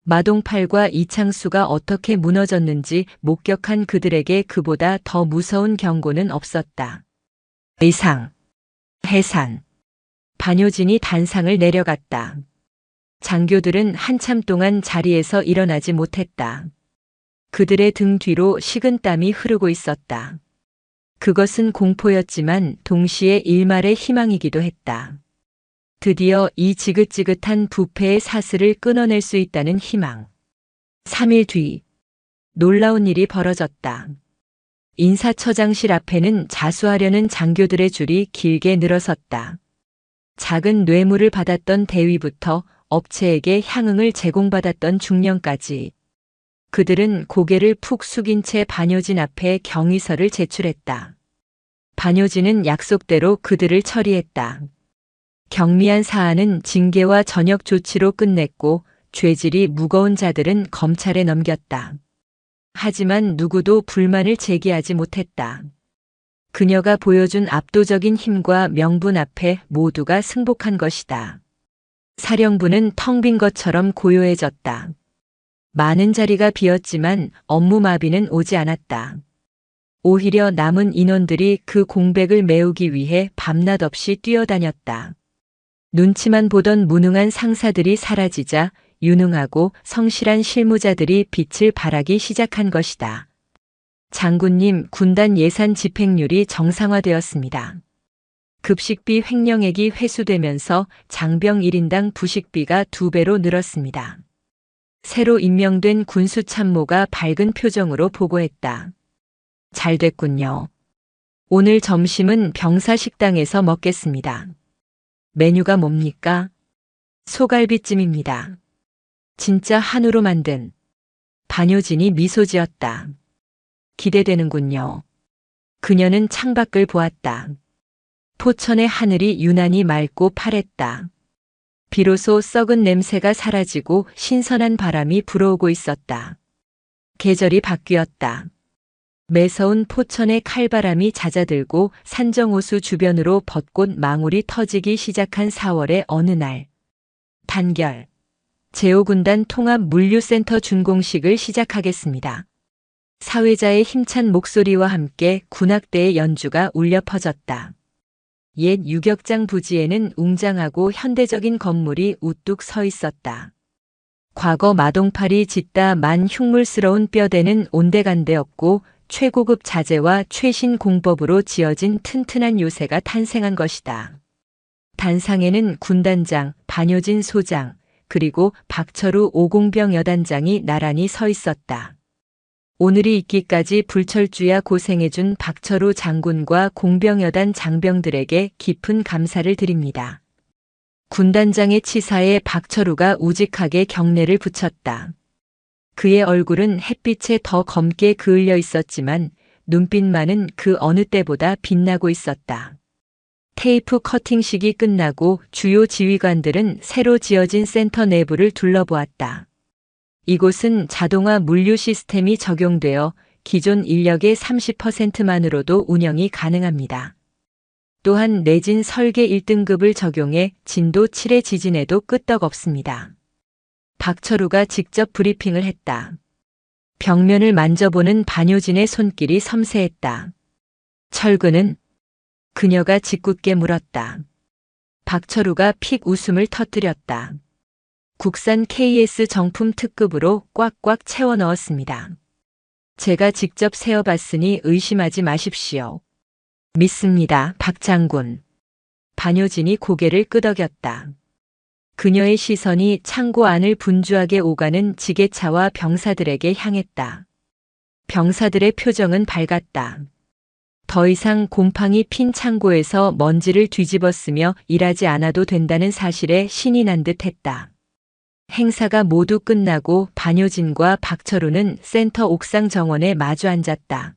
마동팔과 이창수가 어떻게 무너졌는지 목격한 그들에게 그보다 더 무서운 경고는 없었다. 의상, 해산. 반효진이 단상을 내려갔다. 장교들은 한참 동안 자리에서 일어나지 못했다. 그들의 등 뒤로 식은땀이 흐르고 있었다. 그것은 공포였지만 동시에 일말의 희망이기도 했다. 드디어 이 지긋지긋한 부패의 사슬을 끊어낼 수 있다는 희망. 3일 뒤, 놀라운 일이 벌어졌다. 인사처장실 앞에는 자수하려는 장교들의 줄이 길게 늘어섰다. 작은 뇌물을 받았던 대위부터 업체에게 향응을 제공받았던 중령까지. 그들은 고개를 푹 숙인 채 반효진 앞에 경위서를 제출했다. 반효진은 약속대로 그들을 처리했다. 경미한 사안은 징계와 전역 조치로 끝냈고 죄질이 무거운 자들은 검찰에 넘겼다. 하지만 누구도 불만을 제기하지 못했다. 그녀가 보여준 압도적인 힘과 명분 앞에 모두가 승복한 것이다. 사령부는 텅 빈 것처럼 고요해졌다. 많은 자리가 비었지만 업무 마비는 오지 않았다. 오히려 남은 인원들이 그 공백을 메우기 위해 밤낮 없이 뛰어다녔다. 눈치만 보던 무능한 상사들이 사라지자 유능하고 성실한 실무자들이 빛을 발하기 시작한 것이다. 장군님, 군단 예산 집행률이 정상화되었습니다. 급식비 횡령액이 회수되면서 장병 1인당 부식비가 2배로 늘었습니다. 새로 임명된 군수참모가 밝은 표정으로 보고했다. 잘 됐군요. 오늘 점심은 병사식당에서 먹겠습니다. 메뉴가 뭡니까? 소갈비찜입니다. 진짜 한우로 만든. 반효진이 미소 지었다. 기대되는군요. 그녀는 창밖을 보았다. 포천의 하늘이 유난히 맑고 파랬다. 비로소 썩은 냄새가 사라지고 신선한 바람이 불어오고 있었다. 계절이 바뀌었다. 매서운 포천의 칼바람이 잦아들고 산정호수 주변으로 벚꽃 망울이 터지기 시작한 4월의 어느 날. 단결. 제5군단 통합물류센터 준공식을 시작하겠습니다. 사회자의 힘찬 목소리와 함께 군악대의 연주가 울려 퍼졌다. 옛 유격장 부지에는 웅장하고 현대적인 건물이 우뚝 서 있었다. 과거 마동팔이 짓다 만 흉물스러운 뼈대는 온데간데 없고 최고급 자재와 최신 공법으로 지어진 튼튼한 요새가 탄생한 것이다. 단상에는 군단장, 반효진 소장, 그리고 박철우 오공병 여단장이 나란히 서 있었다. 오늘이 있기까지 불철주야 고생해준 박철우 장군과 공병여단 장병들에게 깊은 감사를 드립니다. 군단장의 치사에 박철우가 우직하게 경례를 붙였다. 그의 얼굴은 햇빛에 더 검게 그을려 있었지만 눈빛만은 그 어느 때보다 빛나고 있었다. 테이프 커팅식이 끝나고 주요 지휘관들은 새로 지어진 센터 내부를 둘러보았다. 이곳은 자동화 물류 시스템이 적용되어 기존 인력의 30%만으로도 운영이 가능합니다. 또한 내진 설계 1등급을 적용해 진도 7의 지진에도 끄떡없습니다. 박철우가 직접 브리핑을 했다. 벽면을 만져보는 반효진의 손길이 섬세했다. 철근은? 그녀가 짓궂게 물었다. 박철우가 픽 웃음을 터뜨렸다. 국산 KS 정품 특급으로 꽉꽉 채워 넣었습니다. 제가 직접 세어봤으니 의심하지 마십시오. 믿습니다, 박 장군. 반효진이 고개를 끄덕였다. 그녀의 시선이 창고 안을 분주하게 오가는 지게차와 병사들에게 향했다. 병사들의 표정은 밝았다. 더 이상 곰팡이 핀 창고에서 먼지를 뒤집어쓰며 일하지 않아도 된다는 사실에 신이 난 듯했다. 행사가 모두 끝나고 반효진과 박철우는 센터 옥상 정원에 마주 앉았다.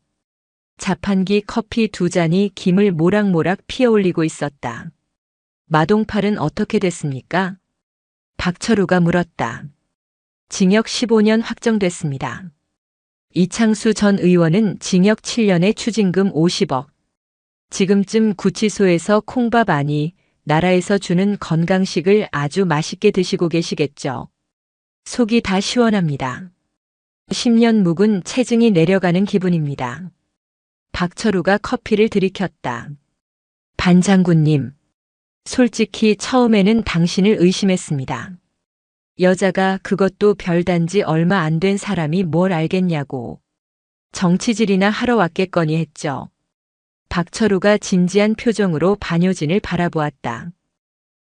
자판기 커피 2잔이 김을 모락모락 피어올리고 있었다. 마동팔은 어떻게 됐습니까? 박철우가 물었다. 징역 15년 확정됐습니다. 이창수 전 의원은 징역 7년에 추징금 50억. 지금쯤 구치소에서 콩밥 아니 나라에서 주는 건강식을 아주 맛있게 드시고 계시겠죠. 속이 다 시원합니다. 10년 묵은 체증이 내려가는 기분입니다. 박철우가 커피를 들이켰다. 반 장군님, 솔직히 처음에는 당신을 의심했습니다. 여자가 그것도 별단지 얼마 안 된 사람이 뭘 알겠냐고. 정치질이나 하러 왔겠거니 했죠. 박철우가 진지한 표정으로 반효진을 바라보았다.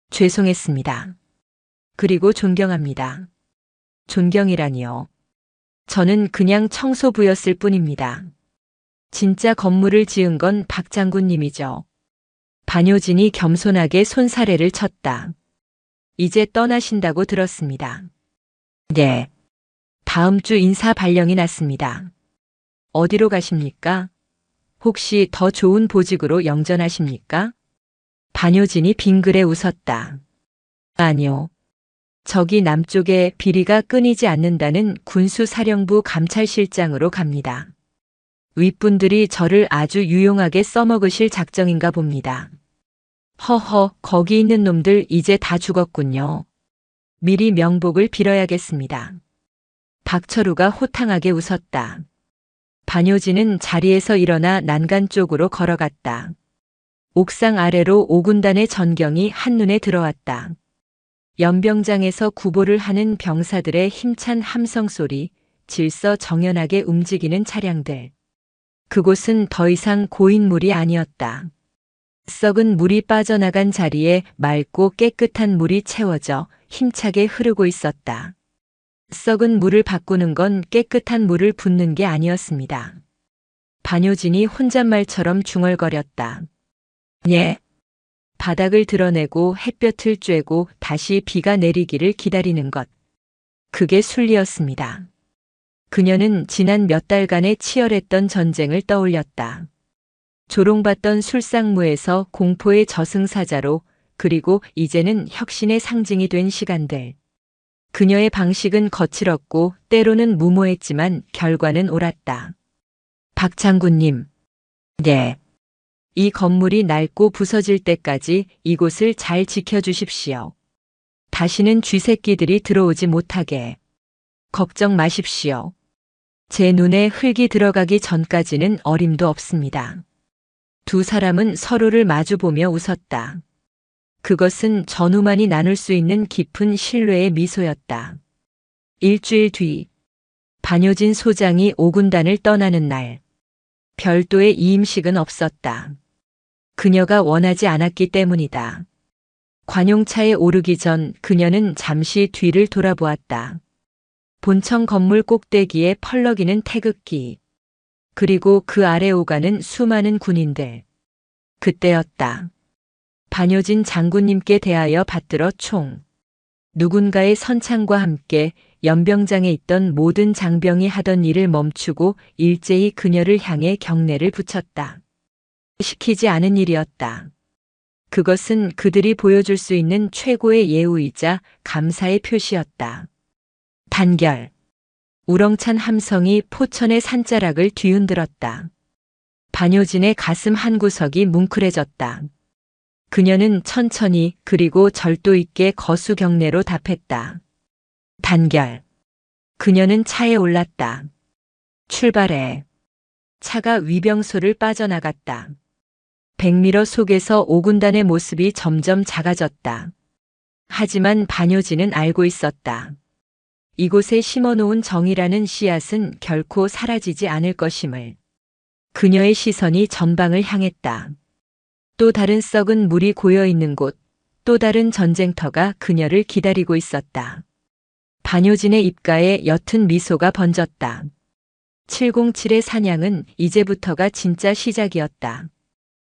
죄송했습니다. 그리고 존경합니다. 존경이라니요. 저는 그냥 청소부였을 뿐입니다. 진짜 건물을 지은 건 박 장군님이죠. 반효진이 겸손하게 손사래를 쳤다. 이제 떠나신다고 들었습니다. 네. 다음 주 인사 발령이 났습니다. 어디로 가십니까? 혹시 더 좋은 보직으로 영전하십니까? 반효진이 빙그레 웃었다. 아니요. 저기 남쪽에 비리가 끊이지 않는다는 군수사령부 감찰실장으로 갑니다. 윗분들이 저를 아주 유용하게 써먹으실 작정인가 봅니다. 허허, 거기 있는 놈들 이제 다 죽었군요. 미리 명복을 빌어야겠습니다. 박철우가 호탕하게 웃었다. 반효진은 자리에서 일어나 난간 쪽으로 걸어갔다. 옥상 아래로 5군단의 전경이 한눈에 들어왔다. 연병장에서 구보를 하는 병사들의 힘찬 함성 소리, 질서 정연하게 움직이는 차량들. 그곳은 더 이상 고인물이 아니었다. 썩은 물이 빠져나간 자리에 맑고 깨끗한 물이 채워져 힘차게 흐르고 있었다. 썩은 물을 바꾸는 건 깨끗한 물을 붓는 게 아니었습니다. 반효진이 혼잣말처럼 중얼거렸다. 예. 바닥을 드러내고 햇볕을 쬐고 다시 비가 내리기를 기다리는 것. 그게 순리였습니다. 그녀는 지난 몇 달간의 치열했던 전쟁을 떠올렸다. 조롱받던 술상무에서 공포의 저승사자로, 그리고 이제는 혁신의 상징이 된 시간들. 그녀의 방식은 거칠었고 때로는 무모했지만 결과는 옳았다. 박 장군님. 네. 이 건물이 낡고 부서질 때까지 이곳을 잘 지켜주십시오. 다시는 쥐새끼들이 들어오지 못하게. 걱정 마십시오. 제 눈에 흙이 들어가기 전까지는 어림도 없습니다. 두 사람은 서로를 마주보며 웃었다. 그것은 전후만이 나눌 수 있는 깊은 신뢰의 미소였다. 일주일 뒤, 반효진 소장이 5군단을 떠나는 날, 별도의 이임식은 없었다. 그녀가 원하지 않았기 때문이다. 관용차에 오르기 전 그녀는 잠시 뒤를 돌아보았다. 본청 건물 꼭대기에 펄럭이는 태극기, 그리고 그 아래 오가는 수많은 군인들. 그때였다. 반효진 장군님께 대하여 받들어 총. 누군가의 선창과 함께 연병장에 있던 모든 장병이 하던 일을 멈추고 일제히 그녀를 향해 경례를 붙였다. 시키지 않은 일이었다. 그것은 그들이 보여줄 수 있는 최고의 예우이자 감사의 표시였다. 단결. 우렁찬 함성이 포천의 산자락을 뒤흔들었다. 반효진의 가슴 한구석이 뭉클해졌다. 그녀는 천천히 그리고 절도 있게 거수 경례로 답했다. 단결. 그녀는 차에 올랐다. 출발해. 차가 위병소를 빠져나갔다. 백미러 속에서 오군단의 모습이 점점 작아졌다. 하지만 반효진은 알고 있었다. 이곳에 심어놓은 정이라는 씨앗은 결코 사라지지 않을 것임을. 그녀의 시선이 전방을 향했다. 또 다른 썩은 물이 고여있는 곳, 또 다른 전쟁터가 그녀를 기다리고 있었다. 반효진의 입가에 옅은 미소가 번졌다. 707의 사냥은 이제부터가 진짜 시작이었다.